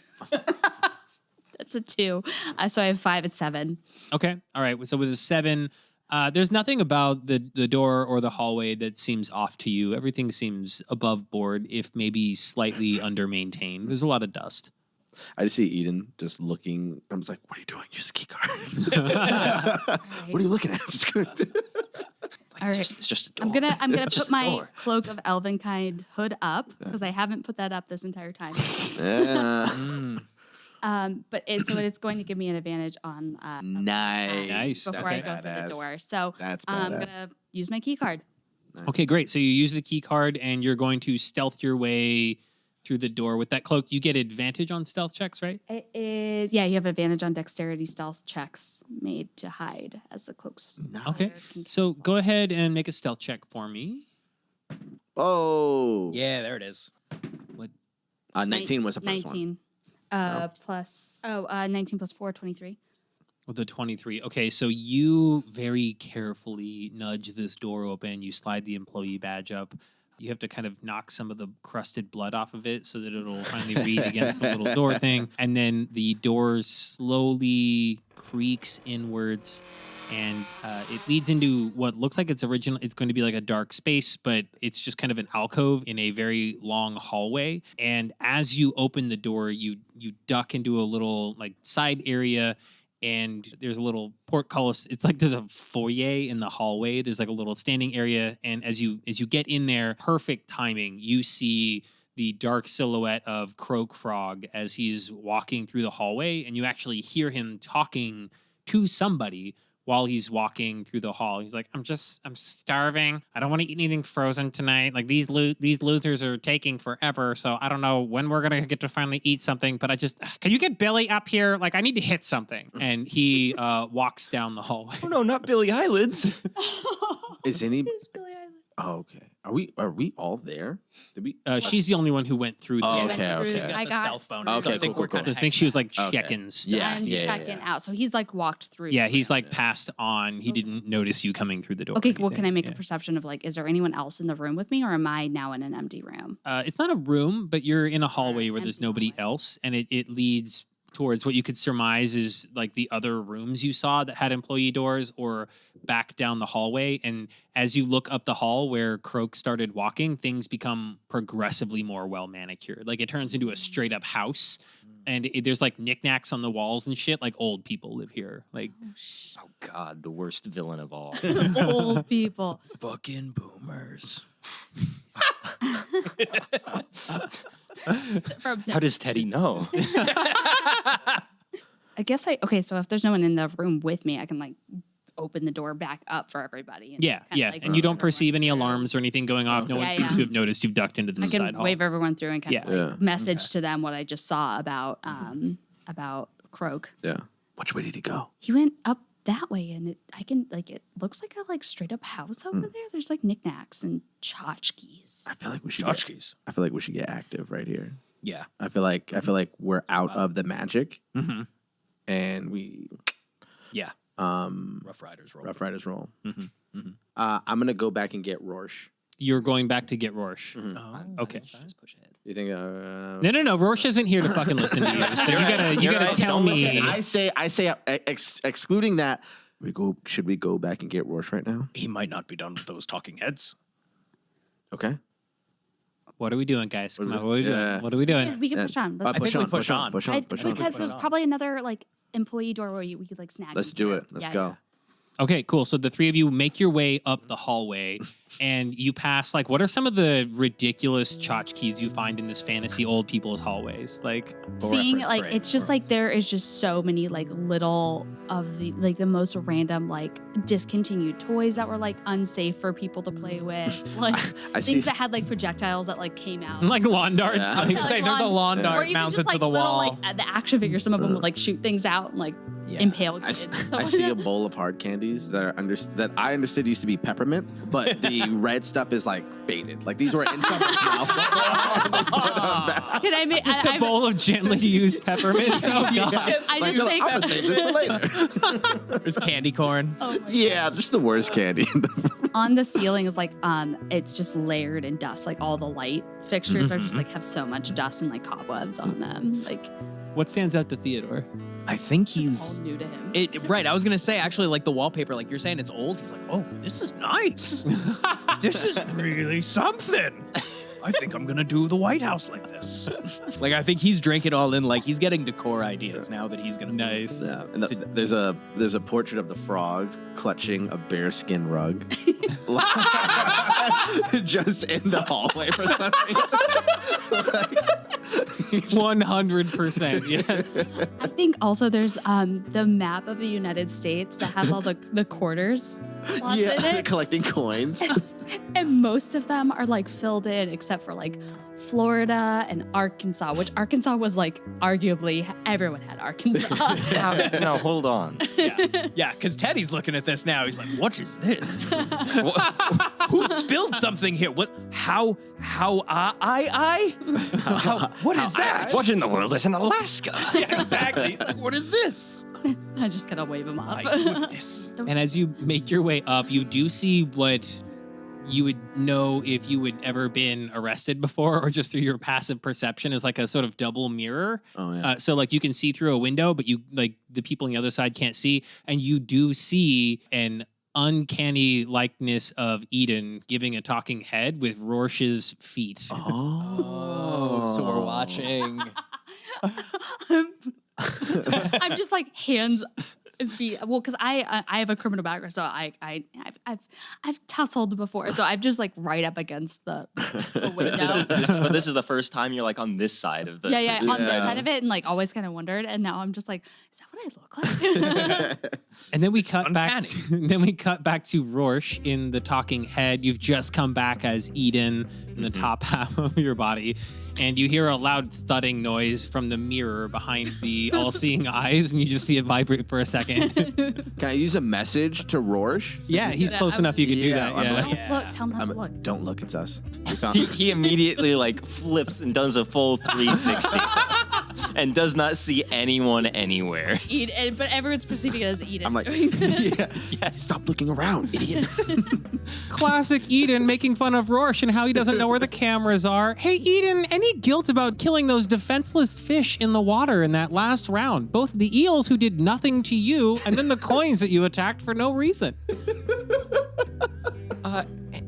[SPEAKER 6] That's a 2. So I have 5 at 7.
[SPEAKER 5] okay. All right. So with a 7, there's nothing about the door or the hallway that seems off to you. Everything seems above board, if maybe slightly under maintained. There's a lot of dust.
[SPEAKER 7] I just see Eden just looking. I'm just like, what are you doing? Use the key card. What are you looking at?
[SPEAKER 6] All right.
[SPEAKER 1] It's just a door.
[SPEAKER 6] I'm gonna
[SPEAKER 1] It's just
[SPEAKER 6] put
[SPEAKER 1] a
[SPEAKER 6] my
[SPEAKER 1] door.
[SPEAKER 6] cloak of elvenkind hood up because I haven't put that up this entire time. But it's going to give me an advantage on
[SPEAKER 7] Nice.
[SPEAKER 6] before
[SPEAKER 5] Okay.
[SPEAKER 6] I go through
[SPEAKER 7] Badass.
[SPEAKER 6] the door. So
[SPEAKER 7] That's
[SPEAKER 6] I'm
[SPEAKER 7] badass.
[SPEAKER 6] gonna use my key card.
[SPEAKER 5] Okay, great. So you use the key card and you're going to stealth your way through the door with that cloak. You get advantage on stealth checks, right?
[SPEAKER 6] It is you have advantage on dexterity stealth checks made to hide as the cloaks.
[SPEAKER 5] Okay. So go ahead and make a stealth check for me.
[SPEAKER 7] Oh.
[SPEAKER 8] Yeah, there it is.
[SPEAKER 7] 19 was the first
[SPEAKER 6] 19. Plus 19 plus 4, 23.
[SPEAKER 5] With a 23. Okay, so you very carefully nudge this door open. You slide the employee badge up. You have to kind of knock some of the crusted blood off of it so that it'll finally read against the little door thing. And then the door slowly creaks inwards and it leads into what looks like it's going to be like a dark space, but it's just kind of an alcove in a very long hallway. And as you open the door, you duck into a little like side area, and there's a little portcullis. It's like there's a foyer in the hallway. There's like a little standing area, and as you get in there, perfect timing, you see the dark silhouette of Kroak Frog as he's walking through the hallway, and you actually hear him talking to somebody
[SPEAKER 3] while he's walking through the hall. He's like, I'm starving. I don't want to eat anything frozen tonight. Like these losers are taking forever. So I don't know when we're going to get to finally eat something, but can you get Billy up here? Like I need to hit something. And he walks down the hallway.
[SPEAKER 4] Oh no, not Billy Eyelids.
[SPEAKER 7] Is any?
[SPEAKER 6] It's Billy Eyelids.
[SPEAKER 7] Oh, okay. Are we all there? Did we?
[SPEAKER 3] She's the only one who went through.
[SPEAKER 7] Oh,
[SPEAKER 6] went
[SPEAKER 7] okay,
[SPEAKER 6] through-
[SPEAKER 7] okay.
[SPEAKER 6] I got
[SPEAKER 8] stealth bonus.
[SPEAKER 7] Okay,
[SPEAKER 8] So I think
[SPEAKER 7] cool,
[SPEAKER 8] we're
[SPEAKER 7] cool,
[SPEAKER 8] kind
[SPEAKER 3] I
[SPEAKER 8] of.
[SPEAKER 3] think she was like
[SPEAKER 7] Okay.
[SPEAKER 3] checking stuff.
[SPEAKER 7] Yeah,
[SPEAKER 6] I'm checking out. So he's like walked through.
[SPEAKER 3] Yeah, he's like passed on. He didn't notice you coming through the door.
[SPEAKER 6] Okay,
[SPEAKER 3] or
[SPEAKER 6] well, can I
[SPEAKER 3] anything.
[SPEAKER 6] make
[SPEAKER 3] Yeah.
[SPEAKER 6] a perception of like, is there anyone else in the room with me, or am I now in an empty room?
[SPEAKER 3] It's not a room, but you're in a hallway where there's
[SPEAKER 6] empty
[SPEAKER 3] nobody
[SPEAKER 6] hallway.
[SPEAKER 3] else, and it leads towards what you could surmise is like the other rooms you saw that had employee doors, or back down the hallway. And as you look up the hall where Kroak started walking, things become progressively more well manicured. Like it turns into a straight up house, and there's like knickknacks on the walls and shit. Like old people live here. Like
[SPEAKER 4] Oh God, the worst villain of all.
[SPEAKER 6] Old people.
[SPEAKER 8] Fucking boomers.
[SPEAKER 6] From
[SPEAKER 4] How does Teddy know?
[SPEAKER 6] I guess okay. So if there's no one in the room with me, I can like open the door back up for everybody. And
[SPEAKER 3] yeah,
[SPEAKER 6] just kinda,
[SPEAKER 3] yeah,
[SPEAKER 6] like,
[SPEAKER 3] and you don't
[SPEAKER 6] wave
[SPEAKER 3] perceive any
[SPEAKER 6] everyone through.
[SPEAKER 3] alarms or anything going off. No one
[SPEAKER 6] Yeah,
[SPEAKER 3] seems
[SPEAKER 6] yeah.
[SPEAKER 3] to have noticed you've ducked into the
[SPEAKER 6] I
[SPEAKER 3] side
[SPEAKER 6] can
[SPEAKER 3] hall.
[SPEAKER 6] wave everyone through and kind of
[SPEAKER 3] Yeah.
[SPEAKER 6] like message to them what I just saw about Kroak.
[SPEAKER 7] Yeah. Which way did he go?
[SPEAKER 6] He went up that way, and it looks like a like straight up house over there. There's like knickknacks and tchotchkes.
[SPEAKER 7] I feel like we should.
[SPEAKER 8] Tchotchkes.
[SPEAKER 7] I feel like we should get active right here.
[SPEAKER 8] Yeah.
[SPEAKER 7] I feel like we're out of the magic,
[SPEAKER 8] Mm-hmm.
[SPEAKER 7] and we
[SPEAKER 8] Yeah.
[SPEAKER 7] Rough
[SPEAKER 8] Rough Riders roll.
[SPEAKER 7] Riders roll.
[SPEAKER 8] Mm-hmm. Mm-hmm.
[SPEAKER 7] I'm gonna go back and get Rorsche.
[SPEAKER 3] You're going back to get Rorsche.
[SPEAKER 8] Oh,
[SPEAKER 3] Okay.
[SPEAKER 4] Just push ahead.
[SPEAKER 7] You think?
[SPEAKER 3] No. Rorsche isn't here to fucking listen to you. So you gotta tell me.
[SPEAKER 7] I say, excluding that, should we go back and get Rorsche right now?
[SPEAKER 8] He might not be done with those talking heads.
[SPEAKER 7] Okay.
[SPEAKER 3] What are we doing, guys? Come on, what are we
[SPEAKER 7] Yeah.
[SPEAKER 3] doing? What are we
[SPEAKER 6] Yeah,
[SPEAKER 3] doing?
[SPEAKER 6] we can push on.
[SPEAKER 8] I think we push on.
[SPEAKER 7] Push
[SPEAKER 6] I-
[SPEAKER 7] on. Push on.
[SPEAKER 6] because there's probably another like employee door where we could like snag.
[SPEAKER 7] Let's
[SPEAKER 6] them
[SPEAKER 7] do
[SPEAKER 6] through.
[SPEAKER 7] it. Let's
[SPEAKER 6] Yeah,
[SPEAKER 7] go.
[SPEAKER 6] yeah.
[SPEAKER 3] Okay, cool. So the three of you make your way up the hallway, and you pass like, what are some of the ridiculous tchotchkes you find in this fantasy old people's hallways? Like,
[SPEAKER 6] Seeing
[SPEAKER 8] reference,
[SPEAKER 6] like
[SPEAKER 8] right?
[SPEAKER 6] it's just like there is just so many like little of the like the most random like discontinued toys that were like unsafe for people to play with, like
[SPEAKER 7] I
[SPEAKER 6] things
[SPEAKER 7] see.
[SPEAKER 6] that had like projectiles that like came out.
[SPEAKER 3] like lawn darts.
[SPEAKER 7] Yeah.
[SPEAKER 8] I was
[SPEAKER 3] Like,
[SPEAKER 8] gonna say, there's a lawn
[SPEAKER 6] or
[SPEAKER 8] dart
[SPEAKER 6] even
[SPEAKER 8] mounted
[SPEAKER 6] just like
[SPEAKER 8] to the
[SPEAKER 6] little
[SPEAKER 8] wall.
[SPEAKER 6] like the action figures. Some of them would like shoot things out and like impale
[SPEAKER 7] I,
[SPEAKER 6] kids.
[SPEAKER 7] I see a bowl of hard candies that that I understood used to be peppermint, but the red stuff is like faded. Like these were in someone's mouth.
[SPEAKER 6] Can I make?
[SPEAKER 3] just a bowl of gently used peppermint. Oh, God.
[SPEAKER 6] I
[SPEAKER 7] Like,
[SPEAKER 6] just think.
[SPEAKER 7] I'm gonna save this for later.
[SPEAKER 8] There's candy corn.
[SPEAKER 6] Oh my
[SPEAKER 7] Yeah, just the worst candy.
[SPEAKER 6] on the ceiling is like it's just layered in dust. Like all the light fixtures are just like have so much dust and like cobwebs on them. Like
[SPEAKER 3] What stands out to Theodore?
[SPEAKER 8] I think
[SPEAKER 6] it's
[SPEAKER 8] he's
[SPEAKER 6] all new to him.
[SPEAKER 8] right. I was gonna say actually, like the wallpaper, like you're saying it's old. He's like, oh, this is nice. This is really something. I think I'm gonna do the White House like this. Like I think he's drank it all in. Like he's getting decor ideas now that he's gonna move.
[SPEAKER 3] Nice.
[SPEAKER 7] Yeah, and there's a portrait of the frog clutching a bearskin rug, just in the hallway for some reason.
[SPEAKER 3] 100%. Yeah.
[SPEAKER 6] I think also there's the map of the United States that has all the quarters slots in
[SPEAKER 7] Yeah,
[SPEAKER 6] it.
[SPEAKER 7] collecting coins.
[SPEAKER 6] And most of them are like filled in except for like Florida and Arkansas, which Arkansas was like arguably everyone had Arkansas.
[SPEAKER 4] No, hold on.
[SPEAKER 8] Yeah, because Teddy's looking at this now. He's like, what is this? Who spilled something here? What? How? What is that?
[SPEAKER 4] What in the world is in Alaska?
[SPEAKER 8] Yeah, exactly. He's like, what is this?
[SPEAKER 6] I just kind of wave them
[SPEAKER 8] My
[SPEAKER 6] off.
[SPEAKER 8] goodness.
[SPEAKER 3] And as you make your way up, you do see what you would know if you had ever been arrested before, or just through your passive perception, is like a sort of double mirror.
[SPEAKER 7] Oh yeah.
[SPEAKER 3] So like you can see through a window, but you like the people on the other side can't see, and you do see an uncanny likeness of Eden giving a talking head with Rorsche's feet.
[SPEAKER 7] Oh,
[SPEAKER 8] So we're watching.
[SPEAKER 6] I'm just like hands and feet. Well, because I have a criminal background, so I I've tussled before, so I'm just like right up against the window.
[SPEAKER 4] But this is the first time you're like on this side of the.
[SPEAKER 6] Yeah, on this side of it, and like always kind of wondered, and now I'm just like, is that what I look like?
[SPEAKER 5] And then we cut back.
[SPEAKER 8] uncanny.
[SPEAKER 5] Then we cut back to Rorsche in the talking head. You've just come back as Eden in the top half of your body, and you hear a loud thudding noise from the mirror behind the all-seeing eyes, and you just see it vibrate for a second.
[SPEAKER 7] Can I use a message to Rorsche?
[SPEAKER 5] Yeah, he's close enough. You can do that.
[SPEAKER 7] I'm
[SPEAKER 5] Yeah.
[SPEAKER 7] like-
[SPEAKER 6] Don't look, tell him not to look.
[SPEAKER 7] Don't look, it's us. We found
[SPEAKER 4] He immediately like flips and does a full 360 and does not see anyone anywhere.
[SPEAKER 6] Eden, but everyone's perceiving it as Eden.
[SPEAKER 7] I'm like,
[SPEAKER 6] doing this.
[SPEAKER 7] Stop looking around, idiot.
[SPEAKER 5] Classic Eden making fun of Rorsche and how he doesn't know where the cameras are. Hey, Eden, any guilt about killing those defenseless fish in the water in that last round? Both the eels who did nothing to you and then the coins that you attacked for no reason.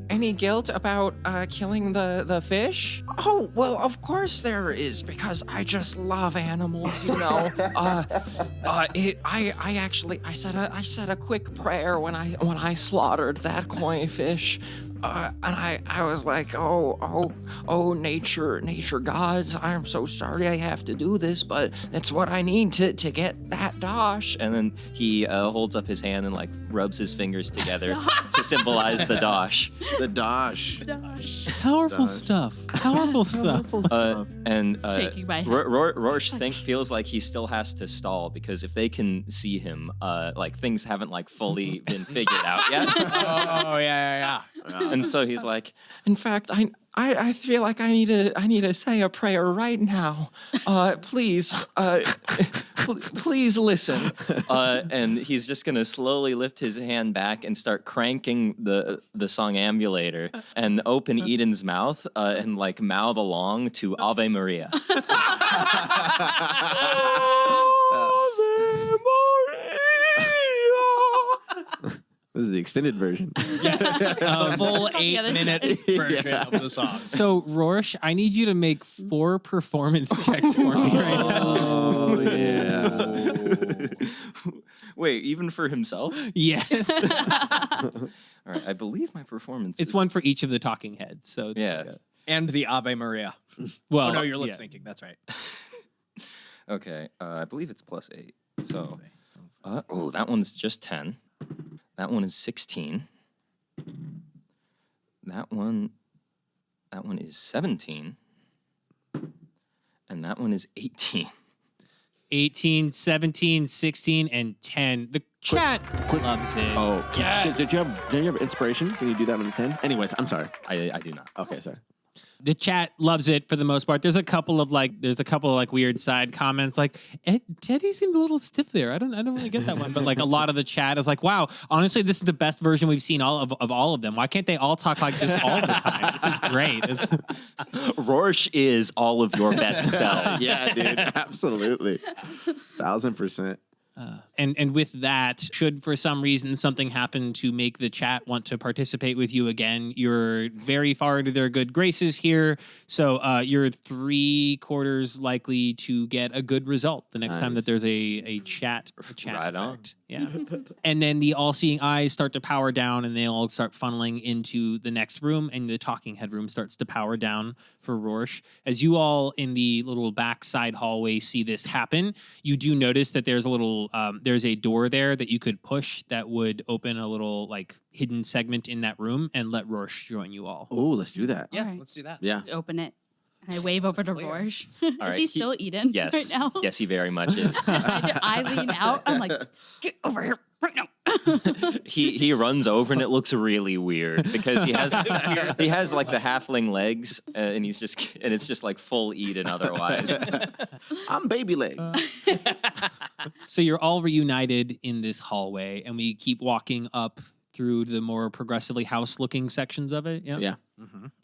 [SPEAKER 1] Any guilt about killing the fish? Oh, well, of course there is, because I just love animals, you know. I said a quick prayer when I slaughtered that koi fish. And I was like, oh, nature gods, I'm so sorry I have to do this, but it's what I need to get that dosh.
[SPEAKER 4] And then he holds up his hand and like rubs his fingers together to symbolize the dosh.
[SPEAKER 7] The dosh.
[SPEAKER 5] Powerful stuff. Powerful stuff.
[SPEAKER 6] Shaking my head.
[SPEAKER 4] Rorsche feels like he still has to stall because if they can see him, like things haven't like fully been figured out yet.
[SPEAKER 8] Oh yeah.
[SPEAKER 4] And so he's like,
[SPEAKER 1] In fact, I feel like I need to say a prayer right now. Please, please listen.
[SPEAKER 4] and he's just gonna slowly lift his hand back and start cranking the song Ambulator and open Eden's mouth and like mouth along to Ave Maria.
[SPEAKER 7] This is the extended version.
[SPEAKER 8] A full
[SPEAKER 6] the other
[SPEAKER 8] 8-minute version of the song.
[SPEAKER 5] So, Rorsche, I need you to make 4 performance checks for me right now.
[SPEAKER 7] Oh, yeah.
[SPEAKER 4] Wait, even for himself?
[SPEAKER 5] Yes.
[SPEAKER 4] All right, I believe my performance.
[SPEAKER 5] It's
[SPEAKER 4] is,
[SPEAKER 5] one for each of the talking heads. So,
[SPEAKER 4] Yeah.
[SPEAKER 8] And the Ave Maria.
[SPEAKER 5] well,
[SPEAKER 8] Oh no, you're lip
[SPEAKER 5] yeah.
[SPEAKER 8] syncing. That's right.
[SPEAKER 4] Okay, I believe it's +8. So, that one's just 10. That one is 16. That one is 17. And that one is 18.
[SPEAKER 5] 18, 17, 16, and 10. The chat loves it.
[SPEAKER 7] Oh, did you have inspiration? Can you do that on the 10? Anyways, I'm sorry.
[SPEAKER 4] I do not.
[SPEAKER 7] Okay, sorry.
[SPEAKER 5] The chat loves it for the most part. There's a couple of weird side comments like Teddy seemed a little stiff there. I don't really get that one. But like a lot of the chat is like, wow, honestly, this is the best version we've seen of all of them. Why can't they all talk like this all the time? This is great.
[SPEAKER 4] Rorsche is all of your best selves.
[SPEAKER 7] Yeah, dude. Absolutely. 1000%.
[SPEAKER 5] And with that, should for some reason something happen to make the chat want to participate with you again, you're very far into their good graces here. So you're 3/4 likely to get a good result the next time that there's a chat
[SPEAKER 4] Right on.
[SPEAKER 5] effect. Yeah. And then the all-seeing eyes start to power down and they all start funneling into the next room and the talking head room starts to power down for Rorsche. As you all in the little backside hallway see this happen, you do notice that there's a little there's a door there that you could push that would open a little like hidden segment in that room and let Rorsche join you all.
[SPEAKER 7] Oh, let's do that.
[SPEAKER 8] Yeah,
[SPEAKER 6] Alright.
[SPEAKER 8] let's do that.
[SPEAKER 7] Yeah.
[SPEAKER 6] Open it. And I wave over to
[SPEAKER 8] Clear.
[SPEAKER 6] Rorsche. Is
[SPEAKER 4] right,
[SPEAKER 6] he still Eden
[SPEAKER 4] Yes.
[SPEAKER 6] right now?
[SPEAKER 4] Yes, he very much is.
[SPEAKER 6] I lean out. I'm like, get over here right now.
[SPEAKER 4] He runs over and it looks really weird because he has like the halfling legs and it's just like full Eden otherwise.
[SPEAKER 7] I'm baby leg.
[SPEAKER 5] So you're all reunited in this hallway and we keep walking up through the more progressively house-looking sections of it. Yeah.
[SPEAKER 7] Yeah.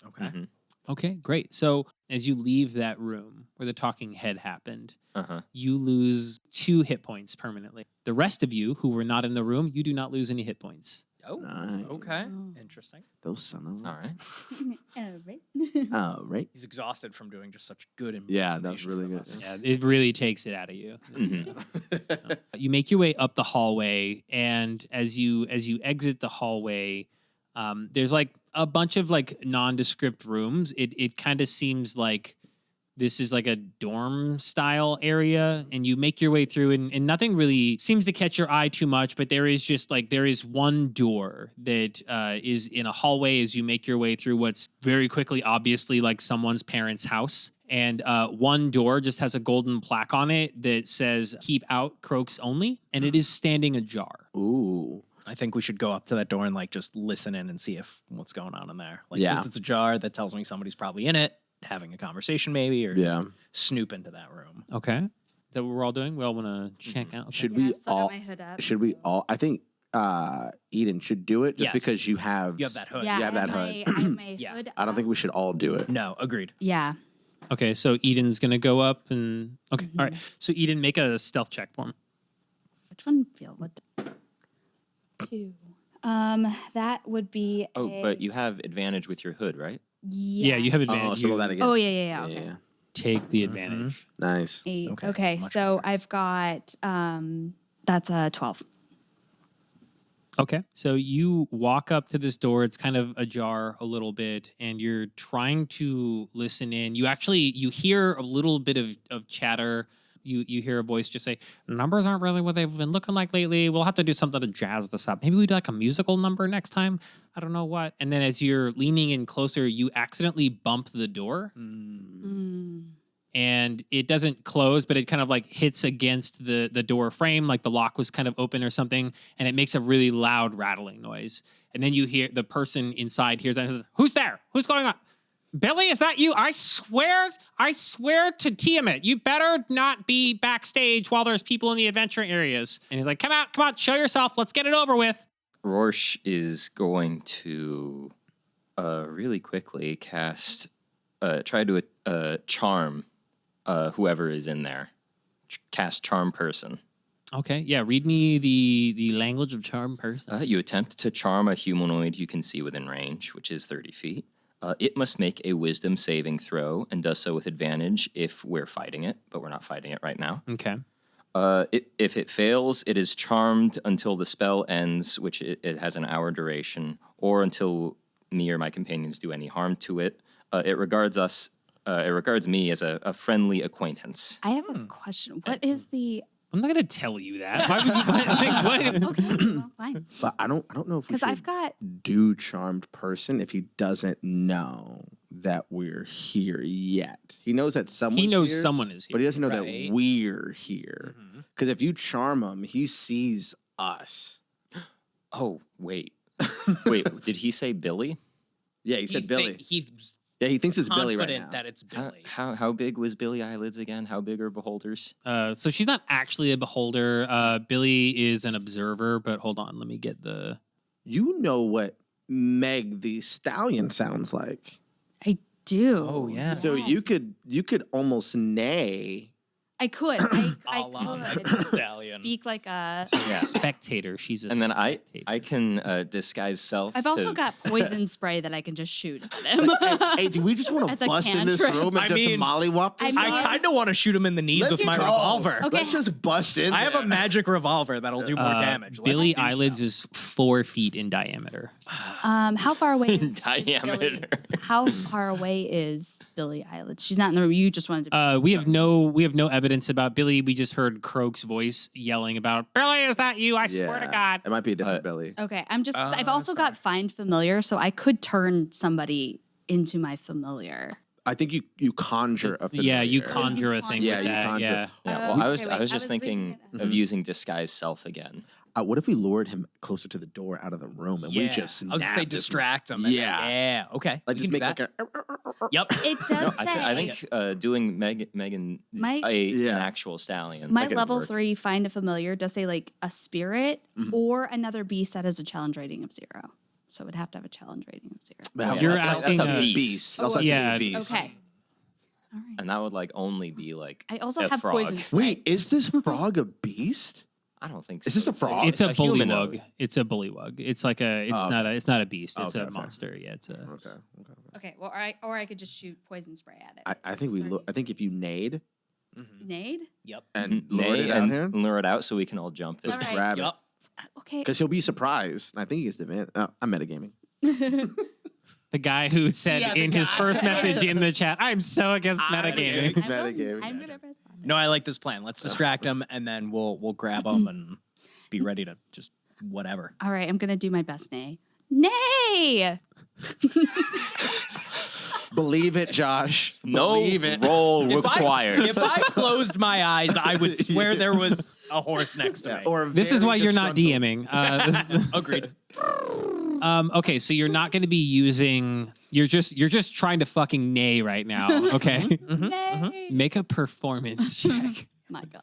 [SPEAKER 8] Okay.
[SPEAKER 4] Mhm.
[SPEAKER 5] Okay, great. So as you leave that room where the talking head happened,
[SPEAKER 4] Uh-huh.
[SPEAKER 5] you lose 2 hit points permanently. The rest of you who were not in the room, you do not lose any hit points.
[SPEAKER 8] Oh.
[SPEAKER 7] Nice.
[SPEAKER 8] Okay. Interesting.
[SPEAKER 7] Those son of.
[SPEAKER 4] All right.
[SPEAKER 6] All right.
[SPEAKER 7] Oh, right.
[SPEAKER 8] He's exhausted from doing just such good
[SPEAKER 7] Yeah, that was
[SPEAKER 8] impersonations
[SPEAKER 7] really
[SPEAKER 8] of
[SPEAKER 7] good.
[SPEAKER 8] us.
[SPEAKER 5] Yeah, it really takes it out of you.
[SPEAKER 4] Mhm.
[SPEAKER 5] You make your way up the hallway, and as you exit the hallway, there's like a bunch of like nondescript rooms. It kind of seems like this is like a dorm style area, and you make your way through, and nothing really seems to catch your eye too much. But there is one door that is in a hallway as you make your way through what's very quickly, obviously, like someone's parents' house. And one door just has a golden plaque on it that says "Keep out, Kroaks only," and it is standing ajar.
[SPEAKER 7] Ooh.
[SPEAKER 8] I think we should go up to that door and like just listen in and see if what's going on in there. Like,
[SPEAKER 7] Yeah.
[SPEAKER 8] if it's a jar that tells me somebody's probably in it, having a conversation maybe, or
[SPEAKER 7] Yeah.
[SPEAKER 8] just snoop into that room.
[SPEAKER 5] Okay, is that what we're all doing? We all want to check out.
[SPEAKER 7] Should
[SPEAKER 6] Yeah,
[SPEAKER 7] we
[SPEAKER 6] I've still got
[SPEAKER 7] all?
[SPEAKER 6] my hood up,
[SPEAKER 7] Should we
[SPEAKER 6] so-
[SPEAKER 7] all? I think Eden should do it just
[SPEAKER 8] Yes.
[SPEAKER 7] because you have.
[SPEAKER 8] You have that hood.
[SPEAKER 6] Yeah,
[SPEAKER 7] You
[SPEAKER 6] I
[SPEAKER 7] have
[SPEAKER 6] have
[SPEAKER 7] that
[SPEAKER 6] my,
[SPEAKER 7] hood.
[SPEAKER 6] I have my
[SPEAKER 8] Yeah.
[SPEAKER 6] hood
[SPEAKER 7] I don't think
[SPEAKER 6] up.
[SPEAKER 7] we should all do it.
[SPEAKER 8] No, agreed.
[SPEAKER 6] Yeah.
[SPEAKER 5] Okay, so Eden's gonna go up and okay, all right. So Eden, make a stealth check for him.
[SPEAKER 6] Which one feel? What? 2. That would be.
[SPEAKER 4] Oh, but you have advantage with your hood, right?
[SPEAKER 6] Yeah.
[SPEAKER 5] Yeah, you have
[SPEAKER 7] Oh,
[SPEAKER 5] advantage.
[SPEAKER 7] so roll
[SPEAKER 5] You
[SPEAKER 7] that again.
[SPEAKER 6] Oh yeah. Okay.
[SPEAKER 7] Yeah.
[SPEAKER 5] take the advantage.
[SPEAKER 7] Nice.
[SPEAKER 6] 8.
[SPEAKER 8] Okay,
[SPEAKER 6] Okay.
[SPEAKER 8] much
[SPEAKER 6] So
[SPEAKER 8] better.
[SPEAKER 6] I've got that's a 12.
[SPEAKER 5] Okay, so you walk up to this door. It's kind of ajar a little bit, and you're trying to listen in. You hear a little bit of chatter. You hear a voice just say, "Numbers aren't really what they've been looking like lately. We'll have to do something to jazz this up. Maybe we do like a musical number next time. I don't know what." And then as you're leaning in closer, you accidentally bump the door. And it doesn't close, but it kind of like hits against the door frame, like the lock was kind of open or something, and it makes a really loud rattling noise. And then you hear the person inside hears that and says, "Who's there? Who's going on? Billy, is that you? I swear to Tiamat, you better not be backstage while there's people in the adventure areas." And he's like, come on, show yourself. Let's get it over with."
[SPEAKER 4] Rorsche is going to really quickly try to charm whoever is in there. Cast charm person.
[SPEAKER 5] Okay, yeah, read me the language of charm person.
[SPEAKER 4] You attempt to charm a humanoid you can see within range, which is 30 feet. It must make a wisdom saving throw and does so with advantage if we're fighting it, but we're not fighting it right now.
[SPEAKER 5] Okay.
[SPEAKER 4] If it fails, it is charmed until the spell ends, which it has an hour duration, or until me or my companions do any harm to it. It regards me as a friendly acquaintance.
[SPEAKER 6] I have a question. What is the?
[SPEAKER 5] I'm not going to tell you that. Why would you? What?
[SPEAKER 6] Okay, well, fine.
[SPEAKER 7] But I don't know if we
[SPEAKER 6] Because
[SPEAKER 7] should
[SPEAKER 6] I've got.
[SPEAKER 7] do charmed person if he doesn't know that we're here yet. He knows that someone.
[SPEAKER 5] He knows
[SPEAKER 7] here,
[SPEAKER 5] someone is here.
[SPEAKER 7] but he doesn't know
[SPEAKER 8] Right.
[SPEAKER 7] that we're here. Because if you charm him, he sees us.
[SPEAKER 4] Oh, wait. Did he say Billy?
[SPEAKER 7] Yeah, he said Billy.
[SPEAKER 8] He's
[SPEAKER 7] Yeah, he thinks it's Billy right
[SPEAKER 8] confident
[SPEAKER 7] now.
[SPEAKER 8] that it's Billy.
[SPEAKER 4] How big was Billy Eyelids again? How big are beholders?
[SPEAKER 5] So she's not actually a beholder. Billy is an observer, but hold on, let me get the.
[SPEAKER 7] You know what Meg the Stallion sounds like.
[SPEAKER 6] I do.
[SPEAKER 8] Oh, yeah.
[SPEAKER 7] So you could almost neigh.
[SPEAKER 6] I could. I
[SPEAKER 8] A la Meg
[SPEAKER 6] could
[SPEAKER 8] the Stallion.
[SPEAKER 6] speak like a.
[SPEAKER 4] Yeah.
[SPEAKER 5] Spectator. She's a
[SPEAKER 4] And then I
[SPEAKER 5] spectator.
[SPEAKER 4] can disguise self.
[SPEAKER 6] I've also
[SPEAKER 4] to-
[SPEAKER 6] got poison spray that I can just shoot at him.
[SPEAKER 7] Hey, do we just want to
[SPEAKER 6] That's a
[SPEAKER 7] bust in this
[SPEAKER 6] cantrip.
[SPEAKER 7] room and
[SPEAKER 8] I
[SPEAKER 7] just
[SPEAKER 8] mean,
[SPEAKER 7] mollywop this?
[SPEAKER 6] I
[SPEAKER 8] I
[SPEAKER 6] mean-
[SPEAKER 8] kind of want to shoot him in the knees
[SPEAKER 7] Let's
[SPEAKER 8] with my
[SPEAKER 7] go.
[SPEAKER 8] revolver.
[SPEAKER 6] Okay.
[SPEAKER 7] Let's just bust in
[SPEAKER 8] I have
[SPEAKER 7] there.
[SPEAKER 8] a magic revolver that'll do more damage. Let's
[SPEAKER 5] Billy
[SPEAKER 8] do
[SPEAKER 5] Eyelids
[SPEAKER 8] stuff.
[SPEAKER 5] is 4 feet in diameter.
[SPEAKER 6] How far away
[SPEAKER 4] in
[SPEAKER 6] is
[SPEAKER 4] diameter.
[SPEAKER 6] Billy? How far away is Billy Eyelids? She's not in the room. You just wanted to.
[SPEAKER 5] We have no evidence about Billy. We just heard Kroak's voice yelling about Billy. Is that you? I swear to
[SPEAKER 7] Yeah,
[SPEAKER 5] God.
[SPEAKER 7] it might be a different Billy.
[SPEAKER 6] Okay, I'm just. I've
[SPEAKER 8] that's
[SPEAKER 6] also got find familiar, so I could turn somebody into my familiar.
[SPEAKER 7] I think you conjure a familiar.
[SPEAKER 5] Yeah, you conjure a thing
[SPEAKER 7] Yeah,
[SPEAKER 5] with
[SPEAKER 7] you
[SPEAKER 5] that.
[SPEAKER 7] conjure.
[SPEAKER 5] Yeah.
[SPEAKER 4] Yeah, well, I was
[SPEAKER 6] Okay, wait,
[SPEAKER 4] just
[SPEAKER 6] reading
[SPEAKER 4] thinking
[SPEAKER 6] it.
[SPEAKER 4] of using disguise self again.
[SPEAKER 7] What if we lured him closer to the door out of the room and we
[SPEAKER 8] Yeah.
[SPEAKER 7] just
[SPEAKER 8] I was gonna say
[SPEAKER 7] nabbed him?
[SPEAKER 8] distract him. and then-
[SPEAKER 7] Yeah.
[SPEAKER 8] yeah. Okay.
[SPEAKER 7] Like
[SPEAKER 8] we
[SPEAKER 7] just
[SPEAKER 8] can do
[SPEAKER 7] make
[SPEAKER 8] that.
[SPEAKER 7] like a.
[SPEAKER 8] Yep.
[SPEAKER 6] It does say.
[SPEAKER 4] I think doing Megan
[SPEAKER 6] My-
[SPEAKER 4] an
[SPEAKER 7] Yeah.
[SPEAKER 4] actual stallion.
[SPEAKER 6] My
[SPEAKER 4] that could
[SPEAKER 6] level
[SPEAKER 4] work.
[SPEAKER 6] 3 find a familiar does say like a spirit or another beast that has a challenge rating of 0. So it would have to have a challenge rating of 0.
[SPEAKER 7] Yeah,
[SPEAKER 5] You're
[SPEAKER 7] that's
[SPEAKER 5] asking
[SPEAKER 4] that's a
[SPEAKER 5] a
[SPEAKER 4] beast.
[SPEAKER 7] beast.
[SPEAKER 6] Oh,
[SPEAKER 7] Also has to be
[SPEAKER 5] yeah.
[SPEAKER 7] a beast.
[SPEAKER 6] Okay. All right.
[SPEAKER 4] And that would like only be like
[SPEAKER 6] I also
[SPEAKER 4] a
[SPEAKER 6] have
[SPEAKER 4] frog.
[SPEAKER 6] poison spray.
[SPEAKER 7] Wait, is this frog a beast?
[SPEAKER 4] I don't think so.
[SPEAKER 7] Is this a frog?
[SPEAKER 5] It's a
[SPEAKER 4] humanoid.
[SPEAKER 5] bullywug. It's a bullywug. It's like a. It's
[SPEAKER 7] Oh,
[SPEAKER 5] not a. It's not a beast. It's
[SPEAKER 7] Okay,
[SPEAKER 5] a
[SPEAKER 7] okay.
[SPEAKER 5] monster. Yeah. It's a.
[SPEAKER 7] Okay.
[SPEAKER 6] Okay, well, or I could just shoot poison spray at it.
[SPEAKER 7] I think we look. I think if you nade
[SPEAKER 6] Nade?
[SPEAKER 7] and lure
[SPEAKER 4] Nay
[SPEAKER 7] it out
[SPEAKER 4] and
[SPEAKER 7] here,
[SPEAKER 4] lure it out so we can all jump it.
[SPEAKER 6] All right.
[SPEAKER 7] grab it,
[SPEAKER 8] Yup.
[SPEAKER 6] Okay.
[SPEAKER 7] because he'll be surprised. And I think he gets the advantage. I'm metagaming.
[SPEAKER 5] The guy who said
[SPEAKER 7] Yeah, the
[SPEAKER 5] in his
[SPEAKER 7] guy.
[SPEAKER 5] first message in the chat, "I'm so against metagaming."
[SPEAKER 7] He's
[SPEAKER 6] I'm gonna-
[SPEAKER 7] metagaming.
[SPEAKER 6] I'm gonna press that.
[SPEAKER 8] No, I like this plan. Let's distract him, and then we'll grab him and be ready to just whatever.
[SPEAKER 6] All right, I'm gonna do my best, Nay. Nay!
[SPEAKER 7] Believe it, Josh.
[SPEAKER 4] No
[SPEAKER 7] Believe it.
[SPEAKER 4] roll required.
[SPEAKER 8] If I closed my eyes, I would swear there was a horse next to me.
[SPEAKER 7] Or a
[SPEAKER 5] This is
[SPEAKER 7] very
[SPEAKER 5] why you're not
[SPEAKER 7] disgruntled-
[SPEAKER 5] DMing.
[SPEAKER 8] Agreed.
[SPEAKER 5] Okay, so you're not going to be using. You're just trying to fucking neigh right now. Okay,
[SPEAKER 6] Nay!
[SPEAKER 5] make a performance check.
[SPEAKER 6] My God.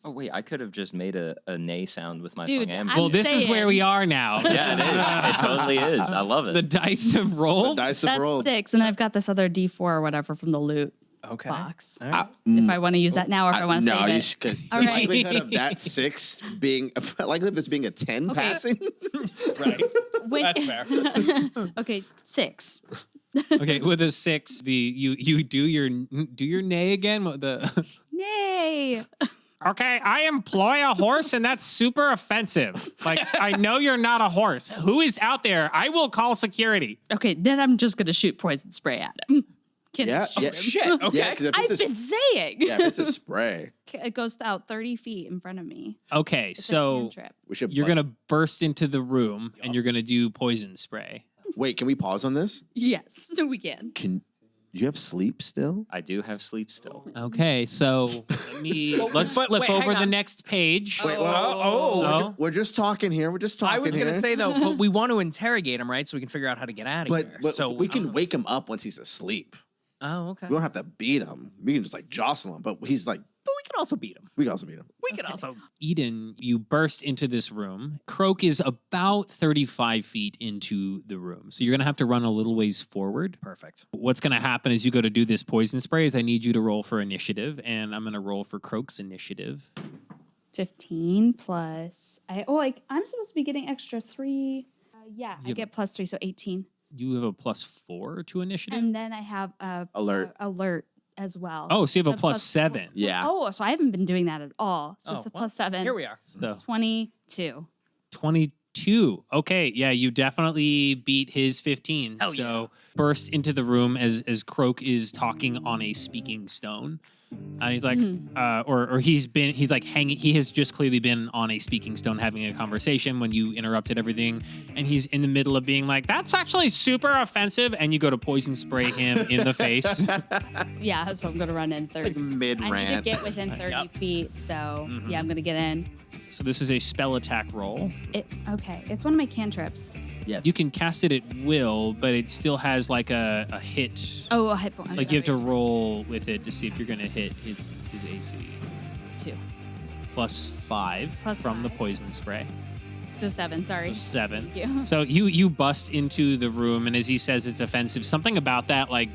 [SPEAKER 4] Oh wait, I could have just made a nay sound with my
[SPEAKER 6] Dude,
[SPEAKER 4] song.
[SPEAKER 6] I'm
[SPEAKER 5] Well, this is where
[SPEAKER 6] saying.
[SPEAKER 5] we are now.
[SPEAKER 4] Yeah, it is. It totally is. I love it.
[SPEAKER 5] The dice have rolled.
[SPEAKER 7] Dice have
[SPEAKER 6] That's
[SPEAKER 7] rolled.
[SPEAKER 6] 6, and I've got this other D4 or whatever from the loot
[SPEAKER 8] Okay.
[SPEAKER 6] box.
[SPEAKER 8] All right.
[SPEAKER 6] If I want to use that now or if I want to
[SPEAKER 7] no,
[SPEAKER 6] save
[SPEAKER 7] you
[SPEAKER 6] it.
[SPEAKER 7] should, 'cause
[SPEAKER 6] All
[SPEAKER 7] the
[SPEAKER 6] right.
[SPEAKER 7] likelihood of that 6 being, likelihood of this being a 10
[SPEAKER 6] Okay.
[SPEAKER 7] passing.
[SPEAKER 8] Right.
[SPEAKER 6] When-
[SPEAKER 8] That's fair.
[SPEAKER 6] Okay, 6.
[SPEAKER 5] Okay, with a 6, you do your neigh again. What the?
[SPEAKER 6] Nay!
[SPEAKER 2] Okay, I employ a horse, and that's super offensive. Like, I know you're not a horse. Who is out there? I will call security.
[SPEAKER 6] Okay, then I'm just going to shoot poison spray at him. Can
[SPEAKER 7] Yeah,
[SPEAKER 6] shoot
[SPEAKER 7] yeah.
[SPEAKER 6] him.
[SPEAKER 8] Shit. Okay.
[SPEAKER 7] Yeah, because if
[SPEAKER 6] I've
[SPEAKER 7] it's a,
[SPEAKER 6] been saying.
[SPEAKER 7] yeah, if it's a spray,
[SPEAKER 6] It goes out 30 feet in front of me.
[SPEAKER 5] Okay,
[SPEAKER 6] It's a
[SPEAKER 5] so
[SPEAKER 6] cantrip.
[SPEAKER 7] we should.
[SPEAKER 5] you're
[SPEAKER 7] like-
[SPEAKER 5] gonna burst into the room and you're gonna do poison spray.
[SPEAKER 7] wait. Can we pause on this?
[SPEAKER 6] Yes, we can.
[SPEAKER 7] Can you have sleep still?
[SPEAKER 4] I do have sleep still.
[SPEAKER 5] Okay, so let's
[SPEAKER 8] but
[SPEAKER 5] flip
[SPEAKER 8] wait, hang
[SPEAKER 5] over the
[SPEAKER 8] on.
[SPEAKER 5] next page.
[SPEAKER 7] Wait,
[SPEAKER 5] Oh.
[SPEAKER 7] we're just talking here. We're just talking.
[SPEAKER 8] I was gonna
[SPEAKER 7] here.
[SPEAKER 8] say though, but we want to interrogate him, right? So we can figure out how to get out of here.
[SPEAKER 7] but
[SPEAKER 8] So
[SPEAKER 7] we can wake him up once he's asleep.
[SPEAKER 8] Oh, okay.
[SPEAKER 7] We don't have to beat him. We can just like jostle him. But he's like,
[SPEAKER 8] But we can also beat him.
[SPEAKER 7] we can also beat him.
[SPEAKER 8] We can also.
[SPEAKER 5] Eden, you burst into this room. Kroak is about 35 feet into the room. So you're going to have to run a little ways forward.
[SPEAKER 8] Perfect.
[SPEAKER 5] What's going to happen is you go to do this poison spray is I need you to roll for initiative, and I'm going to roll for Kroak's initiative.
[SPEAKER 6] 15 plus. I'm supposed to be getting extra 3. Yeah, I
[SPEAKER 5] Yeah.
[SPEAKER 6] get plus 3, so 18.
[SPEAKER 5] You have a +4 to initiative?
[SPEAKER 6] And then I have a
[SPEAKER 7] Alert.
[SPEAKER 6] alert as well.
[SPEAKER 5] Oh, so you have a
[SPEAKER 6] So plus
[SPEAKER 5] +7.
[SPEAKER 7] Yeah.
[SPEAKER 6] Oh, so I haven't been doing that at all. So it's a
[SPEAKER 8] well,
[SPEAKER 6] plus 7.
[SPEAKER 8] Here we are.
[SPEAKER 5] So
[SPEAKER 6] 22.
[SPEAKER 5] 22. Okay, yeah, you definitely beat his 15.
[SPEAKER 8] Hell
[SPEAKER 5] so burst into the room as Kroak is talking on a speaking stone. And he's like, he's like hanging. He has just clearly been on a speaking stone having a conversation when you interrupted everything, and he's in the middle of being like, "That's actually super offensive," and you go to poison spray him in the face.
[SPEAKER 6] Yeah, so I'm going to run in 30.
[SPEAKER 7] Like mid
[SPEAKER 6] I need to
[SPEAKER 7] rant.
[SPEAKER 6] get within 30
[SPEAKER 8] Yep.
[SPEAKER 6] feet, so yeah, I'm going to get in.
[SPEAKER 5] So this is a spell attack roll.
[SPEAKER 6] Okay, it's one of my cantrips.
[SPEAKER 5] You can cast it at will, but it still has like a hit.
[SPEAKER 6] Oh, a hit point.
[SPEAKER 5] Like you have to roll with it to see if you're going to hit his AC.
[SPEAKER 6] 2.
[SPEAKER 5] +5
[SPEAKER 6] Plus
[SPEAKER 5] from the
[SPEAKER 6] 5.
[SPEAKER 5] poison spray.
[SPEAKER 6] So 7, sorry.
[SPEAKER 5] So 7.
[SPEAKER 6] Thank you.
[SPEAKER 5] So you bust into the room, and as he says it's offensive, something about that like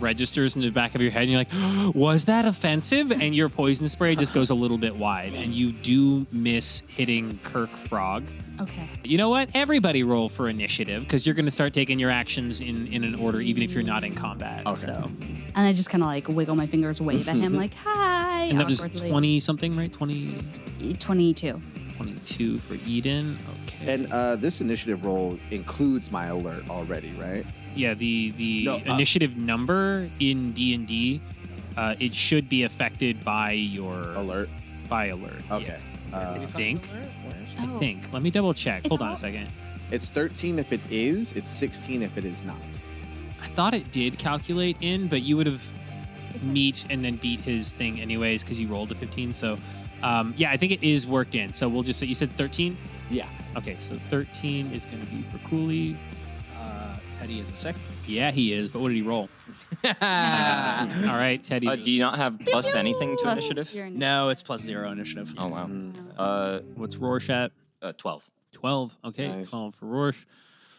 [SPEAKER 5] registers in the back of your head, and you're like, was that offensive? And your poison spray just goes a little bit wide, and you do miss hitting Kirk Frog.
[SPEAKER 6] Okay.
[SPEAKER 5] You know what? Everybody roll for initiative, because you're going to start taking your actions in an order, even if you're not in combat.
[SPEAKER 7] Okay.
[SPEAKER 5] So.
[SPEAKER 6] And I just kind of like wiggle my fingers, wave at him like, hi.
[SPEAKER 5] And that was
[SPEAKER 6] awkwardly.
[SPEAKER 5] 20 something, right? 22
[SPEAKER 6] 22.
[SPEAKER 5] for Eden. Okay.
[SPEAKER 7] And this initiative roll includes my alert already, right?
[SPEAKER 5] Yeah, the
[SPEAKER 7] No,
[SPEAKER 5] initiative number in D&D, it should be affected by your
[SPEAKER 7] Alert.
[SPEAKER 5] By alert.
[SPEAKER 7] Okay.
[SPEAKER 5] I think. I
[SPEAKER 6] Oh.
[SPEAKER 5] think. Let me double check.
[SPEAKER 6] It's
[SPEAKER 5] Hold on
[SPEAKER 6] all-
[SPEAKER 5] a second.
[SPEAKER 7] It's 13 if it is. It's 16 if it is not.
[SPEAKER 5] I thought it did calculate in, but you would have meet and then beat his thing anyways because you rolled a 15. So, yeah, I think it is worked in. So we'll just say you said 13.
[SPEAKER 7] Yeah.
[SPEAKER 5] Okay, so 13 is going to be for Coolie.
[SPEAKER 8] Teddy is a 6.
[SPEAKER 5] Yeah, he is. But what did he roll? All right, Teddy.
[SPEAKER 4] Do you not have plus anything to
[SPEAKER 6] Plus
[SPEAKER 4] initiative?
[SPEAKER 6] your
[SPEAKER 8] No, it's +0 initiative.
[SPEAKER 4] Oh wow.
[SPEAKER 7] Mm.
[SPEAKER 5] What's Rorsche at?
[SPEAKER 4] 12.
[SPEAKER 5] 12. Okay,
[SPEAKER 7] Nice.
[SPEAKER 5] calling for Rorsche.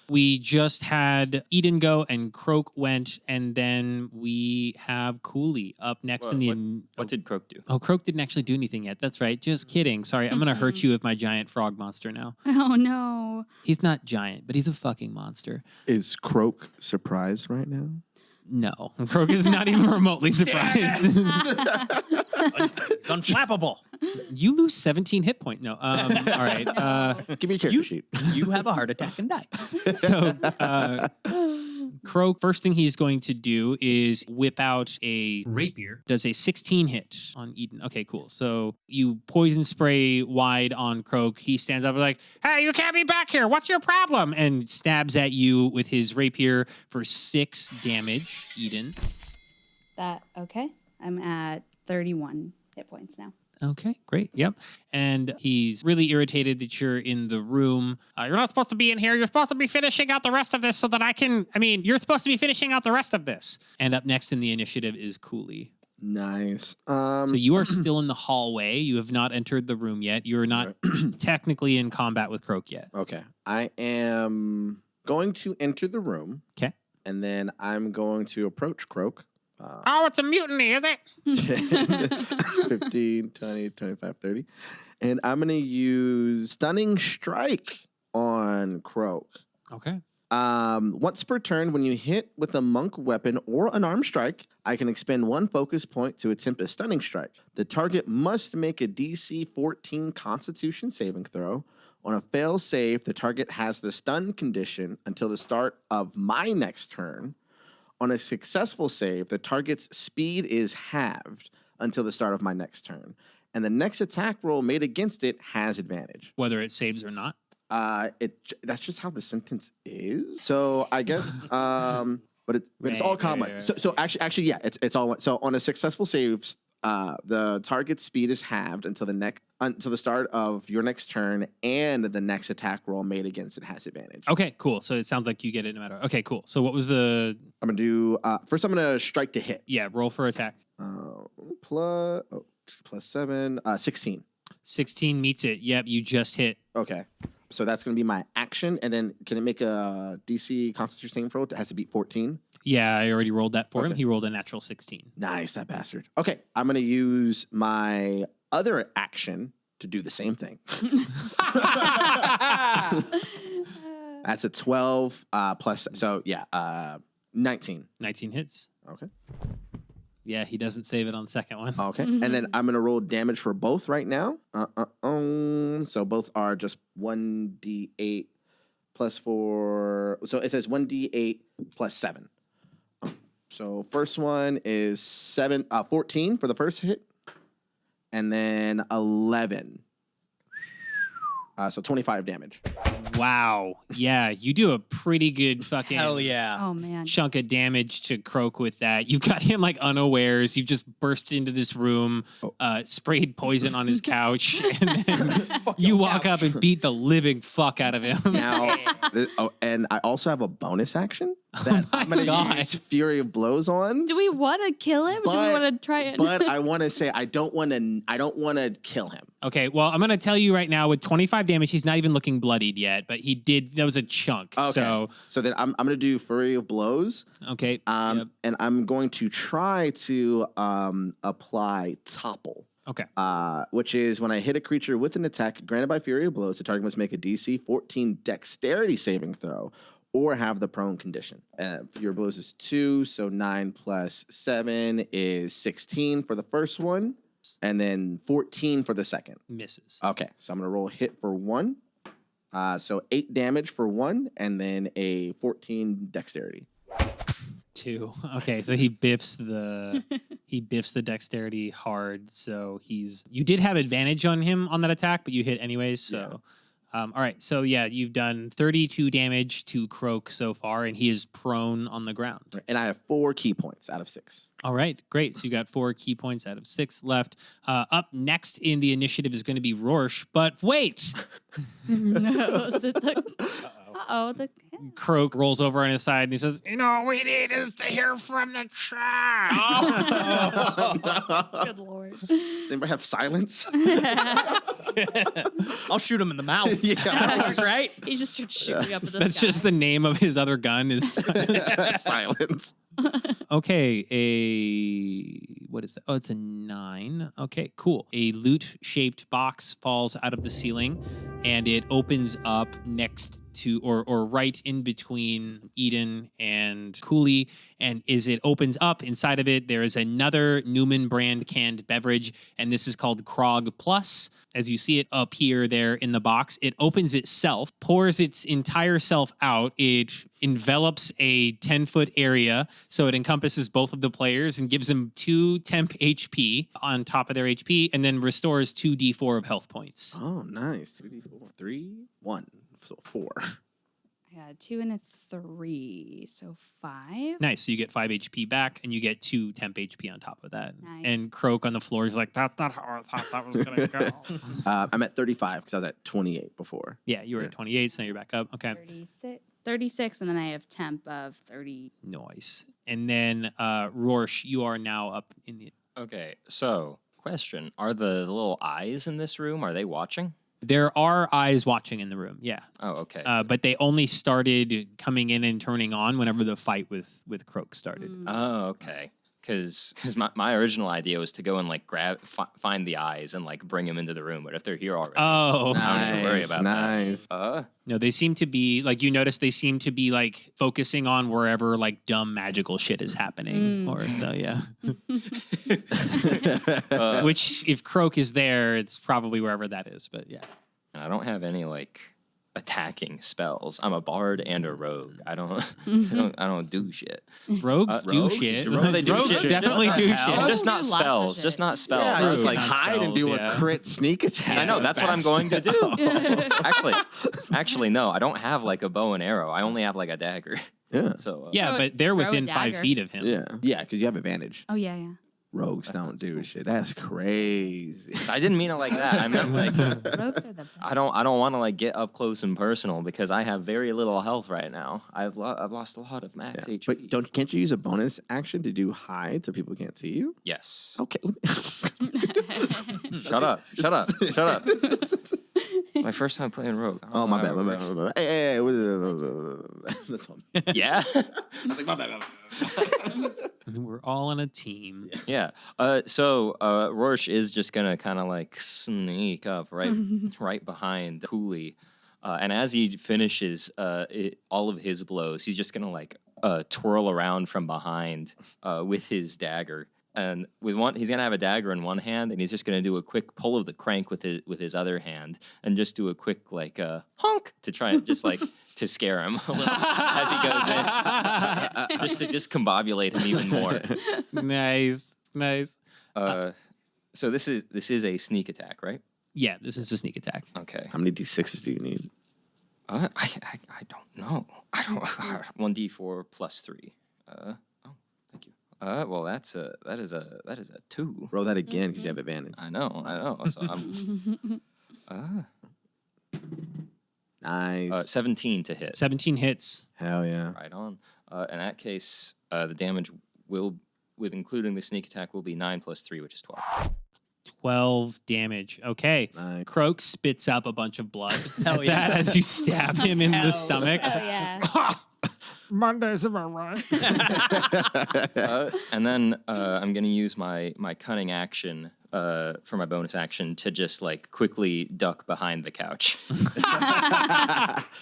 [SPEAKER 5] We just had Eden go and Kroak went, and then we have Coolie up next in the...
[SPEAKER 4] What did Kroak do?
[SPEAKER 5] Oh, Kroak didn't actually do anything yet. That's right. Just kidding. Sorry, I'm going to hurt you with my giant frog monster now.
[SPEAKER 6] Oh, no.
[SPEAKER 5] He's not giant, but he's a fucking monster.
[SPEAKER 7] Is Kroak surprised right now?
[SPEAKER 5] No, Kroak is not even remotely surprised.
[SPEAKER 8] It's unflappable.
[SPEAKER 5] You lose 17 hit points. No. All right.
[SPEAKER 7] Give me a character sheet.
[SPEAKER 8] You have a heart attack and die.
[SPEAKER 5] So, Kroak, first thing he's going to do is whip out a rapier. Does a 16 hit on Eden. Okay, cool. So you poison spray wide on Kroak. He stands up like, "Hey, you can't be back here. What's your problem?" And stabs at you with his rapier for 6 damage, Eden.
[SPEAKER 6] Okay. I'm at 31 hit points now.
[SPEAKER 5] Okay, great. Yep. And he's really irritated that you're in the room. You're not supposed to be in here. You're supposed to be finishing out the rest of this so that you're supposed to be finishing out the rest of this. And up next in the initiative is Coolie.
[SPEAKER 7] Nice.
[SPEAKER 5] So you are still in the hallway. You have not entered the room yet. You're not technically in combat with Kroak yet.
[SPEAKER 7] Okay. I am going to enter the room.
[SPEAKER 5] Okay.
[SPEAKER 7] And then I'm going to approach Kroak.
[SPEAKER 2] Oh, it's a mutiny, is it?
[SPEAKER 7] 15, 20, 25, 30. And I'm going to use Stunning Strike on Kroak.
[SPEAKER 5] Okay.
[SPEAKER 7] Once per turn, when you hit with a monk weapon or an armed strike, I can expend 1 focus point to attempt a stunning strike. The target must make a DC 14 Constitution saving throw. On a fail save, the target has the stun condition until the start of my next turn. On a successful save, the target's speed is halved until the start of my next turn. And the next attack roll made against it has advantage.
[SPEAKER 5] Whether it saves or not.
[SPEAKER 7] That's just how the sentence is. So I guess, but it's all common. So actually, yeah, it's all. So on a successful save, the target's speed is halved until the start of your next turn, and the next attack roll made against it has advantage.
[SPEAKER 5] Okay, cool. So it sounds like you get it no matter. Okay, cool. So what was the?
[SPEAKER 7] I'm gonna do first. I'm gonna strike to hit.
[SPEAKER 5] Yeah, roll for attack.
[SPEAKER 7] Plus 7, 16.
[SPEAKER 5] 16 meets it. Yep, you just hit.
[SPEAKER 7] Okay. So that's going to be my action. And then can it make a DC Constitution saving throw? It has to beat 14.
[SPEAKER 5] Yeah, I already rolled that for him. He rolled a natural 16.
[SPEAKER 7] Nice, that bastard. Okay, I'm going to use my other action to do the same thing. That's a 12 plus. So, yeah, 19.
[SPEAKER 5] 19 hits.
[SPEAKER 7] Okay.
[SPEAKER 5] Yeah, he doesn't save it on the second one.
[SPEAKER 7] Okay. And then I'm going to roll damage for both right now. So both are just 1d8 plus 4. So it says 1d8 plus 7. So first one is 14 for the first hit. And then 11. So 25 damage.
[SPEAKER 5] Wow. Yeah, you do a pretty good fucking
[SPEAKER 8] Hell yeah.
[SPEAKER 6] Oh, man.
[SPEAKER 5] chunk of damage to Kroak with that. You've got him like unawares. You've just burst into this room, sprayed poison on his couch, and then you walk up and beat the living fuck out of him.
[SPEAKER 7] Now, and I also have a bonus action that I'm going to use Fury of Blows on.
[SPEAKER 6] Do we want to kill him? Or do we want to try it?
[SPEAKER 7] But I want to say I don't want to kill him.
[SPEAKER 5] Okay, well, I'm going to tell you right now, with 25 damage, he's not even looking bloodied yet, but he did, that was a chunk.
[SPEAKER 7] Okay. So then I'm going to do Fury of Blows.
[SPEAKER 5] Okay.
[SPEAKER 7] And I'm going to try to apply Topple.
[SPEAKER 5] Okay.
[SPEAKER 7] Which is when I hit a creature with an attack granted by Fury of Blows, the target must make a DC 14 Dexterity saving throw or have the prone condition. Fury of Blows is 2, so 9 plus 7 is 16 for the first one, and then 14 for the second.
[SPEAKER 5] Misses.
[SPEAKER 7] Okay, so I'm going to roll a hit for 1. So 8 damage for 1, and then a 14 Dexterity.
[SPEAKER 5] 2. Okay, so he biffs the dexterity hard. So you did have advantage on him on that attack, but you hit anyways. So, all right. So yeah, you've done 32 damage to Kroak so far, and he is prone on the ground.
[SPEAKER 7] And I have 4 key points out of 6.
[SPEAKER 5] All right, great. So you got 4 key points out of 6 left. Up next in the initiative is going to be Rorsche, but wait.
[SPEAKER 6] No, Uh-oh.
[SPEAKER 5] Kroak rolls over on his side and he says, "You know, all we need is to hear from the chat."
[SPEAKER 6] Good Lord.
[SPEAKER 7] Does anybody have silence?
[SPEAKER 8] I'll shoot him in the mouth.
[SPEAKER 7] Yeah.
[SPEAKER 6] Right? He just starts shooting up at the
[SPEAKER 5] That's
[SPEAKER 6] sky.
[SPEAKER 5] just the name of his other gun. Is
[SPEAKER 7] Silence.
[SPEAKER 5] okay. What is that? Oh, it's a 9. Okay, cool. A loot-shaped box falls out of the ceiling, and it opens up next to, or right in between Eden and Coolie. And as it opens up, inside of it, there is another Newman brand canned beverage, and this is called Kroak Plus. As you see it appear there in the box, it opens itself, pours its entire self out. It envelops a 10-foot area, so it encompasses both of the players and gives them 2 temp HP on top of their HP, and then restores 2d4 of health points.
[SPEAKER 7] Oh, nice. 2d4. 3, 1. So 4.
[SPEAKER 6] I got a 2 and a 3, so 5.
[SPEAKER 5] Nice. So you get 5 HP back, and you get 2 temp HP on top of that.
[SPEAKER 6] Nice.
[SPEAKER 5] And Kroak on the floor is like, "That's not how I thought that was going to go."
[SPEAKER 7] I'm at 35 because I was at 28 before.
[SPEAKER 5] Yeah, you were at 28, so now you're back up. Okay.
[SPEAKER 6] 36, and then I have temp of 30.
[SPEAKER 5] Nice. And then, Rorsche, you are now up in the...
[SPEAKER 4] Okay, so question: are the little eyes in this room? Are they watching?
[SPEAKER 5] There are eyes watching in the room, yeah.
[SPEAKER 4] Oh, okay.
[SPEAKER 5] But they only started coming in and turning on whenever the fight with Kroak started.
[SPEAKER 4] Oh, okay. Because my original idea was to go and like find the eyes and like bring them into the room. But if they're here already,
[SPEAKER 5] Oh.
[SPEAKER 4] I don't need to worry about
[SPEAKER 7] nice.
[SPEAKER 4] that.
[SPEAKER 5] No, they seem to be, like, you notice they seem to be, like, focusing on wherever, like, dumb magical shit is happening. Or, so, yeah. Which, if Kroak is there, it's probably wherever that is, but yeah.
[SPEAKER 4] I don't have any like attacking spells. I'm a bard and a rogue. I don't do shit.
[SPEAKER 5] Rogues do
[SPEAKER 7] rogue?
[SPEAKER 5] shit.
[SPEAKER 4] No, they do
[SPEAKER 5] Rogues
[SPEAKER 4] shit.
[SPEAKER 5] definitely
[SPEAKER 4] Just
[SPEAKER 5] do
[SPEAKER 4] not
[SPEAKER 5] shit.
[SPEAKER 4] Just not
[SPEAKER 6] Rogues do lots of
[SPEAKER 4] spells.
[SPEAKER 6] shit.
[SPEAKER 4] Just not spells.
[SPEAKER 7] Yeah,
[SPEAKER 4] I
[SPEAKER 7] you
[SPEAKER 4] was
[SPEAKER 7] like
[SPEAKER 4] like,
[SPEAKER 7] hide and do
[SPEAKER 5] yeah.
[SPEAKER 7] a crit sneak attack.
[SPEAKER 4] I know that's what I'm going to do. Actually, no. I don't have like a bow and arrow. I only have like a dagger.
[SPEAKER 7] Yeah.
[SPEAKER 4] So
[SPEAKER 5] Yeah,
[SPEAKER 6] Throw
[SPEAKER 5] but they're
[SPEAKER 6] throw a
[SPEAKER 5] within 5
[SPEAKER 6] dagger.
[SPEAKER 5] feet of him.
[SPEAKER 7] Yeah, because you have advantage.
[SPEAKER 6] Oh, yeah.
[SPEAKER 7] Rogues don't do shit. That's crazy.
[SPEAKER 4] I didn't mean it like that. I meant like
[SPEAKER 6] Rogues are the best.
[SPEAKER 4] I don't want to like get up close and personal because I have very little health right now. I've lost a lot of max
[SPEAKER 7] Yeah.
[SPEAKER 4] HP.
[SPEAKER 7] But can't you use a bonus action to do hide so people can't see you?
[SPEAKER 4] Yes.
[SPEAKER 7] Okay.
[SPEAKER 4] Shut up. My first time playing rogue. I don't
[SPEAKER 7] Oh,
[SPEAKER 4] know
[SPEAKER 7] my
[SPEAKER 4] how
[SPEAKER 7] bad,
[SPEAKER 4] it
[SPEAKER 7] my
[SPEAKER 4] works.
[SPEAKER 7] bad. Hey. That's all.
[SPEAKER 4] Yeah.
[SPEAKER 7] I was like, my bad.
[SPEAKER 5] We're all on a team.
[SPEAKER 4] Yeah. So Rorsche is just gonna kind of like sneak up right behind Coolie, and as he finishes all of his blows, he's just gonna like twirl around from behind with his dagger. And he's gonna have a dagger in one hand, and he's just gonna do a quick pull of the crank with his other hand, and just do a quick like honk to try and just like to scare him a little as he goes in, just to discombobulate him even more.
[SPEAKER 5] Nice.
[SPEAKER 4] So this is a sneak attack, right?
[SPEAKER 5] Yeah, this is a sneak attack.
[SPEAKER 4] Okay.
[SPEAKER 7] How many d6s do you need?
[SPEAKER 4] I don't know. I don't. 1d4 plus 3. Thank you. Well, that is a 2.
[SPEAKER 7] Roll that again because you have advantage.
[SPEAKER 4] I know. So I'm.
[SPEAKER 7] Nice.
[SPEAKER 4] 17 to hit.
[SPEAKER 5] 17 hits.
[SPEAKER 7] Hell yeah.
[SPEAKER 4] Right on. In that case, the damage will, with including the sneak attack, will be 9 plus 3, which is 12.
[SPEAKER 5] 12 damage. Okay.
[SPEAKER 7] Nice.
[SPEAKER 5] Kroak spits up a bunch of blood
[SPEAKER 8] Hell
[SPEAKER 5] at
[SPEAKER 8] yeah.
[SPEAKER 5] that as you stab him in the stomach.
[SPEAKER 6] Oh, yeah.
[SPEAKER 2] Mondays, am I right?
[SPEAKER 4] And then I'm going to use my cunning action for my bonus action to just like quickly duck behind the couch.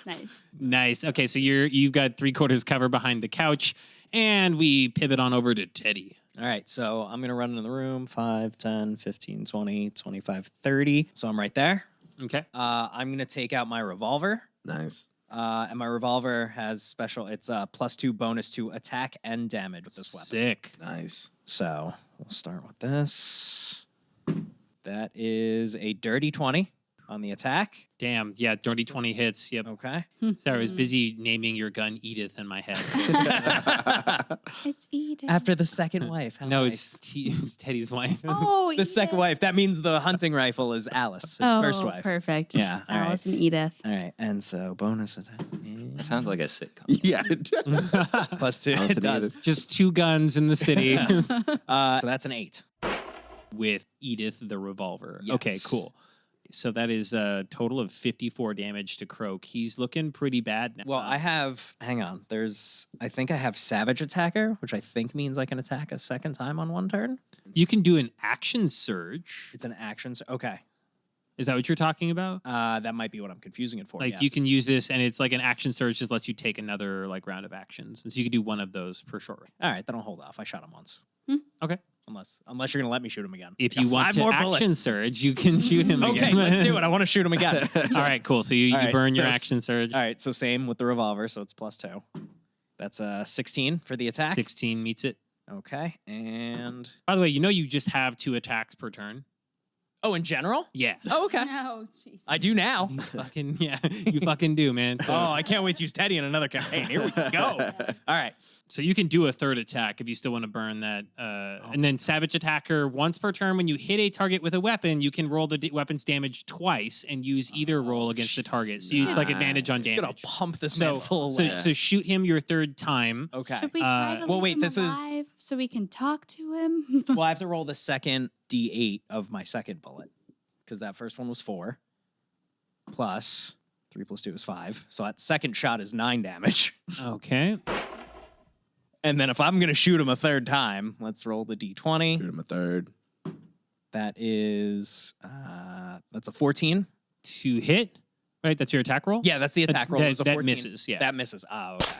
[SPEAKER 6] Nice.
[SPEAKER 5] Nice. Okay, so you've got 3/4 cover behind the couch, and we pivot on over to Teddy.
[SPEAKER 8] All right, so I'm going to run into the room 5, 10, 15, 20, 25, 30. So I'm right there.
[SPEAKER 5] Okay.
[SPEAKER 8] I'm going to take out my revolver.
[SPEAKER 7] Nice.
[SPEAKER 8] And my revolver has special, it's +2 bonus to attack and damage with this weapon.
[SPEAKER 5] Sick.
[SPEAKER 7] Nice.
[SPEAKER 8] So we'll start with this. That is a dirty 20 on the attack.
[SPEAKER 5] Damn. Yeah, dirty 20 hits. Yep.
[SPEAKER 8] Okay.
[SPEAKER 5] Sorry, I was busy naming your gun Edith in my head.
[SPEAKER 6] It's Eden.
[SPEAKER 8] After the second wife. How
[SPEAKER 5] No,
[SPEAKER 8] nice.
[SPEAKER 5] it's Teddy's wife.
[SPEAKER 6] Oh,
[SPEAKER 8] The second wife. That means the hunting rifle is Alice, his
[SPEAKER 6] Oh,
[SPEAKER 8] first wife.
[SPEAKER 6] perfect.
[SPEAKER 8] Yeah, all right.
[SPEAKER 6] Alice and Edith.
[SPEAKER 8] All right, and so bonus attack
[SPEAKER 4] That sounds like a sitcom.
[SPEAKER 7] Yeah.
[SPEAKER 8] Plus 2.
[SPEAKER 7] Honestly,
[SPEAKER 8] It does.
[SPEAKER 5] Just 2 guns in the city
[SPEAKER 8] So that's an 8.
[SPEAKER 5] with Edith the revolver. Okay,
[SPEAKER 8] Yes.
[SPEAKER 5] cool. So that is a total of 54 damage to Kroak. He's looking pretty bad now.
[SPEAKER 8] Well, I have. Hang on. I think I have Savage Attacker, which I think means I can attack a second time on one turn.
[SPEAKER 5] You can do an action surge.
[SPEAKER 8] It's an action. Okay.
[SPEAKER 5] Is that what you're talking about?
[SPEAKER 8] That might be what I'm confusing it for.
[SPEAKER 5] Like
[SPEAKER 8] yes.
[SPEAKER 5] you can use this, and it's like an action surge just lets you take another like round of actions, and so you can do one of those per short range.
[SPEAKER 8] All right, then I'll hold off. I shot him once.
[SPEAKER 5] Okay.
[SPEAKER 8] Unless you're gonna let me shoot him again.
[SPEAKER 5] If
[SPEAKER 8] Got
[SPEAKER 5] you want
[SPEAKER 8] 5
[SPEAKER 5] to
[SPEAKER 8] more
[SPEAKER 5] action
[SPEAKER 8] bullets.
[SPEAKER 5] surge, you can shoot him
[SPEAKER 8] Okay,
[SPEAKER 5] again.
[SPEAKER 8] let's do it. I want to shoot him again.
[SPEAKER 5] All right, cool. So you
[SPEAKER 8] All right,
[SPEAKER 5] burn your
[SPEAKER 8] so
[SPEAKER 5] action surge.
[SPEAKER 8] All right, so same with the revolver, so it's plus 2. That's 16 for the attack.
[SPEAKER 5] 16 meets it.
[SPEAKER 8] Okay, and
[SPEAKER 5] By the way, you just have 2 attacks per turn.
[SPEAKER 8] in general?
[SPEAKER 5] Yeah.
[SPEAKER 8] Oh, okay.
[SPEAKER 6] No, jeez.
[SPEAKER 8] I do now.
[SPEAKER 5] You fucking do, man. So,
[SPEAKER 8] Oh, I can't wait to use Teddy in another campaign. Here we go. All right.
[SPEAKER 5] so you can do a third attack if you still want to burn that. And then Savage Attacker, once per turn, when you hit a target with a weapon, you can roll the weapon's damage twice and use either roll against the target. So it's like advantage on
[SPEAKER 8] Just gonna
[SPEAKER 5] damage.
[SPEAKER 8] pump this man
[SPEAKER 5] So,
[SPEAKER 8] full
[SPEAKER 5] so,
[SPEAKER 8] away.
[SPEAKER 5] so shoot him your 3rd time.
[SPEAKER 8] Okay.
[SPEAKER 6] Should we try to
[SPEAKER 8] well,
[SPEAKER 6] leave
[SPEAKER 8] wait,
[SPEAKER 6] him
[SPEAKER 8] this is-
[SPEAKER 6] alive so we can talk to him?
[SPEAKER 8] Well, I have to roll the second D8 of my second bullet because that first one was 4 plus 3 plus 2 is 5. So that second shot is 9 damage.
[SPEAKER 5] Okay.
[SPEAKER 8] And then if I'm going to shoot him a third time, let's roll the D20.
[SPEAKER 7] Shoot him a third.
[SPEAKER 8] That is, that's a 14.
[SPEAKER 5] To hit, right? That's your attack roll?
[SPEAKER 8] Yeah, that's the attack roll. It was a
[SPEAKER 5] that
[SPEAKER 8] 14.
[SPEAKER 5] misses, yeah.
[SPEAKER 8] That misses. Oh, okay.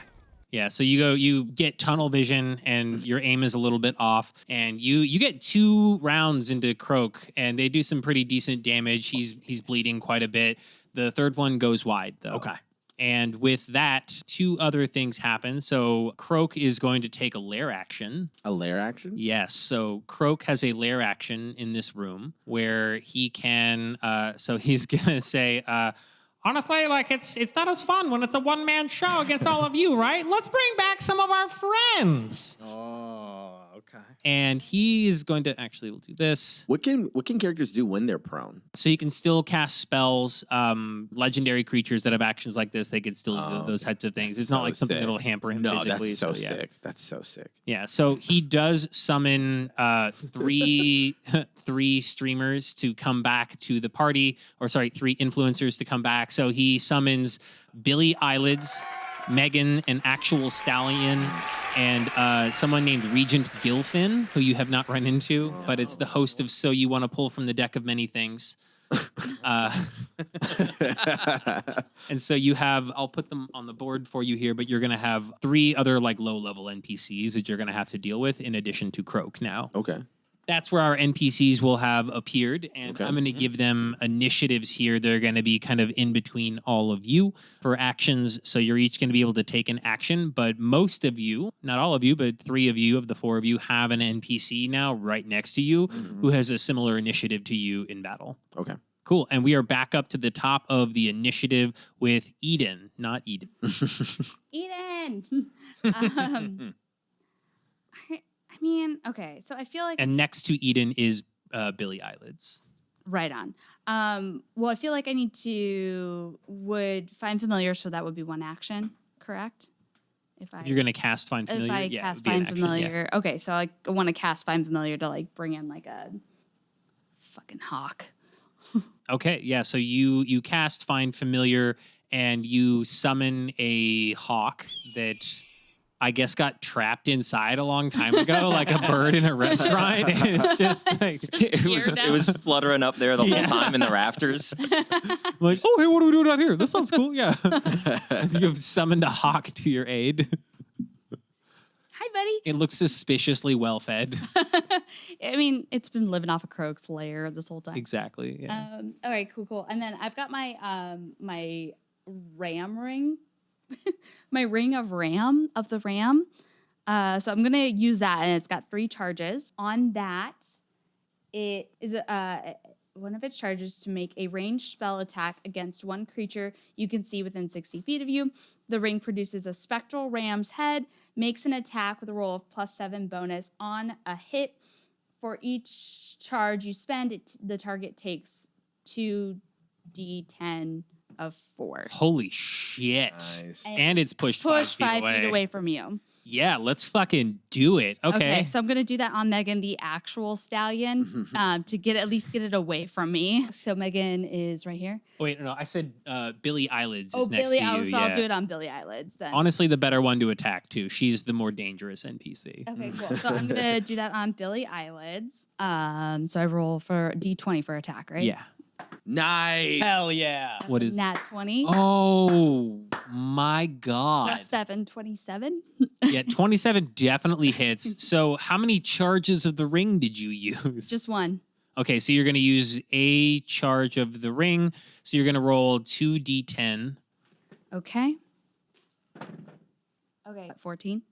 [SPEAKER 5] Yeah, so you get tunnel vision and your aim is a little bit off, and you get 2 rounds into Kroak, and they do some pretty decent damage. He's bleeding quite a bit. The 3rd one goes wide though.
[SPEAKER 8] Okay.
[SPEAKER 5] And with that, 2 other things happen. So Kroak is going to take a lair action.
[SPEAKER 7] A lair action?
[SPEAKER 5] Yes. So Kroak has a lair action in this room where he can. So he's gonna say.
[SPEAKER 3] Honestly, like it's not as fun when it's a one-man show against all of you, right? Let's bring back some of our friends.
[SPEAKER 8] Oh, okay.
[SPEAKER 5] And he is going to actually we'll do this.
[SPEAKER 7] What can characters do when they're prone?
[SPEAKER 5] So you can still cast spells. Legendary creatures that have actions like this, they can still do
[SPEAKER 7] Oh,
[SPEAKER 5] those types of things. It's not
[SPEAKER 7] so
[SPEAKER 5] like something
[SPEAKER 7] sick.
[SPEAKER 5] that'll hamper him
[SPEAKER 7] No,
[SPEAKER 5] physically.
[SPEAKER 7] that's so
[SPEAKER 5] yeah.
[SPEAKER 7] sick. That's so sick.
[SPEAKER 5] Yeah, so he does summon 3 streamers to come back to the party, or sorry, 3 influencers to come back. So he summons Billy Eyelids, Megan, an actual stallion, and someone named Regent Gilfin, who you have not run into, but it's the host of So You Want to Pull from the Deck of Many Things. And so you have, I'll put them on the board for you here, but you're going to have 3 other like low-level NPCs that you're going to have to deal with in addition to Kroak now.
[SPEAKER 7] Okay.
[SPEAKER 5] That's where our NPCs will have appeared, and
[SPEAKER 7] Okay.
[SPEAKER 5] I'm going to give them initiatives here. They're going to be kind of in between all of you for actions, so you're each going to be able to take an action, but most of you, not all of you, but 3 of you of the 4 of you have an NPC now right next to you who has a similar initiative to you in battle.
[SPEAKER 7] Okay.
[SPEAKER 5] Cool, and we are back up to the top of the initiative with Eden, not Eden.
[SPEAKER 6] Eden. I mean, okay, so I feel like
[SPEAKER 5] And next to Eden is Billy Eyelids.
[SPEAKER 6] right on. Well, I feel like I need to would find familiar, so that would be 1 action, correct? If I
[SPEAKER 5] You're going to cast Find Familiar?
[SPEAKER 6] if I
[SPEAKER 5] Yeah, it
[SPEAKER 6] cast
[SPEAKER 5] would be an
[SPEAKER 6] find
[SPEAKER 5] action, yeah.
[SPEAKER 6] familiar, okay, so I want to cast find familiar to like bring in like a fucking hawk.
[SPEAKER 5] Okay, yeah. So you cast Find Familiar and you summon a hawk that I guess got trapped inside a long time ago, like a bird in a restaurant. And it's just like
[SPEAKER 4] It was fluttering up there the whole time in the rafters.
[SPEAKER 5] like, oh hey, what are we doing out here? This sounds cool. Yeah, you've summoned a hawk to your aid.
[SPEAKER 6] Hi, buddy.
[SPEAKER 5] It looks suspiciously well fed.
[SPEAKER 6] I mean, it's been living off of Kroak's lair this whole time.
[SPEAKER 5] Exactly. Yeah.
[SPEAKER 6] All right, cool. And then I've got my my ram ring, my ring of the ram. So I'm gonna use that, and it's got 3 charges. On that, it is one of its charges to make a ranged spell attack against one creature you can see within 60 feet of you. The ring produces a spectral ram's head, makes an attack with a roll of +7 bonus on a hit. For each charge you spend, the target takes 2d10 of force.
[SPEAKER 5] Holy shit.
[SPEAKER 7] Nice.
[SPEAKER 5] And it's pushed
[SPEAKER 6] Push
[SPEAKER 5] 5
[SPEAKER 6] 5 feet away from you.
[SPEAKER 5] Yeah, let's fucking do it. Okay.
[SPEAKER 6] So I'm gonna do that on Megan, the actual stallion, to at least get it away from me. So Megan is right here.
[SPEAKER 5] Wait, no, I said Billy Eyelids
[SPEAKER 6] Oh,
[SPEAKER 5] is next
[SPEAKER 6] Billy,
[SPEAKER 5] to you.
[SPEAKER 6] so
[SPEAKER 5] yeah.
[SPEAKER 6] I'll do it on Billy Eyelids then.
[SPEAKER 5] Honestly, the better one to attack too. She's the more dangerous NPC.
[SPEAKER 6] Okay, cool. So I'm gonna do that on Billy Eyelids. So I roll for D20 for attack, right?
[SPEAKER 5] Yeah.
[SPEAKER 7] Nice.
[SPEAKER 8] Hell yeah.
[SPEAKER 5] What is?
[SPEAKER 6] Nat 20.
[SPEAKER 5] Oh my god.
[SPEAKER 6] Plus 7, 27.
[SPEAKER 5] Yeah, 27 definitely hits. So how many charges of the ring did you use?
[SPEAKER 6] Just one.
[SPEAKER 5] Okay, so you're going to use a charge of the ring. So you're going to roll 2d10.
[SPEAKER 6] Okay. Okay. 14.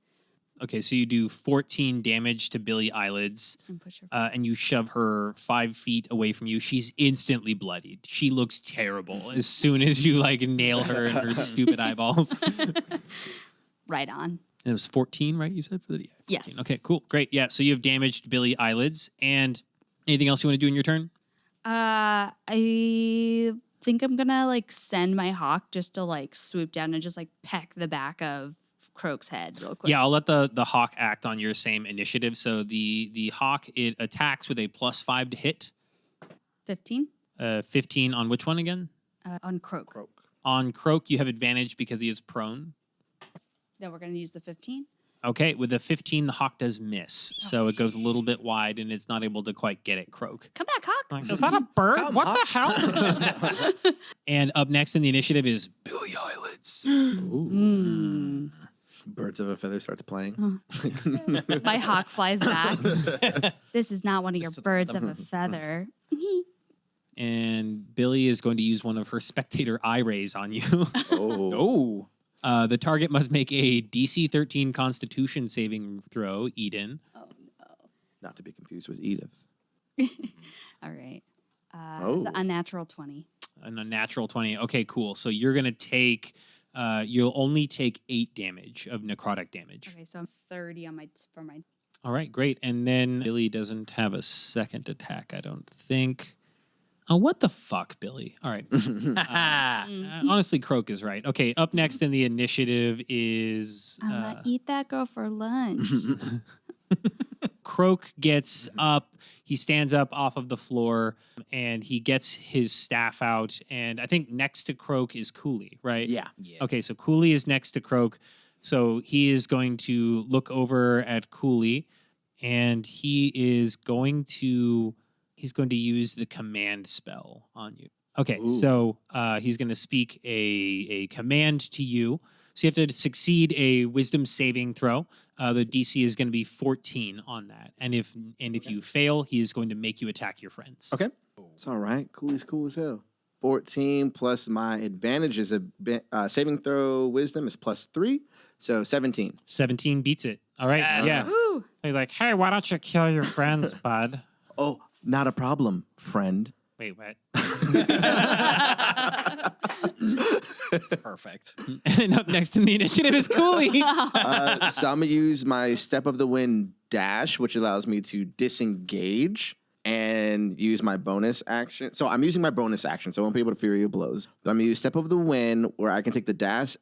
[SPEAKER 5] Okay, so you do 14 damage to Billy Eyelids,
[SPEAKER 6] And push her.
[SPEAKER 5] and you shove her 5 feet away from you. She's instantly bloodied. She looks terrible as soon as you like nail her in her stupid eyeballs. And
[SPEAKER 6] Right on.
[SPEAKER 5] it was 14, right? You said for the 14.
[SPEAKER 6] Yes.
[SPEAKER 5] Okay, cool, great. Yeah, so you have damaged Billy Eyelids, and anything else you want to do in your turn?
[SPEAKER 6] I think I'm gonna like send my hawk just to like swoop down and just like peck the back of Kroak's head real quick.
[SPEAKER 5] Yeah, I'll let the hawk act on your same initiative. So the hawk, it attacks with a +5 to hit.
[SPEAKER 6] 15
[SPEAKER 5] 15 on which one again?
[SPEAKER 6] on Kroak.
[SPEAKER 5] On Kroak, you have advantage because he is prone.
[SPEAKER 6] No, we're gonna use the 15.
[SPEAKER 5] Okay, with a 15, the hawk does miss. So it goes a little bit wide and it's not able to quite get at Kroak.
[SPEAKER 6] Come back, hawk.
[SPEAKER 5] Like, is that a bird? What the hell? And up next in the initiative is Billy Eyelids.
[SPEAKER 7] Birds of a feather starts playing.
[SPEAKER 6] My hawk flies back. This is not one of your birds of a feather.
[SPEAKER 5] And Billy is going to use one of her spectator eye rays on you.
[SPEAKER 7] Oh.
[SPEAKER 5] The target must make a DC 13 Constitution saving throw, Eden.
[SPEAKER 6] Oh no.
[SPEAKER 7] Not to be confused with Edith.
[SPEAKER 6] All right.
[SPEAKER 7] Oh.
[SPEAKER 6] It's a unnatural 20.
[SPEAKER 5] And a natural 20. Okay, cool. So you're going to take, you'll only take 8 damage of necrotic damage.
[SPEAKER 6] Okay, so I'm 30 on for my.
[SPEAKER 5] All right, great. And then Billy doesn't have a second attack, I don't think. Oh, what the fuck, Billy? All right. Honestly, Kroak is right. Okay, up next in the initiative is
[SPEAKER 6] I'm gonna eat that girl for lunch.
[SPEAKER 5] Kroak gets up. He stands up off of the floor and he gets his staff out. And I think next to Kroak is Coolie, right?
[SPEAKER 7] Yeah.
[SPEAKER 5] Okay, so Coolie is next to Kroak. So he is going to look over at Coolie and he is going to use the command spell on you. Okay, so he's going to speak a command to you. So you have to succeed a wisdom saving throw. The DC is going to be 14 on that. And if you fail, he is going to make you attack your friends.
[SPEAKER 7] Okay. It's all right. Coolie's cool as hell. 14 plus my advantage is saving throw wisdom is +3. So 17.
[SPEAKER 5] 17 beats it. All right. Yeah.
[SPEAKER 6] Woo!
[SPEAKER 2] He's like, hey, why don't you kill your friends, bud?
[SPEAKER 7] Oh, not a problem, friend.
[SPEAKER 2] Wait, what?
[SPEAKER 8] Perfect.
[SPEAKER 5] And up next in the initiative is Coolie.
[SPEAKER 7] So I'm going to use my Step of the Wind dash, which allows me to disengage and use my bonus action. So I'm using my bonus action, so I won't be able to Fury of Blows. But I'm going to use Step of the Wind, where I can take the dash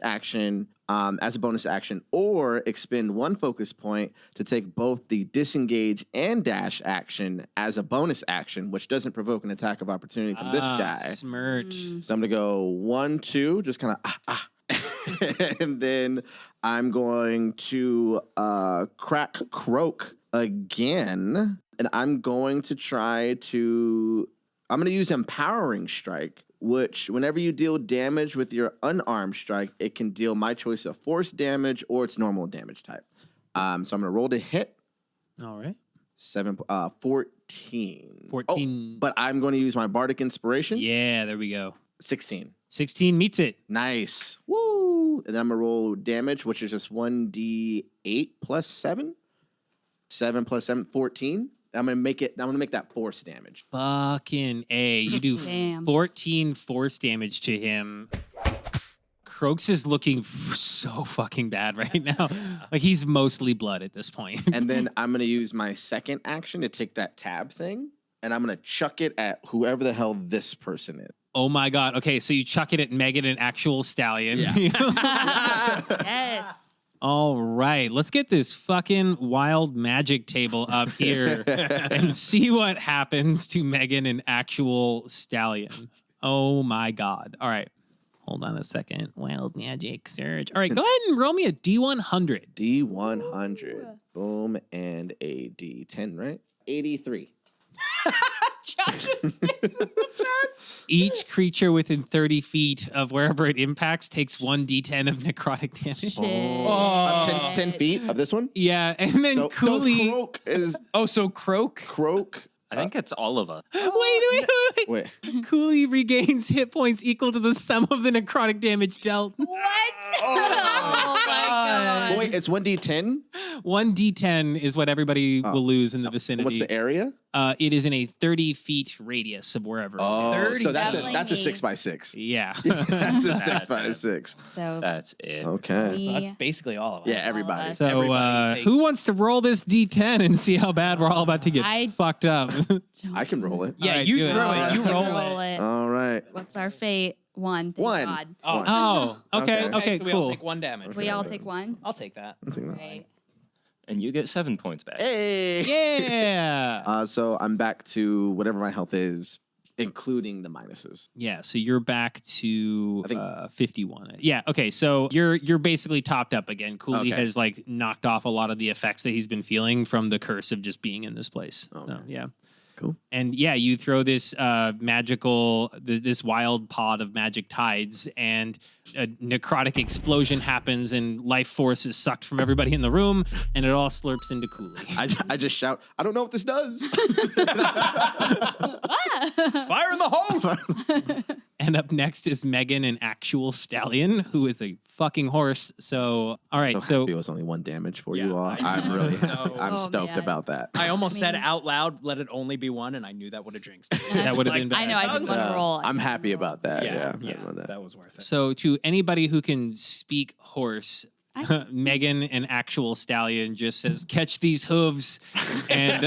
[SPEAKER 7] action as a bonus action, or expend 1 focus point to take both the disengage and dash action as a bonus action, which doesn't provoke an attack of opportunity from this guy.
[SPEAKER 5] Smirch.
[SPEAKER 7] So I'm going to go 1, 2, just kind of and then I'm going to crack Kroak again. And I'm going to I'm going to use Empowering Strike, which whenever you deal damage with your unarmed strike, it can deal my choice of force damage or its normal damage type. So I'm going to roll to hit.
[SPEAKER 5] All right.
[SPEAKER 7] 14.
[SPEAKER 5] 14.
[SPEAKER 7] Oh, but I'm going to use my Bardic Inspiration.
[SPEAKER 5] Yeah, there we go.
[SPEAKER 7] 16.
[SPEAKER 5] 16 meets it.
[SPEAKER 7] Nice. Woo! And then I'm going to roll damage, which is just 1d8 plus 7. 7 plus 7, 14. I'm gonna make that force damage.
[SPEAKER 5] Fucking A. You do
[SPEAKER 6] Damn.
[SPEAKER 5] 14 force damage to him. Kroak's is looking so fucking bad right now. Like he's mostly blood at this point.
[SPEAKER 7] And then I'm gonna use my second action to take that tab thing, and I'm gonna chuck it at whoever the hell this person is.
[SPEAKER 5] Oh my God. Okay, so you chuck it at Megan, an actual stallion.
[SPEAKER 6] Yes.
[SPEAKER 5] All right, let's get this fucking wild magic table up here and see what happens to Megan, an actual stallion. Oh my God. All right. Hold on a second. Wild magic surge. All right, go ahead and roll me a D100.
[SPEAKER 7] D100. Boom. And a D10, right? 83.
[SPEAKER 5] Each creature within 30 feet of wherever it impacts takes 1d10 of necrotic damage.
[SPEAKER 7] Oh. 10 feet of this one?
[SPEAKER 5] Yeah, and then
[SPEAKER 7] So
[SPEAKER 5] Coolie.
[SPEAKER 7] Kroak is
[SPEAKER 8] So Kroak?
[SPEAKER 7] Kroak.
[SPEAKER 4] I think it's all of us.
[SPEAKER 7] Wait.
[SPEAKER 5] Cooley regains hit points equal to the sum of the necrotic damage dealt.
[SPEAKER 6] What? Oh my god.
[SPEAKER 7] Wait, it's 1d10?
[SPEAKER 5] 1d10 is what everybody will lose in the vicinity.
[SPEAKER 7] What's the area?
[SPEAKER 5] It is in a 30 feet radius of wherever.
[SPEAKER 7] Oh,
[SPEAKER 8] 30.
[SPEAKER 7] so that's a
[SPEAKER 6] Definitely
[SPEAKER 7] 6x6.
[SPEAKER 5] Yeah.
[SPEAKER 7] That's a
[SPEAKER 4] That's
[SPEAKER 7] 6x6.
[SPEAKER 6] So
[SPEAKER 4] That's it.
[SPEAKER 7] Okay.
[SPEAKER 8] So that's basically all of us.
[SPEAKER 7] Yeah, everybody.
[SPEAKER 5] So,
[SPEAKER 8] Everybody
[SPEAKER 5] who
[SPEAKER 8] takes-
[SPEAKER 5] wants to roll this d10 and see how bad we're all about to get fucked up?
[SPEAKER 7] I can roll it.
[SPEAKER 8] Yeah,
[SPEAKER 5] All right,
[SPEAKER 8] you
[SPEAKER 5] do it.
[SPEAKER 8] throw it. You
[SPEAKER 6] Okay,
[SPEAKER 8] roll it.
[SPEAKER 7] All right.
[SPEAKER 6] What's our fate? One. Thank
[SPEAKER 7] One.
[SPEAKER 6] God.
[SPEAKER 8] Oh.
[SPEAKER 5] Oh, okay,
[SPEAKER 7] Okay.
[SPEAKER 5] okay,
[SPEAKER 8] So we all
[SPEAKER 5] cool.
[SPEAKER 8] take 1 damage.
[SPEAKER 6] We all take one.
[SPEAKER 8] I'll take that.
[SPEAKER 7] I'll take that.
[SPEAKER 6] Right.
[SPEAKER 4] And you get 7 points back.
[SPEAKER 7] Hey.
[SPEAKER 5] Yeah.
[SPEAKER 7] So I'm back to whatever my health is, including the minuses.
[SPEAKER 5] Yeah, so you're back to
[SPEAKER 7] I think-
[SPEAKER 5] 51. Yeah, okay, so you're basically topped up again. Cooley
[SPEAKER 7] Okay.
[SPEAKER 5] has like knocked off a lot of the effects that he's been feeling from the curse of just being in this place.
[SPEAKER 7] Okay.
[SPEAKER 5] So, yeah.
[SPEAKER 7] Cool.
[SPEAKER 5] And yeah, you throw this this wild pod of magic tides, and a necrotic explosion happens, and life force is sucked from everybody in the room, and it all slurps into Cooley.
[SPEAKER 7] I just shout, I don't know what this does.
[SPEAKER 8] Fire in the hole!
[SPEAKER 5] And up next is Megan, an actual stallion, who is a fucking horse. So, all right,
[SPEAKER 7] so
[SPEAKER 5] so
[SPEAKER 7] happy it was only 1 damage for
[SPEAKER 8] Yeah,
[SPEAKER 7] you all.
[SPEAKER 8] I
[SPEAKER 7] I'm really
[SPEAKER 8] know.
[SPEAKER 7] I'm
[SPEAKER 6] Oh,
[SPEAKER 7] stoked
[SPEAKER 6] man.
[SPEAKER 7] about that.
[SPEAKER 8] I almost said
[SPEAKER 6] mean-
[SPEAKER 8] out loud, let it only be 1, and I knew that would have jinxed it.
[SPEAKER 5] that would have been bad.
[SPEAKER 6] I know. I did one roll.
[SPEAKER 7] I'm happy about that.
[SPEAKER 8] Yeah,
[SPEAKER 7] Yeah, about that.
[SPEAKER 8] that was worth it.
[SPEAKER 5] So, to anybody who can speak horse, Megan, an actual stallion, just says, "Catch these hooves," and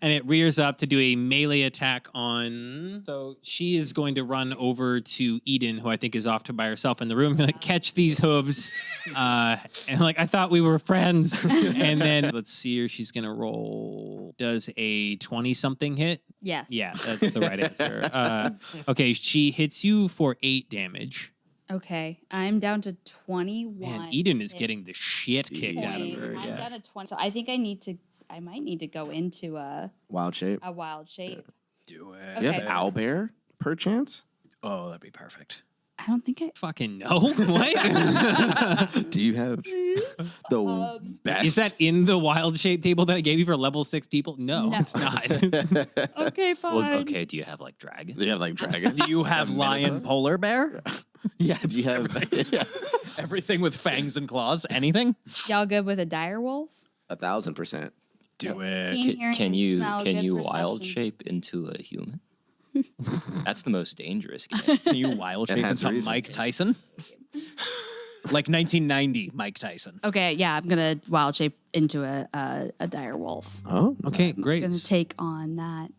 [SPEAKER 5] and it rears up to do a melee attack on. So she is going to run over to Eden, who I think is off to by herself in the room. Like, catch these hooves, and like I thought we were friends. And then let's see here. She's gonna roll. Does a 20-something hit?
[SPEAKER 6] Yes.
[SPEAKER 5] Yeah, that's the right answer. Okay, she hits you for 8 damage.
[SPEAKER 6] Okay. I'm down to 21.
[SPEAKER 5] Man, Eden is getting the shit kicked out of
[SPEAKER 6] Point.
[SPEAKER 5] her.
[SPEAKER 6] I'm
[SPEAKER 5] Yeah.
[SPEAKER 6] down to 20. So I think I might need to go into a
[SPEAKER 7] Wild shape.
[SPEAKER 6] wild shape.
[SPEAKER 8] Do it.
[SPEAKER 6] Okay.
[SPEAKER 7] You have owlbear, perchance?
[SPEAKER 8] Oh, that'd be perfect.
[SPEAKER 6] I don't think I.
[SPEAKER 5] Fucking no. What?
[SPEAKER 7] Do you have the best?
[SPEAKER 5] Is that in the wild shape table that I gave you for level 6 people? No,
[SPEAKER 6] No.
[SPEAKER 5] it's not.
[SPEAKER 6] Okay, fine.
[SPEAKER 4] Well, okay, do you have like dragon?
[SPEAKER 7] Do you have like dragon?
[SPEAKER 8] Do you have lion, polar bear?
[SPEAKER 7] Yeah. Do you have
[SPEAKER 8] Everything with fangs and claws? Anything?
[SPEAKER 6] Y'all good with a dire wolf?
[SPEAKER 7] 1,000%?
[SPEAKER 8] Do it.
[SPEAKER 6] Keen hearing
[SPEAKER 4] Can
[SPEAKER 6] and
[SPEAKER 4] you
[SPEAKER 6] smell, good
[SPEAKER 4] wild
[SPEAKER 6] perceptions.
[SPEAKER 4] shape into a human? That's the most dangerous game.
[SPEAKER 8] Can you wild
[SPEAKER 7] It
[SPEAKER 8] shape
[SPEAKER 7] has
[SPEAKER 8] into
[SPEAKER 7] reason.
[SPEAKER 8] Mike Tyson? Like 1990 Mike Tyson.
[SPEAKER 6] Okay, yeah, I'm gonna wild shape into a dire wolf.
[SPEAKER 7] Oh,
[SPEAKER 5] Okay,
[SPEAKER 6] I'm
[SPEAKER 5] great.
[SPEAKER 6] gonna take on that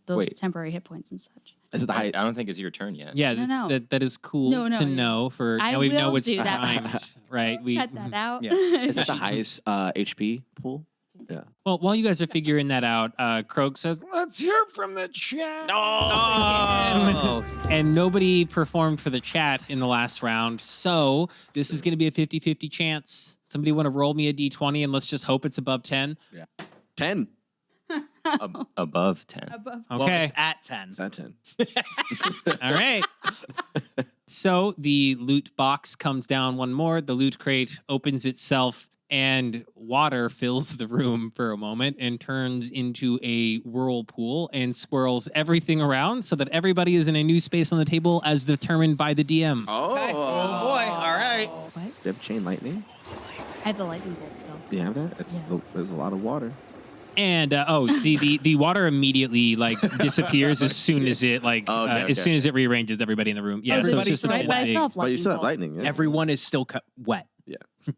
[SPEAKER 6] those
[SPEAKER 4] Wait.
[SPEAKER 6] temporary hit points and such.
[SPEAKER 7] Is it the
[SPEAKER 4] I
[SPEAKER 7] height?
[SPEAKER 4] don't think it's your turn yet.
[SPEAKER 5] Yeah,
[SPEAKER 6] No, no.
[SPEAKER 5] that is cool
[SPEAKER 6] No, no,
[SPEAKER 5] to
[SPEAKER 6] no.
[SPEAKER 5] know. For
[SPEAKER 6] I
[SPEAKER 5] now we know
[SPEAKER 6] will
[SPEAKER 5] it's
[SPEAKER 6] do that.
[SPEAKER 5] timed, right?
[SPEAKER 6] Cut that out.
[SPEAKER 8] Yeah.
[SPEAKER 7] Is that the highest HP pool? Yeah.
[SPEAKER 5] Well, while you guys are figuring that out, Kroak says, "Let's hear from the chat."
[SPEAKER 8] Oh.
[SPEAKER 5] And nobody performed for the chat in the last round, so this is going to be a 50-50 chance. Somebody want to roll me a d20 and let's just hope it's above 10?
[SPEAKER 7] 10.
[SPEAKER 4] Above 10.
[SPEAKER 6] Above.
[SPEAKER 5] Okay.
[SPEAKER 8] Well, it's at 10.
[SPEAKER 7] Is that 10?
[SPEAKER 5] All right. So the loot box comes down one more. The loot crate opens itself, and water fills the room for a moment and turns into a whirlpool and swirls everything around so that everybody is in a new space on the table as determined by the DM.
[SPEAKER 7] Oh.
[SPEAKER 8] Oh, boy. All right.
[SPEAKER 6] What?
[SPEAKER 7] Do you have chain lightning?
[SPEAKER 6] I have the lightning bolt still.
[SPEAKER 7] Do you have that? There's a lot of water.
[SPEAKER 5] And see, the water immediately like disappears as soon as it as soon as it rearranges everybody in the room. Yeah, so it's
[SPEAKER 6] Everybody's
[SPEAKER 5] just a
[SPEAKER 6] right, but I
[SPEAKER 5] big-
[SPEAKER 6] still have
[SPEAKER 7] But you
[SPEAKER 6] lightning
[SPEAKER 7] still have
[SPEAKER 6] bolt.
[SPEAKER 7] lightning. Yeah.
[SPEAKER 8] Everyone is still wet.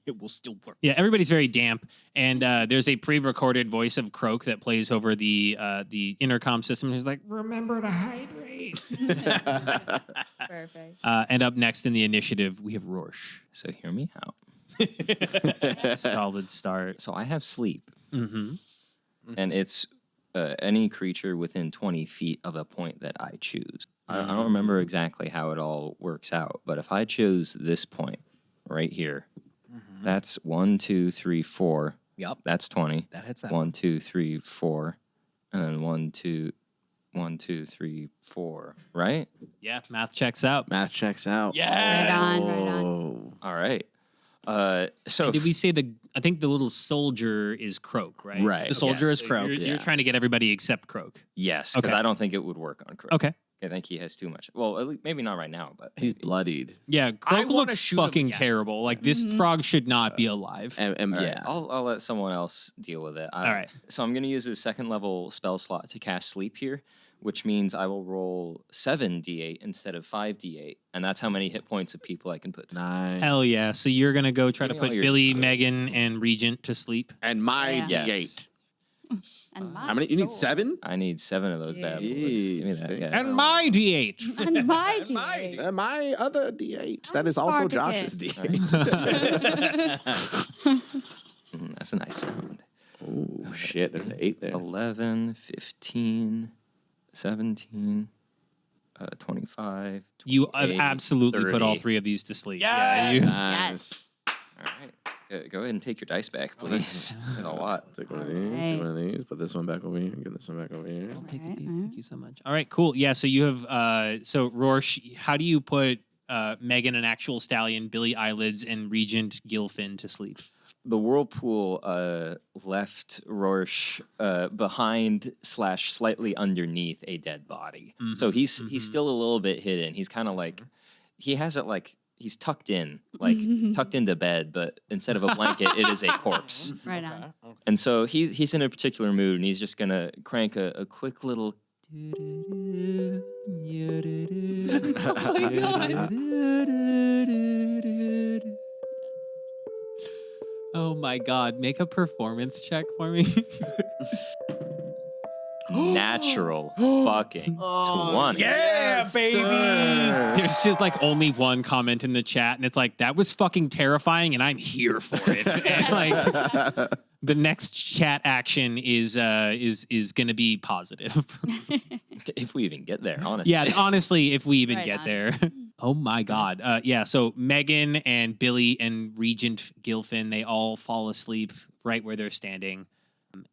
[SPEAKER 8] It will still work.
[SPEAKER 5] Yeah, everybody's very damp, and there's a pre-recorded voice of Kroak that plays over the intercom system. He's like, "Remember to hydrate."
[SPEAKER 6] Perfect.
[SPEAKER 5] And up next in the initiative, we have Rorsche.
[SPEAKER 4] So hear me out.
[SPEAKER 5] Solid start.
[SPEAKER 4] So I have sleep,
[SPEAKER 5] Mm-hmm.
[SPEAKER 4] and it's any creature within 20 feet of a point that I choose. I don't remember exactly how it all works out, but if I chose this point right here, that's 1, 2, 3, 4.
[SPEAKER 8] Yep.
[SPEAKER 4] That's 20.
[SPEAKER 8] That hits that.
[SPEAKER 4] 1, 2, 3, 4, and then 1, 2, 3, 4. Right?
[SPEAKER 5] Yeah, math checks out.
[SPEAKER 7] Math checks out.
[SPEAKER 8] Yeah.
[SPEAKER 6] Right on, right on.
[SPEAKER 7] Oh.
[SPEAKER 4] All right. So
[SPEAKER 5] Did we say I think the little soldier is Kroak, right?
[SPEAKER 7] Right.
[SPEAKER 8] The soldier is
[SPEAKER 5] So
[SPEAKER 8] Kroak.
[SPEAKER 5] You're
[SPEAKER 7] Yeah.
[SPEAKER 5] trying to get everybody except Kroak.
[SPEAKER 4] yes, because
[SPEAKER 5] Okay.
[SPEAKER 4] I don't think it would work on Kroak.
[SPEAKER 5] Okay.
[SPEAKER 4] I think he has too much. Well, at least, maybe not right now, but
[SPEAKER 7] He's bloodied.
[SPEAKER 5] Yeah,
[SPEAKER 8] I
[SPEAKER 5] Kroak
[SPEAKER 8] wanna
[SPEAKER 5] looks
[SPEAKER 8] shoot him
[SPEAKER 5] fucking
[SPEAKER 8] again.
[SPEAKER 5] terrible. Like, this frog should not be alive.
[SPEAKER 7] And
[SPEAKER 4] All right,
[SPEAKER 7] yeah.
[SPEAKER 4] I'll let someone else deal with it.
[SPEAKER 5] All right.
[SPEAKER 4] So I'm going to use a second level spell slot to cast sleep here, which means I will roll 7d8 instead of 5d8, and that's how many hit points of people I can put.
[SPEAKER 7] Nice.
[SPEAKER 5] Hell yeah. So you're going to go try to
[SPEAKER 4] Give me
[SPEAKER 5] put
[SPEAKER 4] all your
[SPEAKER 5] Billy,
[SPEAKER 4] goods.
[SPEAKER 5] Megan, and Regent to sleep.
[SPEAKER 7] And my
[SPEAKER 6] Yeah.
[SPEAKER 4] Yes.
[SPEAKER 7] D8.
[SPEAKER 6] And
[SPEAKER 7] How many? You need 7?
[SPEAKER 4] I need 7 of those bad boys.
[SPEAKER 7] Jeez.
[SPEAKER 4] Give me that. Yeah.
[SPEAKER 5] And my D8.
[SPEAKER 6] And my D8.
[SPEAKER 7] And my other D8. That is
[SPEAKER 6] I'm
[SPEAKER 7] also
[SPEAKER 6] Spartacus.
[SPEAKER 7] Josh's D8.
[SPEAKER 4] That's a nice sound.
[SPEAKER 7] Oh, shit. There's an 8 there.
[SPEAKER 4] 11, 15, 17, 25.
[SPEAKER 5] You have
[SPEAKER 4] 28,
[SPEAKER 5] absolutely put all
[SPEAKER 4] 30.
[SPEAKER 5] 3 of these to sleep.
[SPEAKER 8] Yes!
[SPEAKER 5] Yeah, you,
[SPEAKER 6] Yes.
[SPEAKER 4] All right. Go ahead and take your dice back, please. There's a lot.
[SPEAKER 7] Take one of these,
[SPEAKER 6] Okay.
[SPEAKER 7] take one of these, put this one back over here, get this one back over here.
[SPEAKER 5] Thank
[SPEAKER 6] Alright,
[SPEAKER 5] you,
[SPEAKER 6] alright.
[SPEAKER 5] thank you so much. All right, cool. Yeah, so you have so Rorsche, how do you put Megan, an actual stallion, Billy Eyelids, and Regent Gilfin to sleep?
[SPEAKER 4] The whirlpool left Rorsche behind / slightly underneath a dead body. So he's still a little bit hidden. He's kind of like he has it like he's tucked in, like tucked into bed, but instead of a blanket, it is a corpse.
[SPEAKER 6] Right on.
[SPEAKER 4] And so he's in a particular mood, and he's just gonna crank a quick little.
[SPEAKER 5] Oh my god, make a performance check for me.
[SPEAKER 4] Natural fucking 20.
[SPEAKER 8] Yeah, baby.
[SPEAKER 5] There's just like only one comment in the chat, and it's like, that was fucking terrifying, and I'm here for it. And like the next chat action is gonna be positive.
[SPEAKER 4] If we even get there, honestly.
[SPEAKER 5] Yeah, honestly, if we even
[SPEAKER 6] Right
[SPEAKER 5] get
[SPEAKER 6] on.
[SPEAKER 5] there. Oh my god. Yeah, so Megan and Billy and Regent Gilfin, they all fall asleep right where they're standing.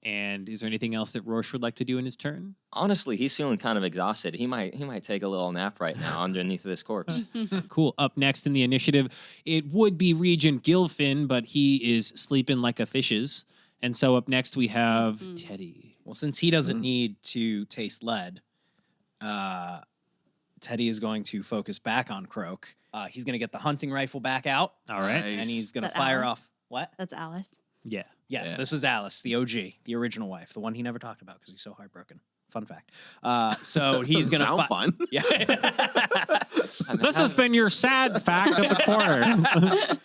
[SPEAKER 5] And is there anything else that Rorsche would like to do in his turn?
[SPEAKER 4] Honestly, he's feeling kind of exhausted. He might take a little nap right now underneath this corpse.
[SPEAKER 5] Cool. Up next in the initiative, it would be Regent Gilfin, but he is sleeping like a fish's. And so up next we have Teddy.
[SPEAKER 8] Well, since he doesn't need to taste lead, Teddy is going to focus back on Kroak. He's going to get the hunting rifle back out.
[SPEAKER 5] All right.
[SPEAKER 7] Nice.
[SPEAKER 8] And he's going to
[SPEAKER 6] Is that
[SPEAKER 8] fire
[SPEAKER 6] Alice?
[SPEAKER 8] off. What?
[SPEAKER 6] That's Alice.
[SPEAKER 5] Yeah.
[SPEAKER 8] Yes,
[SPEAKER 7] Yeah.
[SPEAKER 8] this is Alice, the OG, the original wife, the one he never talked about because he's so heartbroken. Fun fact. So he's going to
[SPEAKER 7] sound fun.
[SPEAKER 8] Yeah.
[SPEAKER 5] This has been your sad fact of the quarter.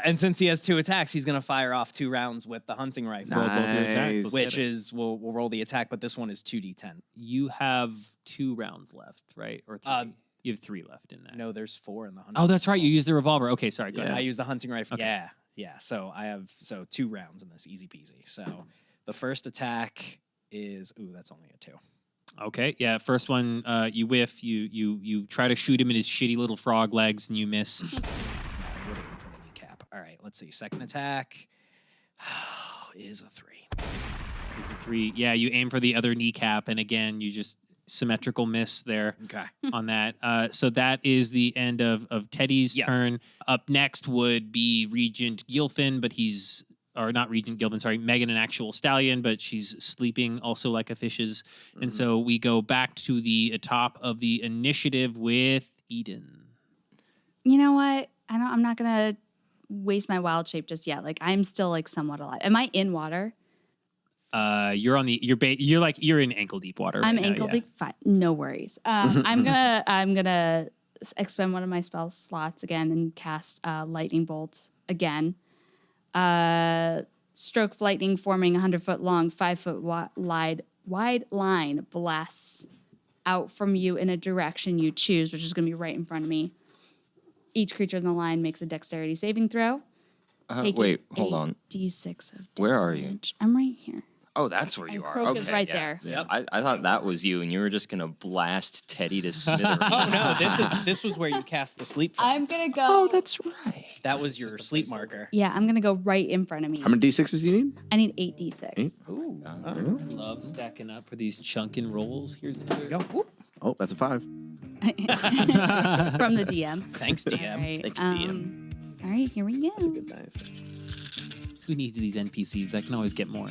[SPEAKER 8] And since he has 2 attacks, he's going to fire off 2 rounds with the hunting rifle,
[SPEAKER 5] Roll both your attacks.
[SPEAKER 7] Nice.
[SPEAKER 5] Let's
[SPEAKER 8] which
[SPEAKER 5] get it.
[SPEAKER 8] is we'll roll the attack, but this one is 2d10.
[SPEAKER 5] You have 2 rounds left, right? Or 3? You have 3 left in that.
[SPEAKER 8] No, there's 4 in the hunting.
[SPEAKER 5] Oh, that's right. You used the revolver. Okay, sorry. Go
[SPEAKER 7] Yeah.
[SPEAKER 8] I
[SPEAKER 5] ahead.
[SPEAKER 8] use the hunting rifle.
[SPEAKER 5] Okay.
[SPEAKER 8] Yeah. So I have 2 rounds in this, easy peasy. So the first attack is that's only a 2.
[SPEAKER 5] Okay, yeah. First one, you whiff. You try to shoot him in his shitty little frog legs, and you miss.
[SPEAKER 8] I would aim for the kneecap. All right, let's see. Second attack is a 3.
[SPEAKER 5] Is a 3? Yeah, you aim for the other kneecap, and again, you just symmetrical miss there
[SPEAKER 8] Okay.
[SPEAKER 5] on that. So that is the end of Teddy's
[SPEAKER 8] Yes.
[SPEAKER 5] turn. Up next would be Regent Gilfin, but he's or not Regent Gilfin, sorry, Megan, an actual stallion, but she's sleeping also like a fish's. And so we go back to the top of the initiative with Eden.
[SPEAKER 6] You know what? I'm not gonna waste my wild shape just yet. Like I'm still like somewhat alive. Am I in water?
[SPEAKER 5] You're on the you're in ankle deep water.
[SPEAKER 6] I'm
[SPEAKER 5] right now,
[SPEAKER 6] ankle
[SPEAKER 5] yeah.
[SPEAKER 6] deep. Fine, no worries. I'm gonna expend one of my spell slots again and cast lightning bolt again. Stroke of lightning forming 100-foot long, 5-foot wide line blasts out from you in a direction you choose, which is going to be right in front of me. Each creature in the line makes a dexterity saving throw.
[SPEAKER 4] Wait, hold on.
[SPEAKER 6] D6 of
[SPEAKER 4] Where are you?
[SPEAKER 6] damage. I'm right here.
[SPEAKER 4] Oh, that's where you
[SPEAKER 6] And
[SPEAKER 4] are.
[SPEAKER 6] Kroak
[SPEAKER 4] Okay,
[SPEAKER 6] is right
[SPEAKER 4] yeah.
[SPEAKER 6] there.
[SPEAKER 8] Yep.
[SPEAKER 4] I thought that was you, and you were just gonna blast Teddy to smithereens.
[SPEAKER 8] Oh no, this was where you cast the sleep. From.
[SPEAKER 6] I'm going to go.
[SPEAKER 4] that's right.
[SPEAKER 8] That was your sleep marker.
[SPEAKER 6] Yeah, I'm going to go right in front of me.
[SPEAKER 7] How many D6s do you need?
[SPEAKER 6] I need 8d6.
[SPEAKER 7] Eight?
[SPEAKER 8] Ooh.
[SPEAKER 5] I love stacking up for these chunkin' rolls. Here's another.
[SPEAKER 8] Go. Whoop.
[SPEAKER 7] Oh, that's a 5.
[SPEAKER 6] From the DM.
[SPEAKER 8] Thanks, DM.
[SPEAKER 6] All right,
[SPEAKER 7] Thank you, DM.
[SPEAKER 6] all right, here we go.
[SPEAKER 7] That's a good dice.
[SPEAKER 5] Who needs these NPCs? I can always get more.